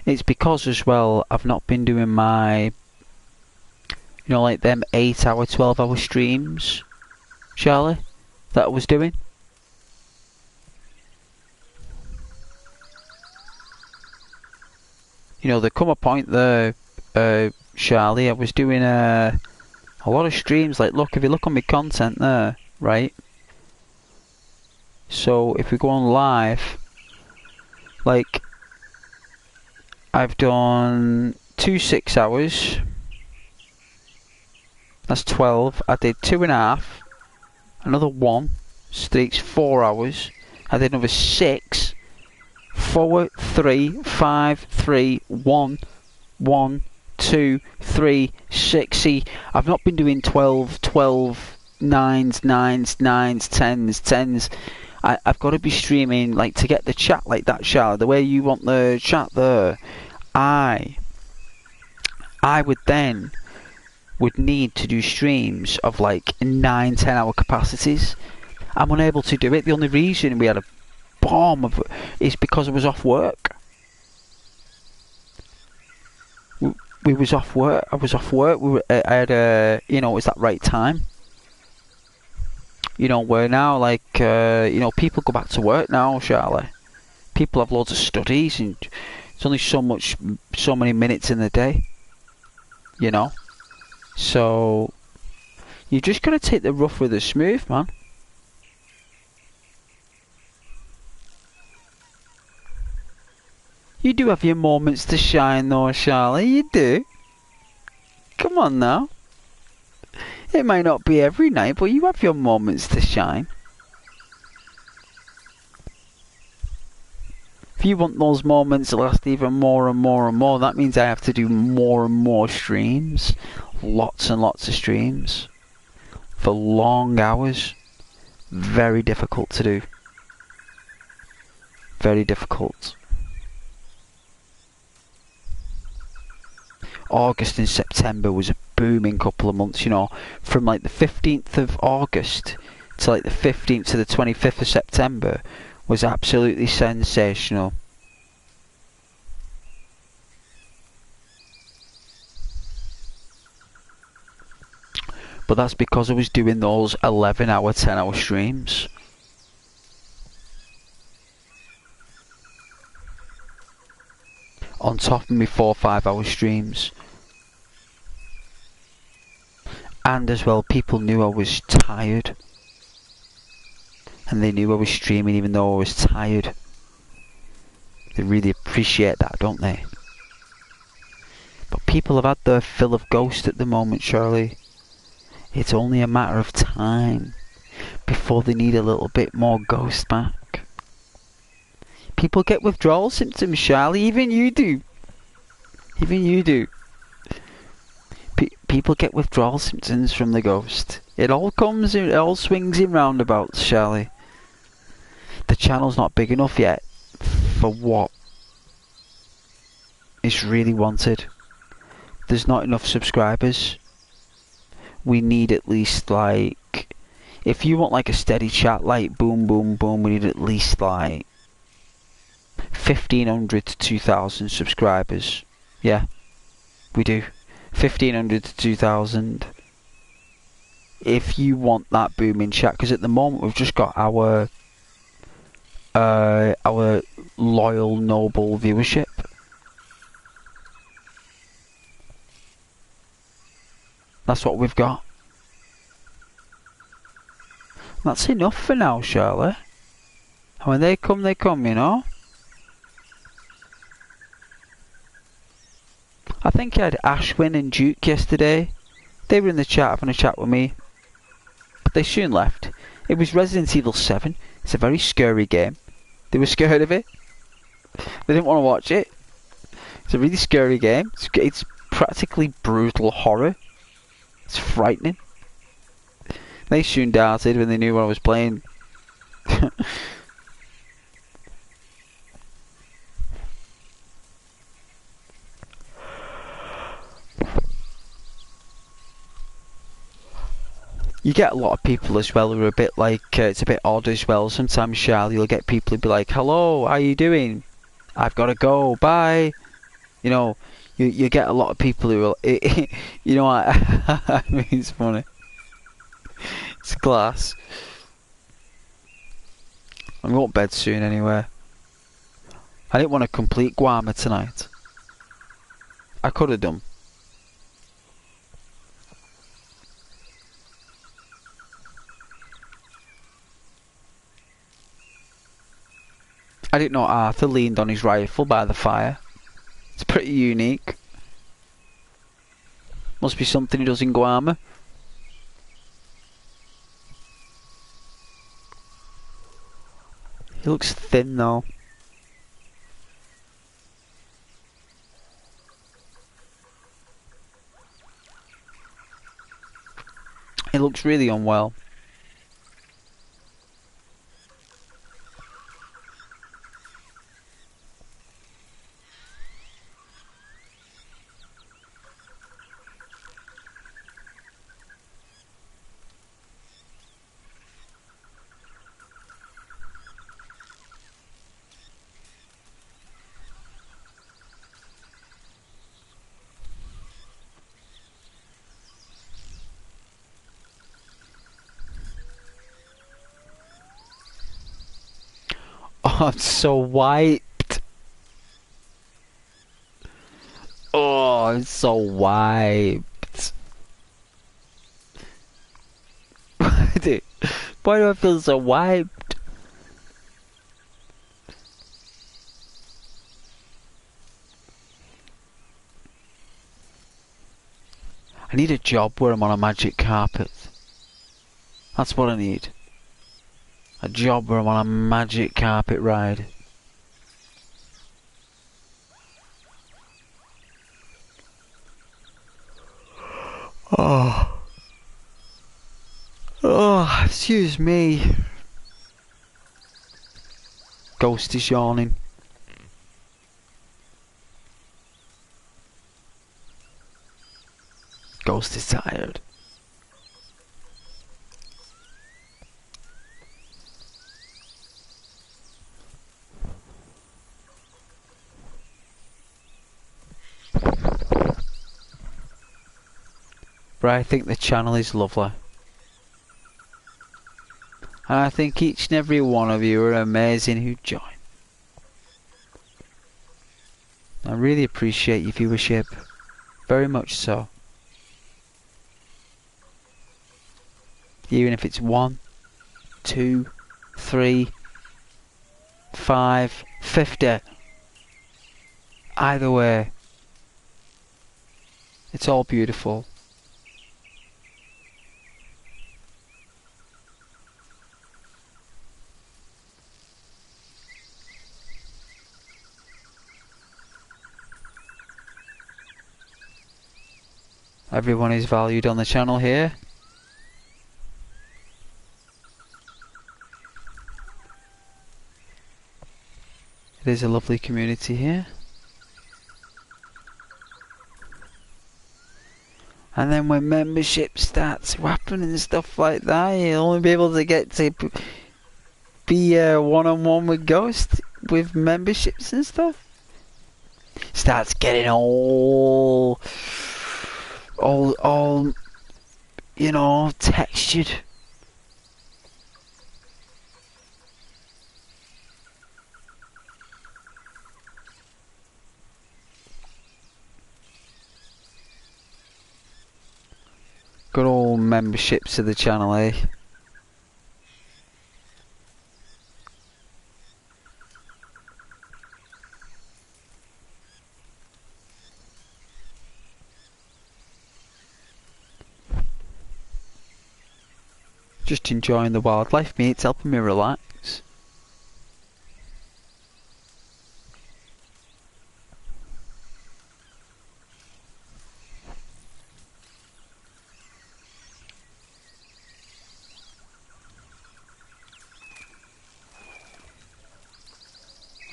It's because as well, I've not been doing my, you know, like them 8-hour, 12-hour streams, Charlie, that I was doing. You know, there come a point there, Charlie, I was doing a lot of streams. Like, look, if you look on my content there, right? So, if we go on live, like, I've done 2 6 hours, That's 12. I did 2.5. Another 1. So it's 4 hours. I did another 6. 4, 3, 5, 3, 1, 1, 2, 3, 6. See, I've not been doing 12, 12, 9s, 9s, 9s, 10s, 10s. I've got to be streaming, like, to get the chat like that, Charlotte. The way you want the chat there. I would need to do streams of like 9, 10 hour capacities. I'm unable to do it. The only reason we had a bomb of is because I was off work. We was off work. I was off work. I had a, you know, it was that right time. You know, where now, like, you know, people go back to work now, Charlie. People have loads of studies, and it's only so many minutes in the day. You know, so you just gotta take the rough with the smooth, man. You do have your moments to shine, though, Charlie. You do. Come on now. It might not be every night, but you have your moments to shine. If you want those moments to last even more and more and more, that means I have to do more and more streams. Lots and lots of streams. For long hours. Very difficult to do. Very difficult. August and September was a booming couple of months, you know. From like the 15th of August to like the 15th to the 25th of September was absolutely sensational. But that's because I was doing those 11-hour, 10-hour streams. On top of my 4 or 5 hour streams. And as well, people knew I was tired. And they knew I was streaming even though I was tired. They really appreciate that, don't they? But people have had their fill of Ghost at the moment, Shirley. It's only a matter of time before they need a little bit more Ghost back. People get withdrawal symptoms, Charlie. Even you do. Even you do. People get withdrawal symptoms from the Ghost. It all comes in, it all swings in roundabouts, Charlie. The channel's not big enough yet for what is really wanted. There's not enough subscribers. We need at least like, if you want like a steady chat, like boom, boom, boom, we need at least like 1,500 to 2,000 subscribers. Yeah, we do. 1,500 to 2,000. If you want that booming chat, because at the moment we've just got our loyal, noble viewership. That's what we've got. That's enough for now, Shirley. And when they come, you know. I think I had Ashwin and Duke yesterday. They were in the chat having a chat with me. But they soon left. It was Resident Evil 7. It's a very scary game. They were scared of it. They didn't want to watch it. It's a really scary game. It's practically brutal horror. It's frightening. They soon darted when they knew what I was playing. You get a lot of people as well who are a bit like, it's a bit odd as well. Sometimes, Charlie, you'll get people who'll be like, hello, how you doing? I've got to go, bye. You know, you get a lot of people who are, you know what, I mean, it's funny. It's class. I'm going to bed soon anyway. I didn't want to complete Guarma tonight. I could have done. I didn't know Arthur leaned on his rifle by the fire. It's pretty unique. Must be something he does in Guarma. It looks thin though. It looks really unwell. Oh, I'm so wiped. Oh, I'm so wiped. Why do I feel so wiped? I need a job where I'm on a magic carpet. That's what I need. A job where I'm on a magic carpet ride. Oh. Oh, excuse me. Ghost is yawning. Ghost is tired. But I think the channel is lovely. And I think each and every one of you are amazing who join. I really appreciate your viewership. Very much so. Even if it's 1, 2, 3, 5, 50. Either way, it's all beautiful. Everyone is valued on the channel here. It is a lovely community here. And then when membership starts happening and stuff like that, you'll only be able to get to be one-on-one with Ghost with memberships and stuff. Starts getting all, you know, textured. Good old memberships to the channel, eh? Just enjoying the wildlife, mate. It's helping me relax.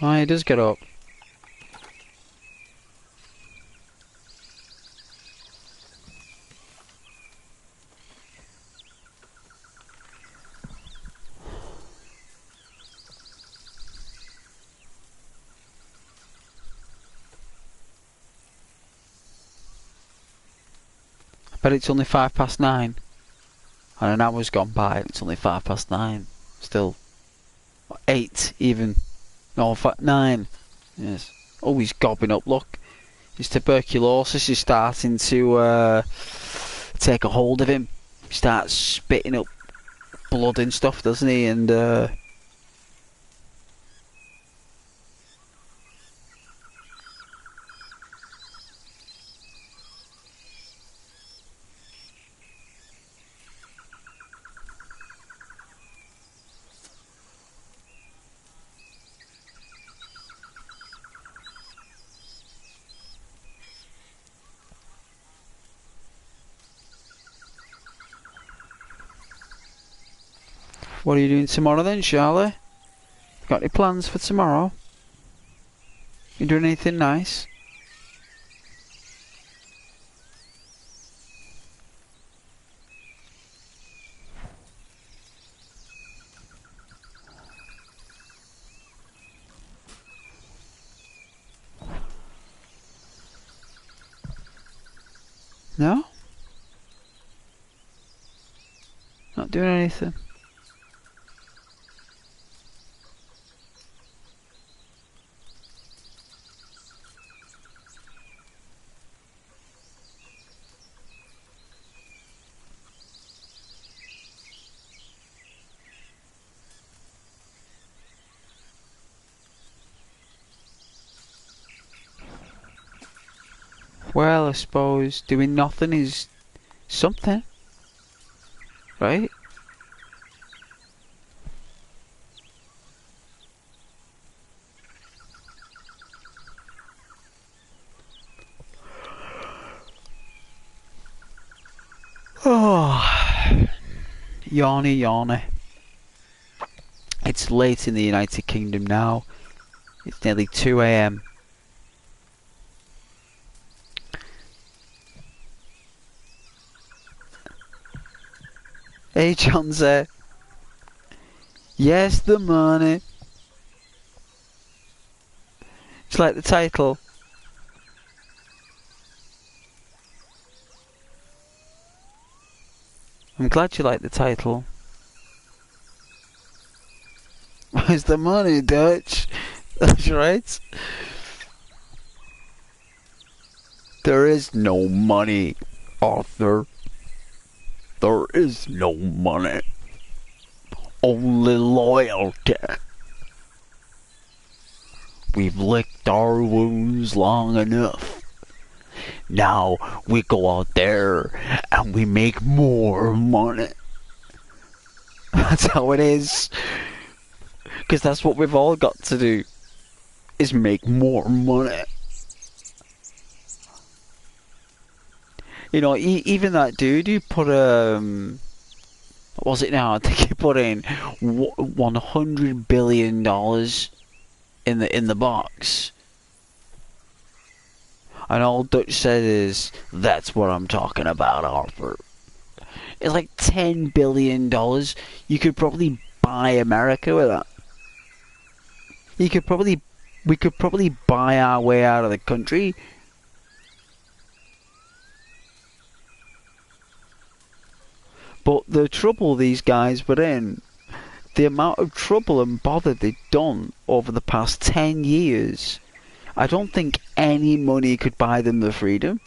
Oh, he does get up. But it's only 9:05. And an hour's gone by. It's only 9:05. Still. 8 even. No, 9. Yes. Oh, he's gobbing up, look. His tuberculosis is starting to take a hold of him. He starts spitting up blood and stuff, doesn't he? And What are you doing tomorrow then, Charlie? Got any plans for tomorrow? You doing anything nice? No? Not doing anything. Well, I suppose doing nothing is something, right? Oh, yawny, yawny. It's late in the United Kingdom now. It's nearly 2 a.m. Hey, Johnson. Yes, the money. It's like the title. I'm glad you like the title. Where's the money, Dutch? That's right. There is no money, Arthur. There is no money. Only loyalty. We've licked our wounds long enough. Now we go out there and we make more money. That's how it is. Because that's what we've all got to do. Is make more money. You know, even that dude who put what was it now? I think he put in $100 billion in the box. And all Dutch said is, that's what I'm talking about, Arthur. It's like $10 billion. You could probably buy America with that. We could probably buy our way out of the country. But the trouble these guys were in, the amount of trouble and bother they'd done over the past 10 years, I don't think any money could buy them the freedom.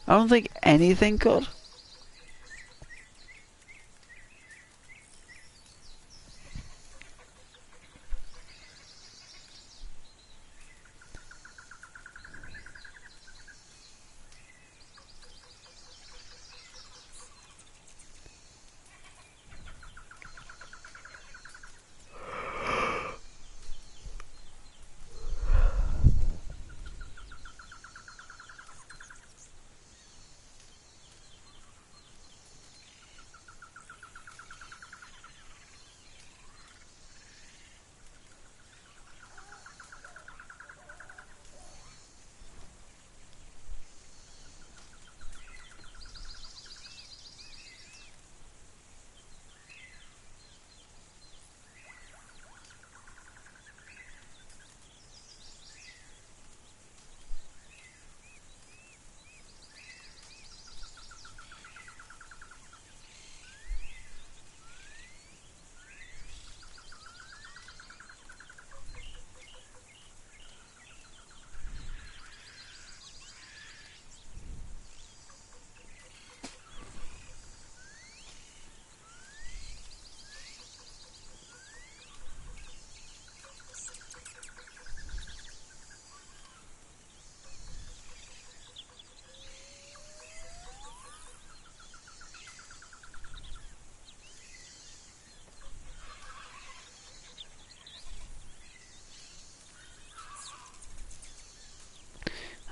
I don't think anything could.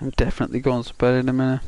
I'm definitely going to bed in a minute.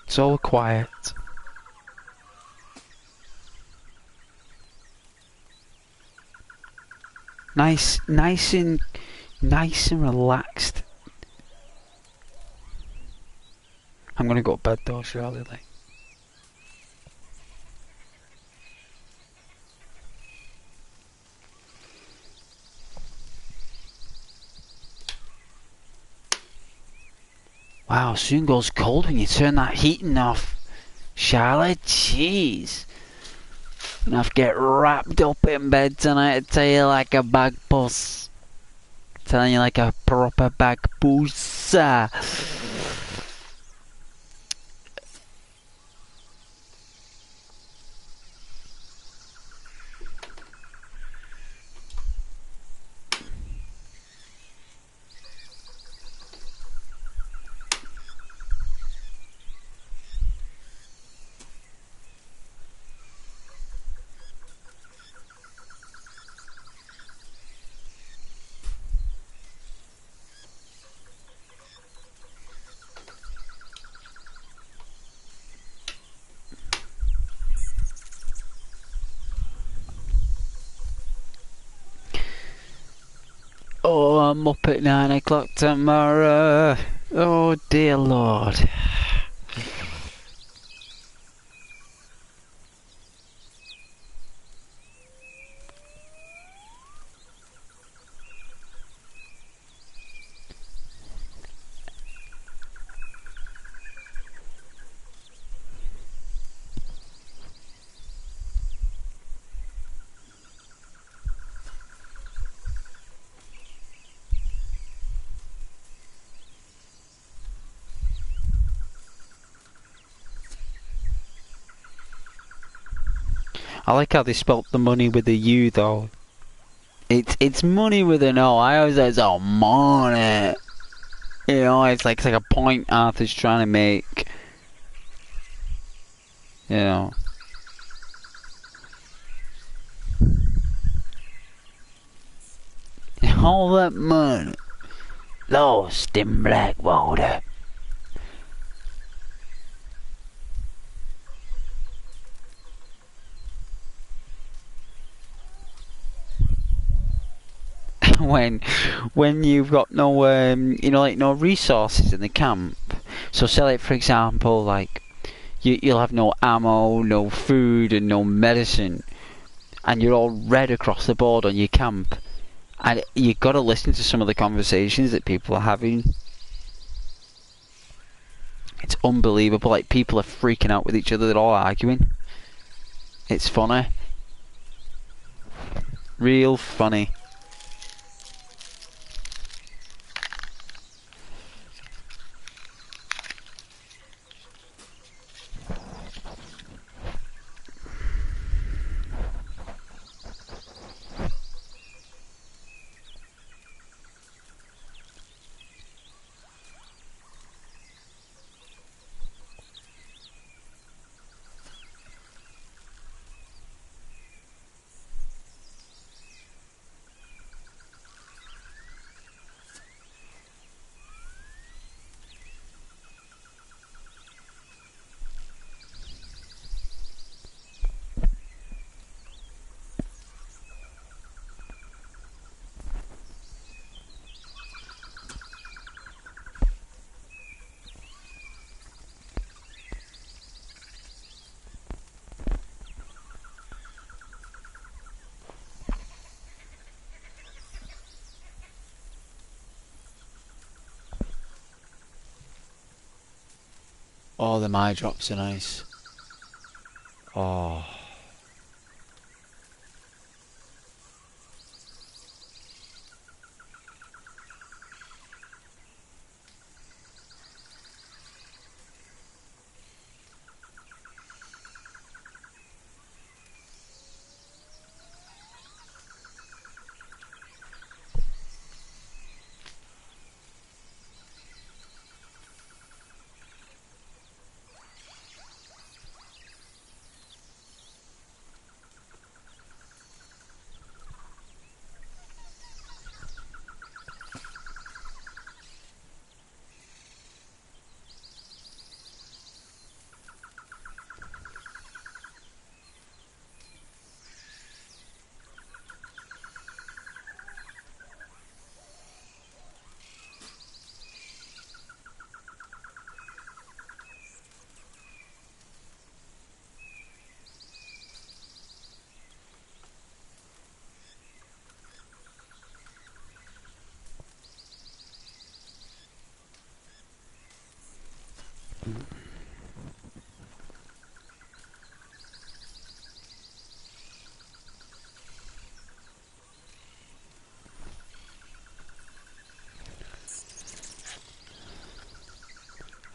It's all quiet. Nice and relaxed. I'm gonna go to bed though, surely. Like. Wow, soon goes cold when you turn that heating off. Charlotte, jeez. I'm gonna have to get wrapped up in bed tonight, I tell you, like a bag puss. Telling you like a proper bag puss. Oh, I'm up at 9 o'clock tomorrow. Oh dear Lord. I like how they spelt the money with a U though. It's money with an O. I always say it's all money. You know, it's like a point Arthur's trying to make. You know. All that money lost in Blackwater. when you've got no like no resources in the camp. So say like for example like you'll have no ammo, no food and no medicine, and you're all red across the board on your camp, and you got to listen to some of the conversations that people are having. It's unbelievable. Like people are freaking out with each other. They're all arguing. It's funny. Real funny. Oh, the eye drops are nice. Oh.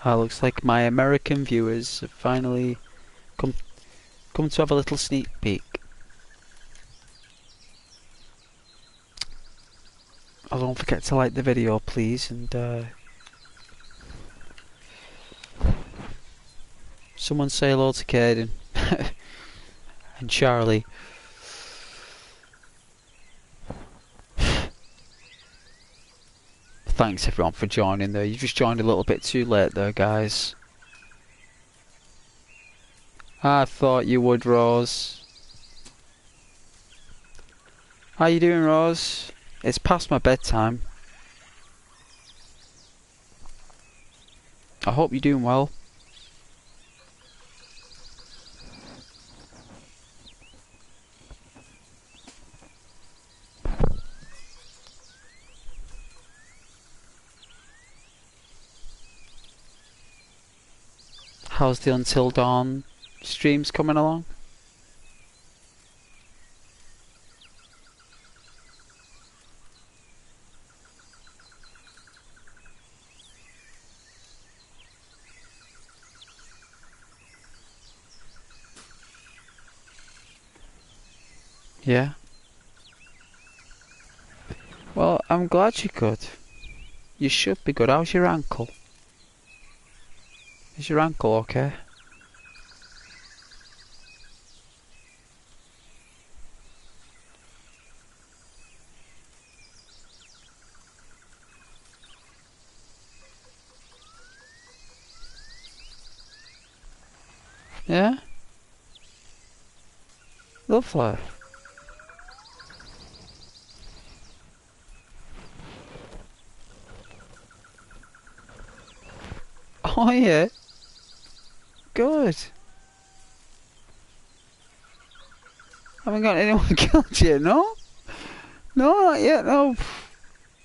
Looks like my American viewers have finally come to have a little sneak peek. Oh, don't forget to like the video, please, and someone say hello to Caden and Charlie. Thanks everyone for joining there. You just joined a little bit too late there, guys. I thought you would, Rose. How you doing, Rose? It's past my bedtime. I hope you're doing well. How's the Until Dawn streams coming along? Yeah. Well, I'm glad you could. You should be good. How's your ankle? Is your ankle okay? Yeah? Lovely. Oh yeah. Good. Haven't got anyone killed yet, no? No, not yet, no.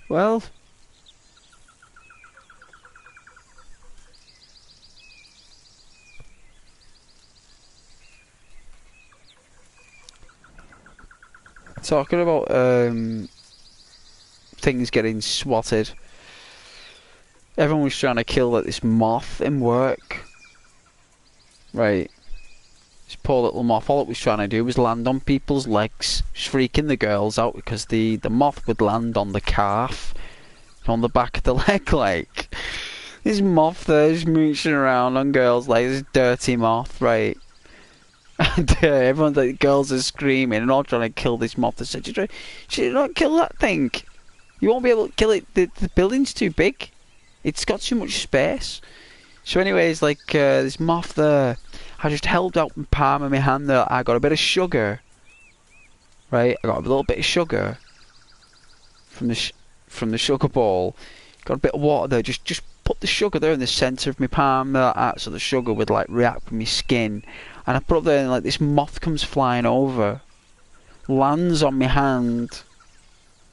Well. Talking about things getting swatted. Everyone was trying to kill like this moth in work. Right. This poor little moth, all it was trying to do was land on people's legs. Just freaking the girls out because the moth would land on the calf. On the back of the leg, like. This moth there is mooching around on girls' legs. This dirty moth, right. And everyone's like, girls are screaming and all trying to kill this moth. They said, should not kill that thing. You won't be able to kill it. The building's too big. It's got too much space. So anyways, like this moth there, I just held out my palm of my hand there. I got a bit of sugar. Right, I got a little bit of sugar from the sugar bowl. Got a bit of water there. Just put the sugar there in the centre of my palm there, so the sugar would like react with my skin. And I put it there and like this moth comes flying over, lands on my hand.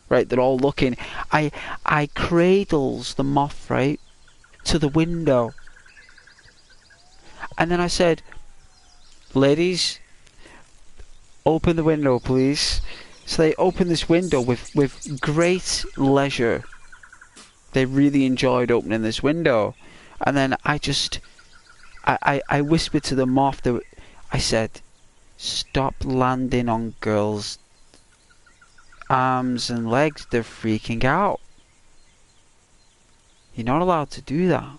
Right, they're all looking. I cradles the moth right to the window. And then I said, ladies, open the window, please. So they opened this window with great leisure. They really enjoyed opening this window. And then I whispered to the moth, I said, stop landing on girls' arms and legs, they're freaking out. You're not allowed to do that.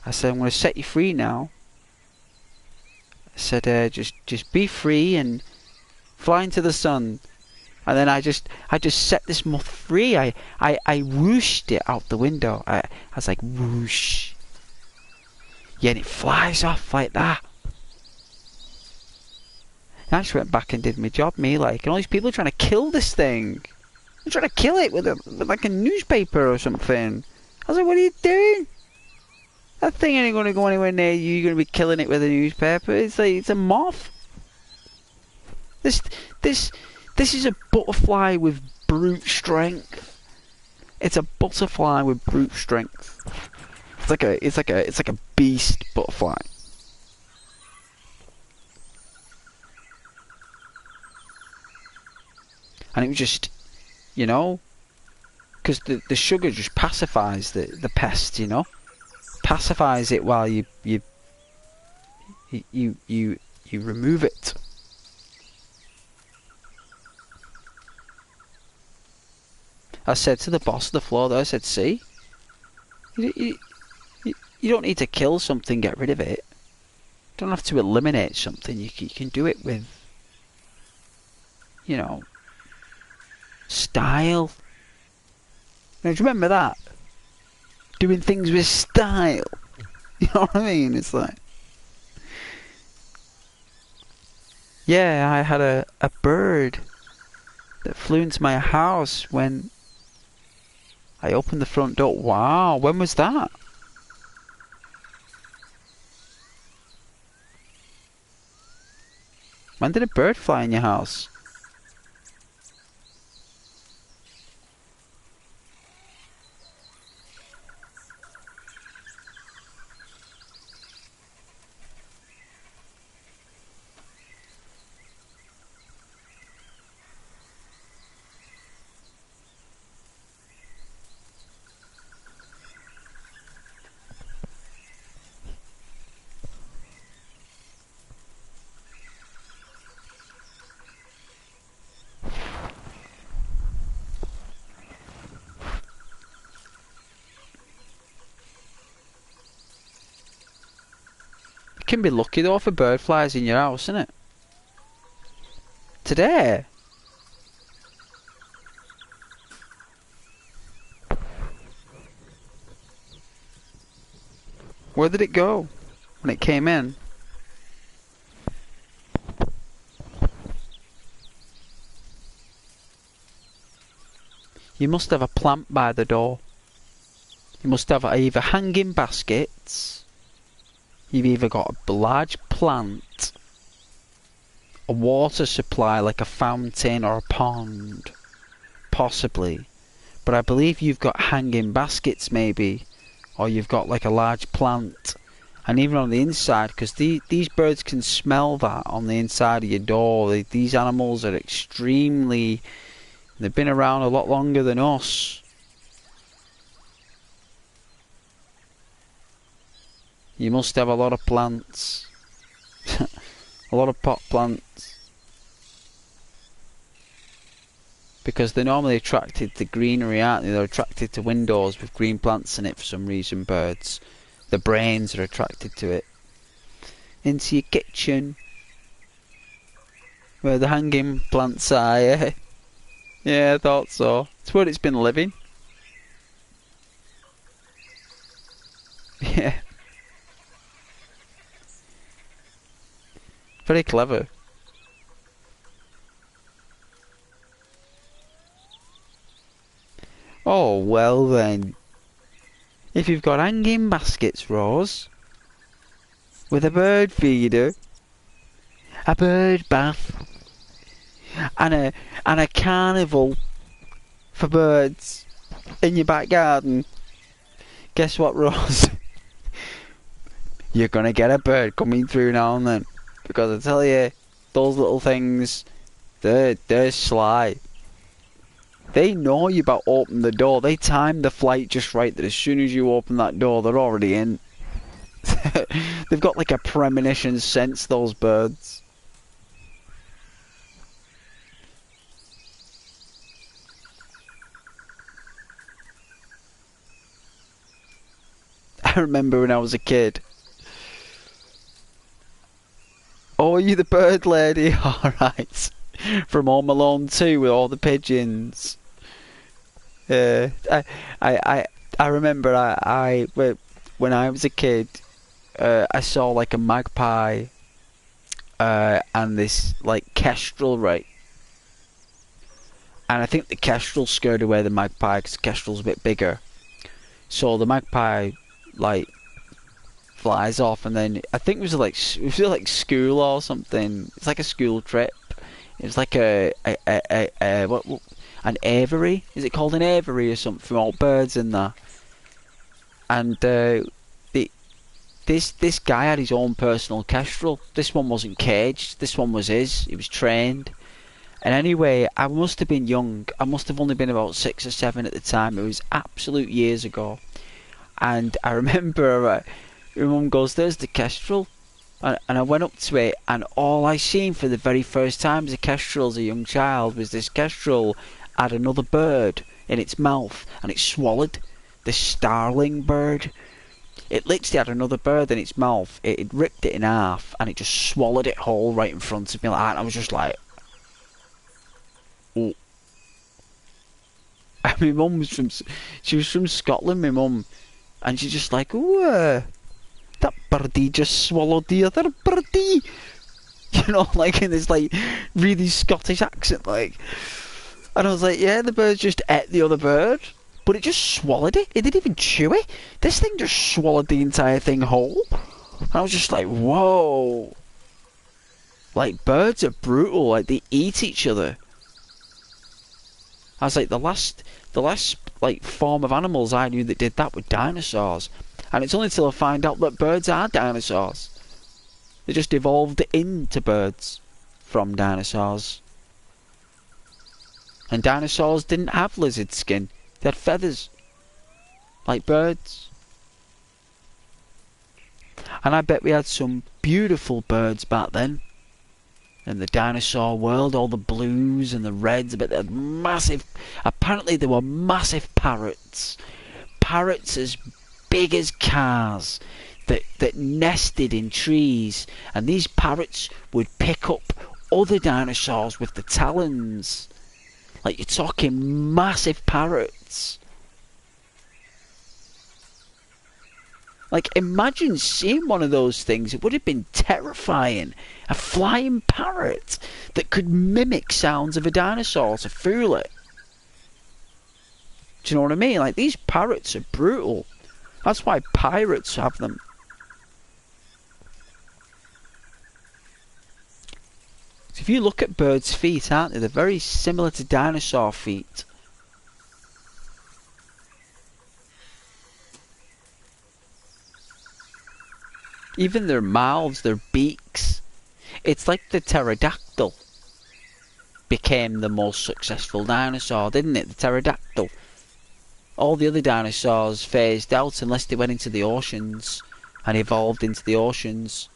I said, I'm going to set you free now. I said, just be free and fly into the sun. And then I just set this moth free. I whooshed it out the window. I was like, whoosh. Yeah, and it flies off like that. And I just went back and did my job, and all these people are trying to kill this thing. They're trying to kill it with like a newspaper or something. I was like, what are you doing? That thing ain't going to go anywhere near you. You're going to be killing it with a newspaper. It's a moth. This is a butterfly with brute strength. It's a butterfly with brute strength. It's like a beast butterfly. And it was just, because the sugar just pacifies the pest, pacifies it while you remove it. I said to the boss of the floor there, I said, see, you don't need to kill something, get rid of it. You don't have to eliminate something. You can do it with, style. Now, do you remember that? Doing things with style. You know what I mean? It's like, yeah, I had a bird that flew into my house when I opened the front door. Wow, when was that? When did a bird fly in your house? You can be lucky though if a bird flies in your house, innit? Today. Where did it go when it came in? You must have a plant by the door. You must have either hanging baskets. You've either got a large plant, a water supply like a fountain or a pond, possibly. But I believe you've got hanging baskets maybe, or you've got like a large plant. And even on the inside, because these birds can smell that on the inside of your door. These animals are extremely, they've been around a lot longer than us. You must have a lot of plants. A lot of pot plants. Because they're normally attracted to greenery, aren't they? They're attracted to windows with green plants in it for some reason, birds. The brains are attracted to it. Into your kitchen. Where the hanging plants are, yeah. Yeah, I thought so. It's where it's been living. Yeah. Very clever. Oh, well then. If you've got hanging baskets, Rose, with a bird feeder, a bird bath, and a carnival for birds in your back garden, guess what, Rose? you're gonna get a bird coming through now and then. Because I tell you, those little things, they're sly. They know you about to open the door. They time the flight just right that as soon as you open that door, they're already in. They've got like a premonition sense, those birds. I remember when I was a kid. Oh, are you the bird lady? Alright. From Home Alone 2 with all the pigeons. I, I remember when I was a kid, I saw like a magpie and this like kestrel, right? And I think the kestrel scared away the magpie because the kestrel's a bit bigger. So the magpie like flies off, and then I think it was like school or something. It's like a school trip. It was like what an aviary. Is it called an aviary or something? All birds in there. And this guy had his own personal kestrel. This one wasn't caged. This one was his. He was trained. And anyway, I must have been young. I must have only been about 6 or 7 at the time. It was absolute years ago. And I remember my mum goes, "There's the kestrel." And I went up to it, and all I seen for the very first time as a kestrel as a young child was this kestrel had another bird in its mouth, and it swallowed this starling bird. It literally had another bird in its mouth. It had ripped it in half, and it just swallowed it whole right in front of me like that. And I was just like, oh. And my mum was she was from Scotland, my mum, and she's just like, "Ooh, that birdie just swallowed the other birdie." You know, like in this like really Scottish accent, like. And I was like, yeah, the bird just ate the other bird, but it just swallowed it. It didn't even chew it. This thing just swallowed the entire thing whole. And I was just like, whoa. Like, birds are brutal. Like, they eat each other. I was like, the last like form of animals I knew that did that were dinosaurs. And it's only until I find out that birds are dinosaurs. They just evolved into birds from dinosaurs. And dinosaurs didn't have lizard skin. They had feathers. Like birds. And I bet we had some beautiful birds back then. In the dinosaur world, all the blues and the reds, I bet they had massive... Apparently there were massive parrots. Parrots as big as cars that nested in trees. And these parrots would pick up other dinosaurs with the talons. Like, you're talking massive parrots. Like, imagine seeing one of those things. It would have been terrifying. A flying parrot that could mimic sounds of a dinosaur to fool it. Do you know what I mean? Like, these parrots are brutal. That's why pirates have them. So if you look at birds' feet, aren't they? They're very similar to dinosaur feet. Even their mouths, their beaks. It's like the pterodactyl became the most successful dinosaur, didn't it? The pterodactyl. All the other dinosaurs phased out unless they went into the oceans and evolved into the oceans.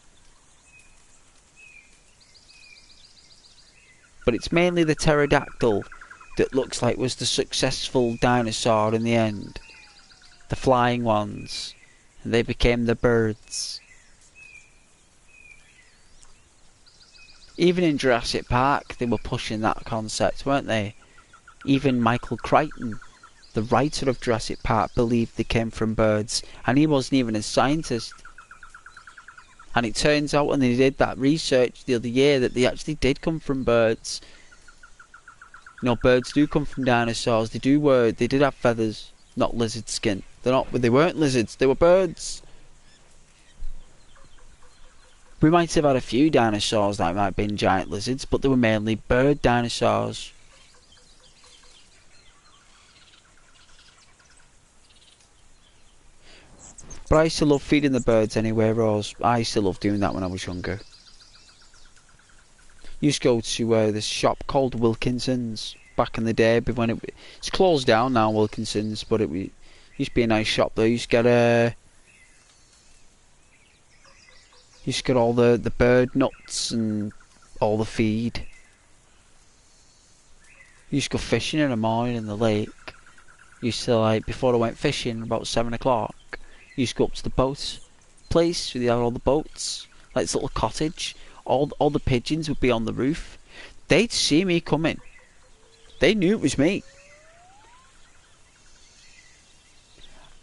But it's mainly the pterodactyl that looks like was the successful dinosaur in the end. The flying ones. And they became the birds. Even in Jurassic Park, they were pushing that concept, weren't they? Even Michael Crichton, the writer of Jurassic Park, believed they came from birds. And he wasn't even a scientist. And it turns out when they did that research the other year that they actually did come from birds. You know, birds do come from dinosaurs. They did have feathers, not lizard skin. They weren't lizards, they were birds. We might have had a few dinosaurs that might have been giant lizards, but they were mainly bird dinosaurs. But I used to love feeding the birds anyway, Rose. I used to love doing that when I was younger. Used to go to this shop called Wilkinson's back in the day, but when it's closed down now, Wilkinson's, but it used to be a nice shop there. Used to get all the bird nuts and all the feed. Used to go fishing in the morning in the lake. Used to, like, before I went fishing about 7 o'clock, used to go up to the boat place where they had all the boats, like this little cottage. All the pigeons would be on the roof. They'd see me coming. They knew it was me.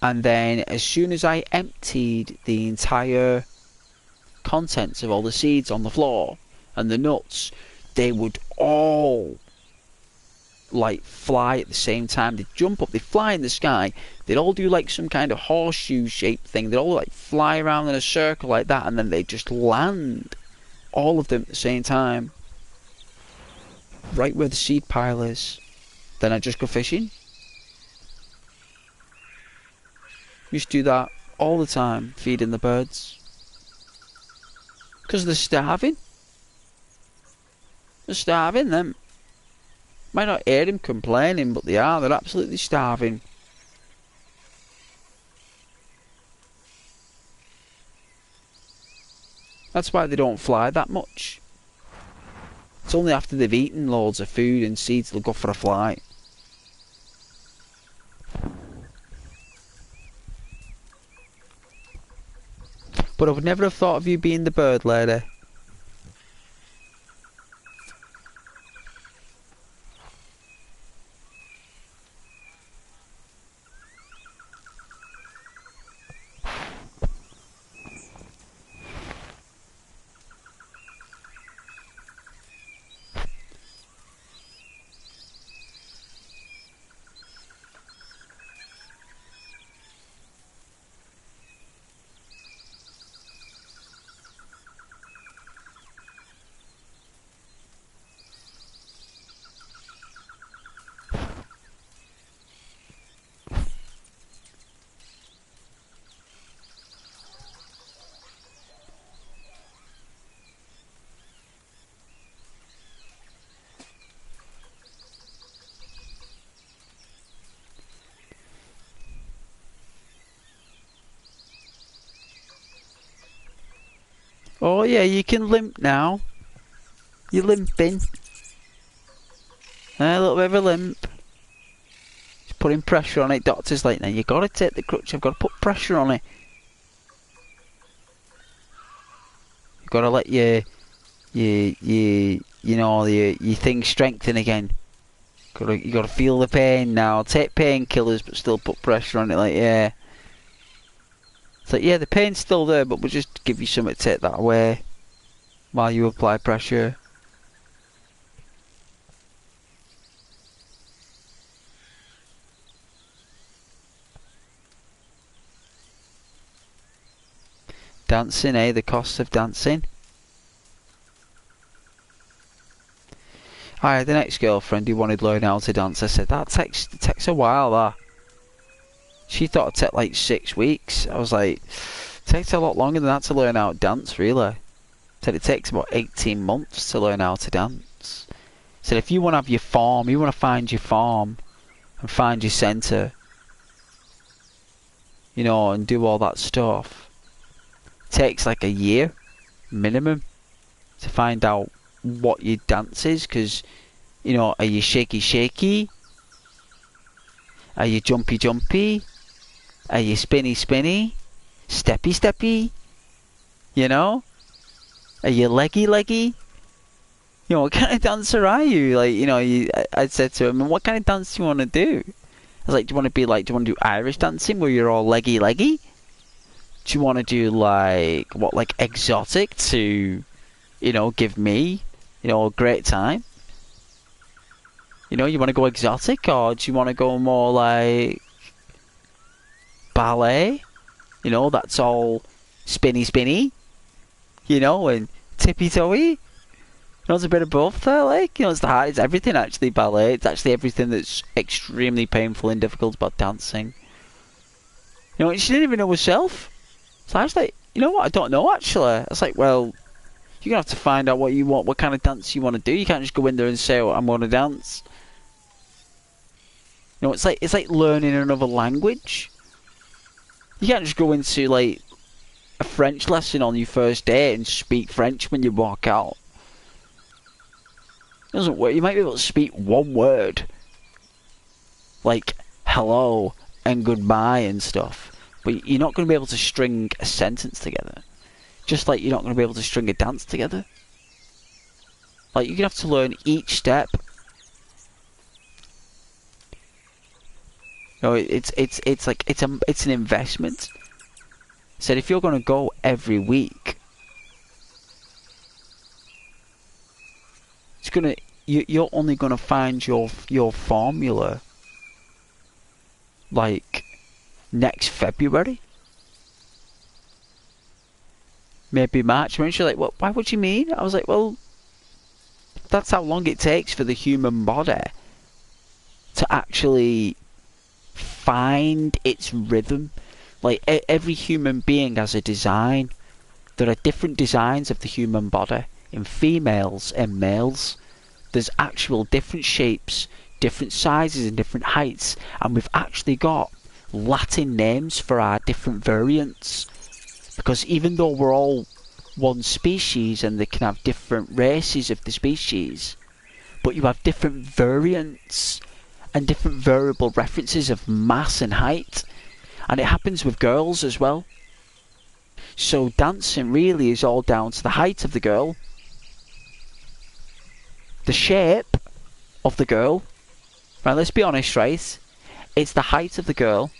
And then as soon as I emptied the entire contents of all the seeds on the floor and the nuts, they would all like fly at the same time. They'd jump up, they'd fly in the sky, they'd all do like some kind of horseshoe shaped thing, they'd all like fly around in a circle like that, and then they'd just land, all of them at the same time, right where the seed pile is. Then I'd just go fishing. Used to do that all the time, feeding the birds. Because they're starving. They're starving, them. Might not hear them complaining, but they are. They're absolutely starving. That's why they don't fly that much. It's only after they've eaten loads of food and seeds they'll go for a flight. But I would never have thought of you being the bird lady. Oh yeah, you can limp now. You're limping. A little bit of a limp. Just putting pressure on it. Doctor's like, now you gotta take the crutch, I've got to put pressure on it. You've got to let your thing strengthen again. You got to feel the pain now. Take painkillers, but still put pressure on it. Like, yeah. It's like, yeah, the pain's still there, but we'll just give you something to take that away while you apply pressure. Dancing, eh? The cost of dancing. I had an ex-girlfriend who wanted to learn how to dance. I said, that takes a while, that. She thought it'd take like 6 weeks. I was like, it takes a lot longer than that to learn how to dance, really. I said it takes about 18 months to learn how to dance. I said if you want to have your form, you want to find your form and find your centre, you know, and do all that stuff, it takes like a year minimum to find out what your dance is. Because, you know, are you shaky shaky? Are you jumpy jumpy? Are you spinny spinny? Steppy steppy? You know? Are you leggy leggy? You know, what kind of dancer are you? Like, you know, I said to him, what kind of dance do you want to do? I was like, do you want to do Irish dancing where you're all leggy leggy? Do you want to do like, what, like exotic to, you know, give me, you know, a great time? You know, you want to go exotic, or do you want to go more like ballet? You know, that's all spinny spinny, you know, and tippy toey. You know, it's a bit of both there, like, you know, it's everything actually, ballet. It's actually everything that's extremely painful and difficult about dancing. You know, she didn't even know herself. So I was like, you know what, I don't know actually. I was like, well, you're gonna have to find out what you want, what kind of dance you want to do. You can't just go in there and say, oh, I want to dance. You know, it's like learning another language. You can't just go into like a French lesson on your first day and speak French when you walk out. It doesn't work. You might be able to speak one word, like hello and goodbye and stuff, but you're not going to be able to string a sentence together. Just like you're not going to be able to string a dance together. Like you're going to have to learn each step. You know, it's an investment. Said if you're going to go every week, you're only going to find your formula like next February, maybe March. When she's like, "What? Why would you mean?" I was like, "Well, that's how long it takes for the human body to actually find its rhythm." Like every human being has a design. There are different designs of the human body in females and males. There's actual different shapes, different sizes and different heights, and we've actually got Latin names for our different variants. Because even though we're all one species and they can have different races of the species, but you have different variants and different variable references of mass and height. And it happens with girls as well. So dancing really is all down to the height of the girl, the shape of the girl. Right, let's be honest, right? It's the height of the girl,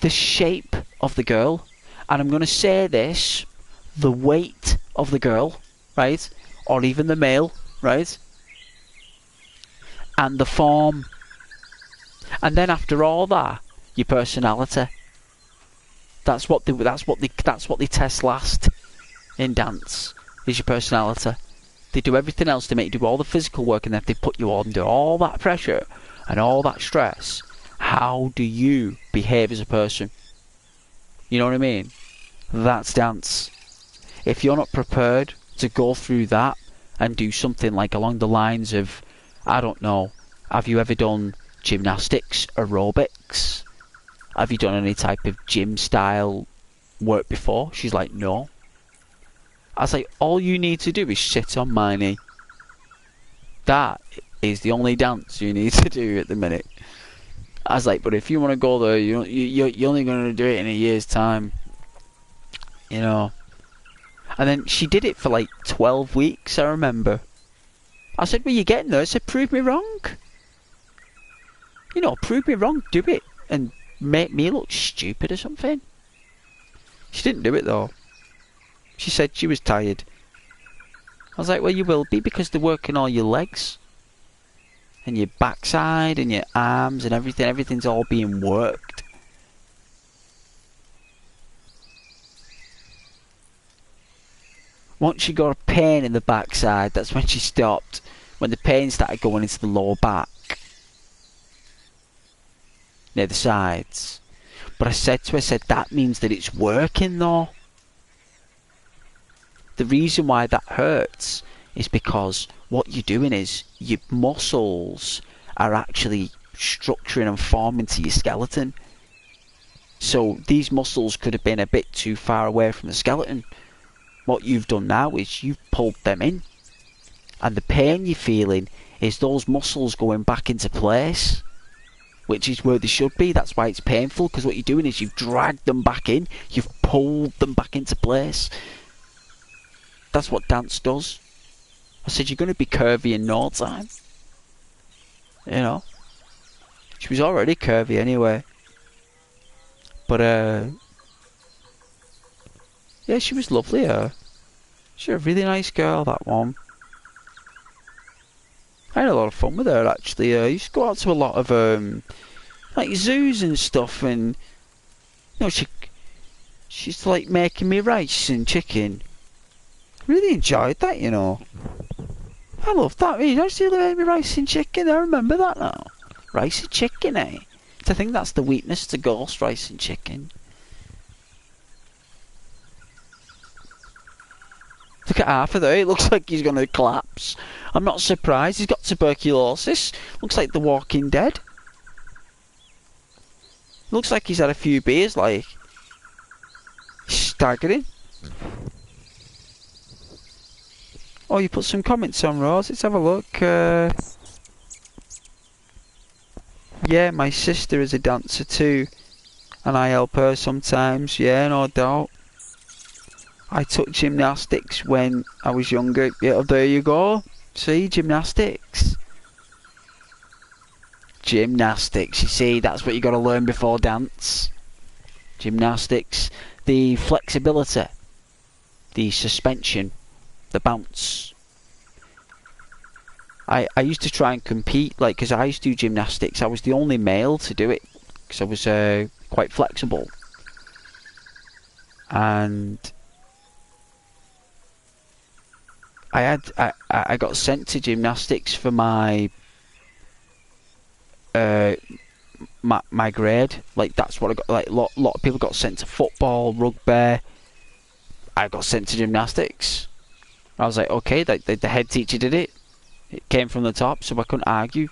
the shape of the girl, and I'm going to say this, the weight of the girl, right? Or even the male, right? And the form. And then after all that, your personality. That's what they test last in dance, is your personality. They do everything else to make you do all the physical work, and then if they put you under all that pressure and all that stress, how do you behave as a person? You know what I mean? That's dance. If you're not prepared to go through that and do something like along the lines of, I don't know, have you ever done gymnastics, aerobics? Have you done any type of gym style work before? She's like, no. I was like, all you need to do is sit on my knee. That is the only dance you need to do at the minute. I was like, but if you want to go there, you're only going to do it in a year's time. You know. And then she did it for like 12 weeks, I remember. I said, well, you're getting there. I said, prove me wrong. You know, prove me wrong. Do it. And make me look stupid or something. She didn't do it though. She said she was tired. I was like, well, you will be, because they're working all your legs and your backside and your arms and everything. Everything's all being worked. Once she got a pain in the backside, that's when she stopped. When the pain started going into the lower back, near the sides. But I said to her, that means that it's working though. The reason why that hurts is because what you're doing is your muscles are actually structuring and forming to your skeleton. So these muscles could have been a bit too far away from the skeleton. What you've done now is you've pulled them in. And the pain you're feeling is those muscles going back into place, which is where they should be. That's why it's painful, because what you're doing is you've dragged them back in, you've pulled them back into place. That's what dance does. I said, you're going to be curvy in no time. You know. She was already curvy anyway. But, yeah, she was lovely, She's a really nice girl, that one. I had a lot of fun with her, actually. I used to go out to a lot of, like, zoos and stuff, and, you know, she's, like, making me rice and chicken. Really enjoyed that, you know. I loved that. You know, she made me rice and chicken. I remember that now. Rice and chicken, eh? I think that's the weakness to ghost, rice and chicken. Look at Arthur there, it looks like he's gonna collapse. I'm not surprised, he's got tuberculosis. Looks like the Walking Dead. Looks like he's had a few beers, like. Staggering. Oh, you put some comments on, Rose. Let's have a look. Yeah, my sister is a dancer too. And I help her sometimes. Yeah, no doubt. I took gymnastics when I was younger. Yeah, there you go. See, gymnastics. Gymnastics, you see, that's what you got to learn before dance. Gymnastics. The flexibility. The suspension. The bounce. I used to try and compete, like, because I used to do gymnastics. I was the only male to do it, because I was quite flexible. And I got sent to gymnastics for my grade. Like, that's what I got. Like, lot of people got sent to football, rugby. I got sent to gymnastics. I was like, okay, the head teacher did it. It came from the top, so I couldn't argue.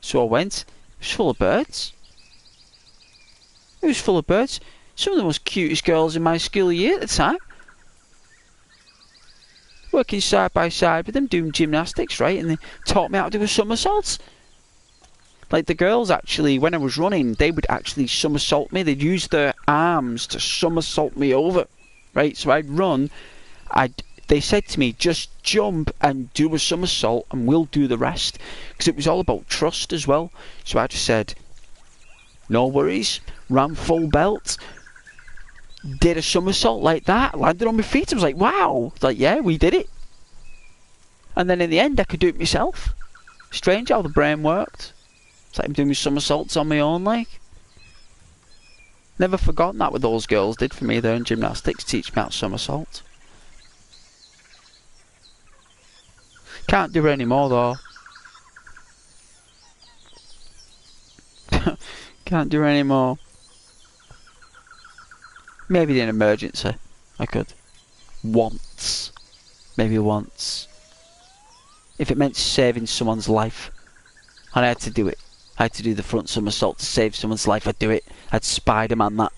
So I went. It was full of birds. It was full of birds. Some of the most cutest girls in my school year at the time. Working side by side with them, doing gymnastics, right? And they taught me how to do a somersault. Like, the girls actually, when I was running, they would actually somersault me. They'd use their arms to somersault me over, right? So I'd run. They said to me, just jump and do a somersault and we'll do the rest. Because it was all about trust as well. So I just said, no worries. Ran full belt. Did a somersault like that. Landed on my feet. I was like, wow. It's like, yeah, we did it. And then in the end, I could do it myself. Strange how the brain worked. It's like I'm doing my somersaults on my own, like. Never forgotten that what those girls did for me there in gymnastics. Teach me how to somersault. Can't do it anymore though. Can't do it anymore. Maybe in an emergency I could. Once. Maybe once. If it meant saving someone's life. And I had to do it. I had to do the front somersault to save someone's life. I'd do it. I'd Spider-Man that.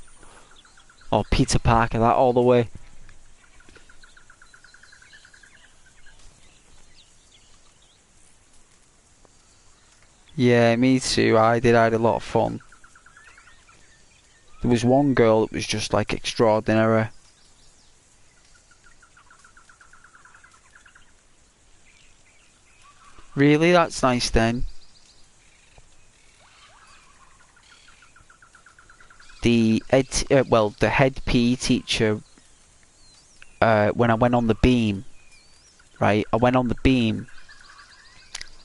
Or Peter Parker that all the way. Yeah, me too. I had a lot of fun. There was one girl that was just like extraordinary. Really? That's nice then. The head PE teacher, when I went on the beam, right? I went on the beam.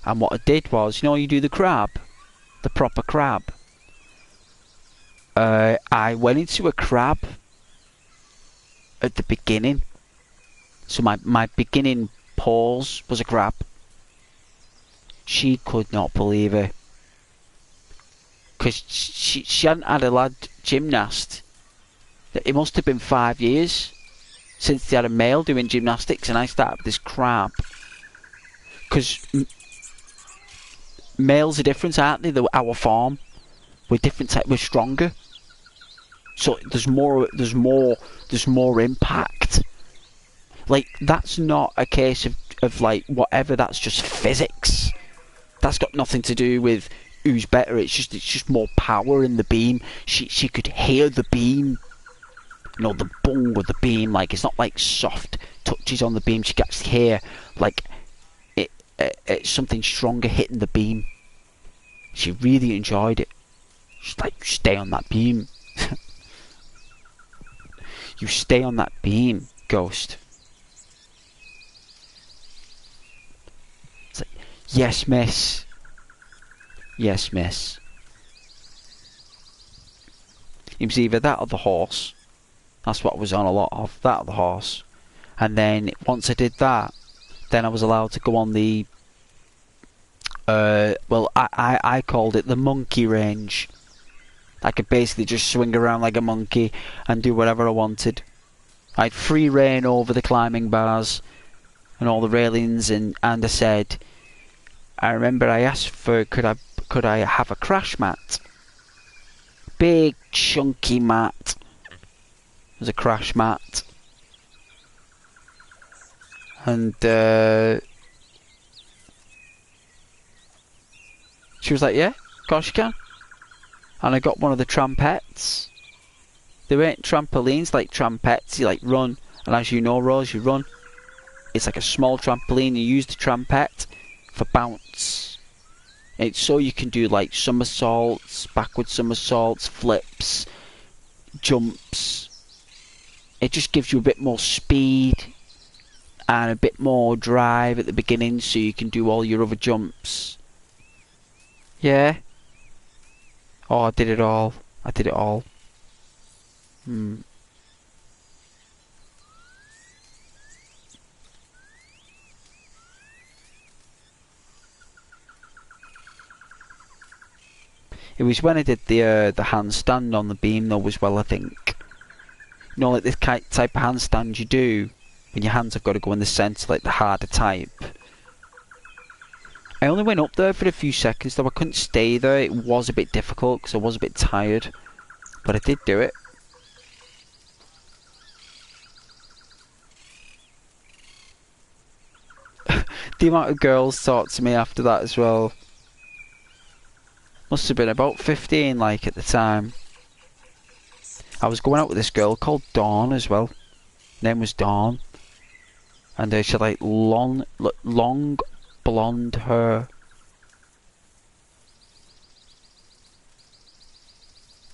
And what I did was, you know, you do the crab, the proper crab. I went into a crab at the beginning. So my beginning pose was a crab. She could not believe it. Because she hadn't had a lad gymnast. It must have been 5 years since they had a male doing gymnastics, and I started with this crab. Because males are different, aren't they? Our form, we're different. We're stronger, so there's more impact. Like, that's not a case of like whatever. That's just physics. That's got nothing to do with who's better. It's just more power in the beam. She could hear the beam. You know, the bung of the beam. Like, it's not like soft touches on the beam. She could actually hear like it's something stronger hitting the beam. She really enjoyed it. She's like, stay on that beam. You stay on that beam, Ghost. It's like, yes, miss. Yes, miss. It was either that or the horse. That's what I was on a lot of. That or the horse. And then once I did that, then I was allowed to go on the I called it the monkey range. I could basically just swing around like a monkey and do whatever I wanted. I had free reign over the climbing bars and all the railings, and I said, I remember I asked for could I have a crash mat? Big chunky mat. It was a crash mat. And she was like, yeah, of course you can. And I got one of the trampettes. They weren't trampolines like trampettes, you like run, and as you know, Rose, you run. It's like a small trampoline, you use the trampette for bounce. It's so you can do like somersaults, backward somersaults, flips, jumps. It just gives you a bit more speed and a bit more drive at the beginning so you can do all your other jumps. Yeah. Oh, I did it all. I did it all. It was when I did the handstand on the beam though as well, I think. You know, like this type of handstand you do when your hands have got to go in the centre, like the harder type. I only went up there for a few seconds though, I couldn't stay there. It was a bit difficult because I was a bit tired. But I did do it. The amount of girls talked to me after that as well. Must have been about 15 like at the time. I was going out with this girl called Dawn as well. Name was Dawn. And she had like long blonde hair.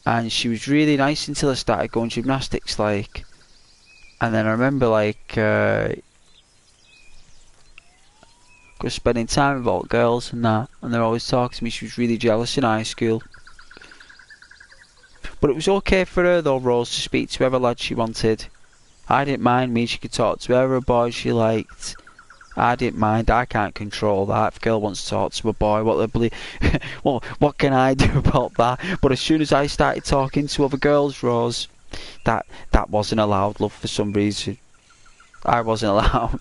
And she was really nice until I started going gymnastics, like. And then I remember like spending time with all the girls and that, and they're always talking to me. She was really jealous in high school. But it was okay for her though, Rose, to speak to whoever lad she wanted. I didn't mind. Me, she could talk to whoever boy she liked. I didn't mind. I can't control that. If a girl wants to talk to a boy, what they believe, well, what can I do about that? But as soon as I started talking to other girls, Rose, that wasn't allowed, love, for some reason. I wasn't allowed.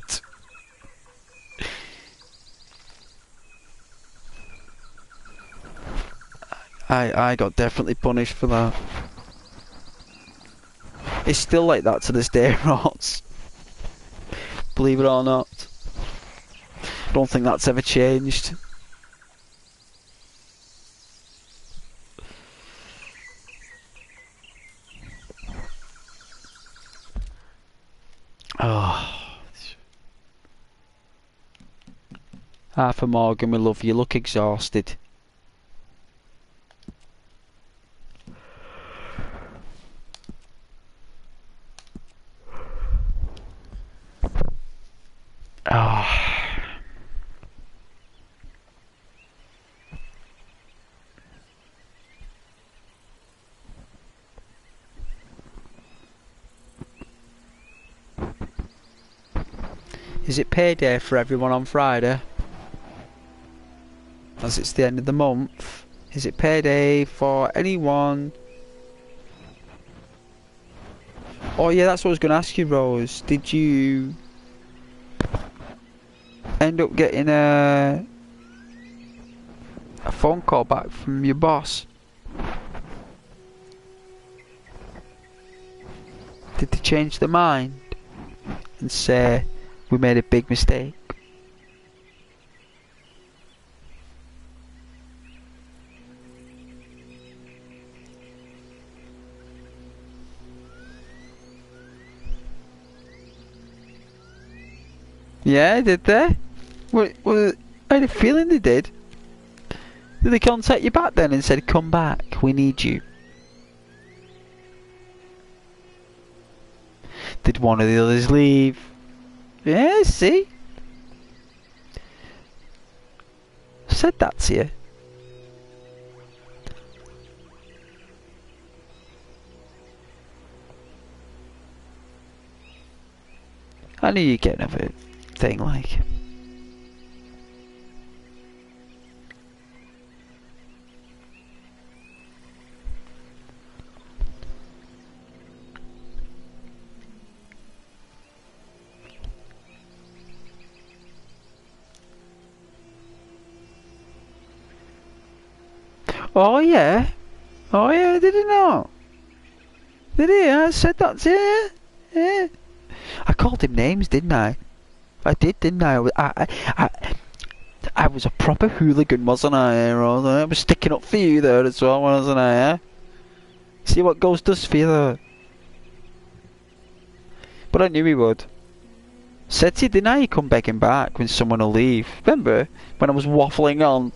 I got definitely punished for that. It's still like that to this day, Ross. Believe it or not. I don't think that's ever changed. Oh. Arthur Morgan, we love you. Look exhausted. Oh. Is it payday for everyone on Friday? As it's the end of the month. Is it payday for anyone? Oh yeah, that's what I was going to ask you, Rose. Did you end up getting a phone call back from your boss? Did they change their mind and say we made a big mistake? Yeah, did they? I had a feeling they did. Did they contact you back then and said, come back, we need you? Did one of the others leave? Yeah, see? Said that to you. I knew you'd get another thing like. Oh yeah. Oh yeah, did he not? Did he? I said that to you. Yeah. I called him names, didn't I? I did, didn't I? I was a proper hooligan, wasn't I, Rose? I was sticking up for you there as well, wasn't I? Eh? See what Ghost does for you there. But I knew he would. Said to you, didn't I? You come begging back when someone will leave. Remember when I was waffling on?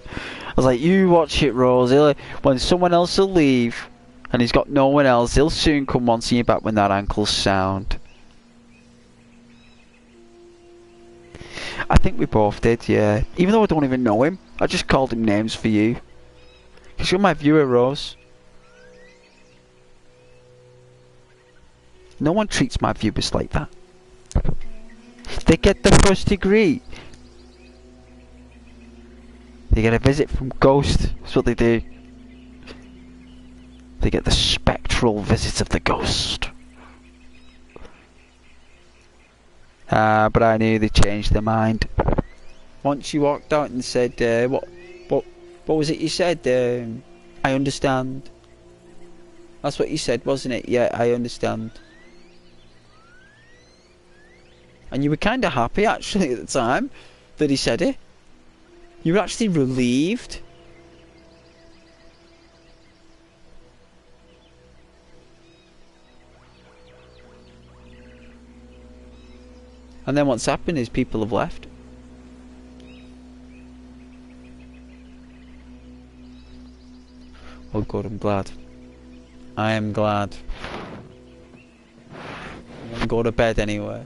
I was like, you watch it, Rose. When someone else will leave and he's got no one else, he'll soon come wanting you back when that ankle's sound. I think we both did, yeah. Even though I don't even know him, I just called him names for you. Because you're my viewer, Rose. No one treats my viewers like that. They get the first degree. They get a visit from Ghost. That's what they do. They get the spectral visit of the Ghost. But I knew they changed their mind. Once you walked out and said, what was it you said? I understand. That's what you said, wasn't it? Yeah, I understand. And you were kind of happy, actually, at the time that he said it. You were actually relieved. And then what's happened is people have left. Oh good, I'm glad. I am glad. I'm gonna go to bed anyway.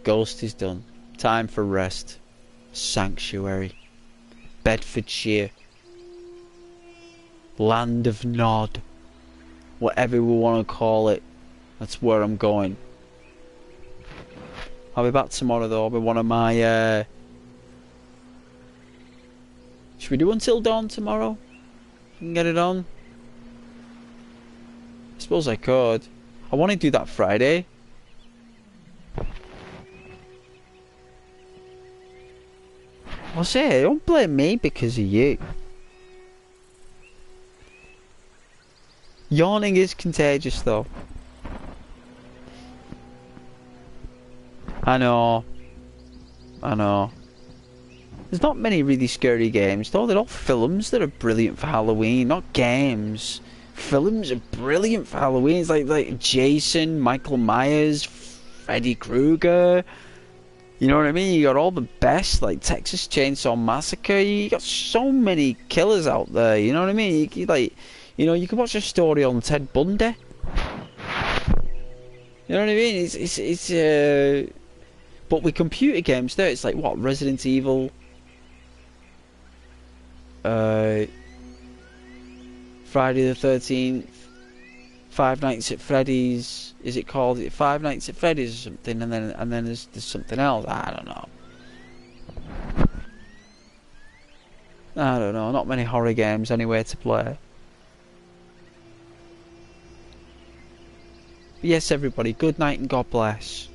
Ghost is done. Time for rest. Sanctuary. Bedfordshire. Land of Nod. Whatever we want to call it. That's where I'm going. I'll be back tomorrow though with one of my should we do Until Dawn tomorrow? I can get it on. I suppose I could. I want to do that Friday. I'll say, don't blame me because of you. Yawning is contagious though. I know. There's not many really scary games though. They're all films that are brilliant for Halloween, not games. Films are brilliant for Halloween. It's like Jason, Michael Myers, Freddy Krueger. You know what I mean? You got all the best, like Texas Chainsaw Massacre. You got so many killers out there. You know what I mean? You can watch a story on Ted Bundy. You know what I mean? It's but with computer games there, it's like what, Resident Evil, Friday the 13th, Five Nights at Freddy's. Is it called Five Nights at Freddy's or something? And then there's something else. I don't know. Not many horror games anywhere to play. But yes, everybody. Good night and God bless.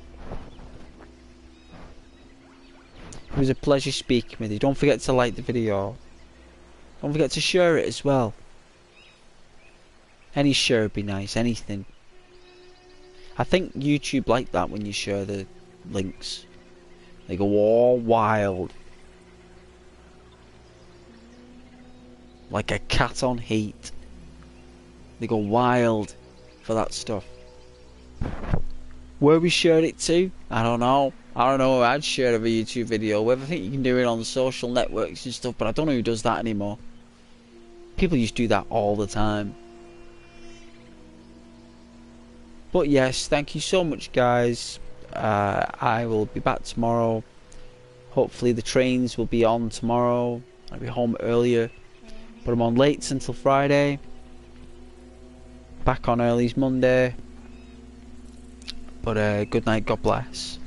It was a pleasure speaking with you. Don't forget to like the video. Don't forget to share it as well. Any share would be nice. Anything. I think YouTube like that when you share the links. They go all wild. Like a cat on heat. They go wild for that stuff. Where we shared it to? I don't know. I'd share a YouTube video. I think you can do it on social networks and stuff, but I don't know who does that anymore. People used to do that all the time. But yes, thank you so much, guys. I will be back tomorrow. Hopefully the trains will be on tomorrow. I'll be home earlier, but I'm on late until Friday. Back on early's Monday. But good night, God bless.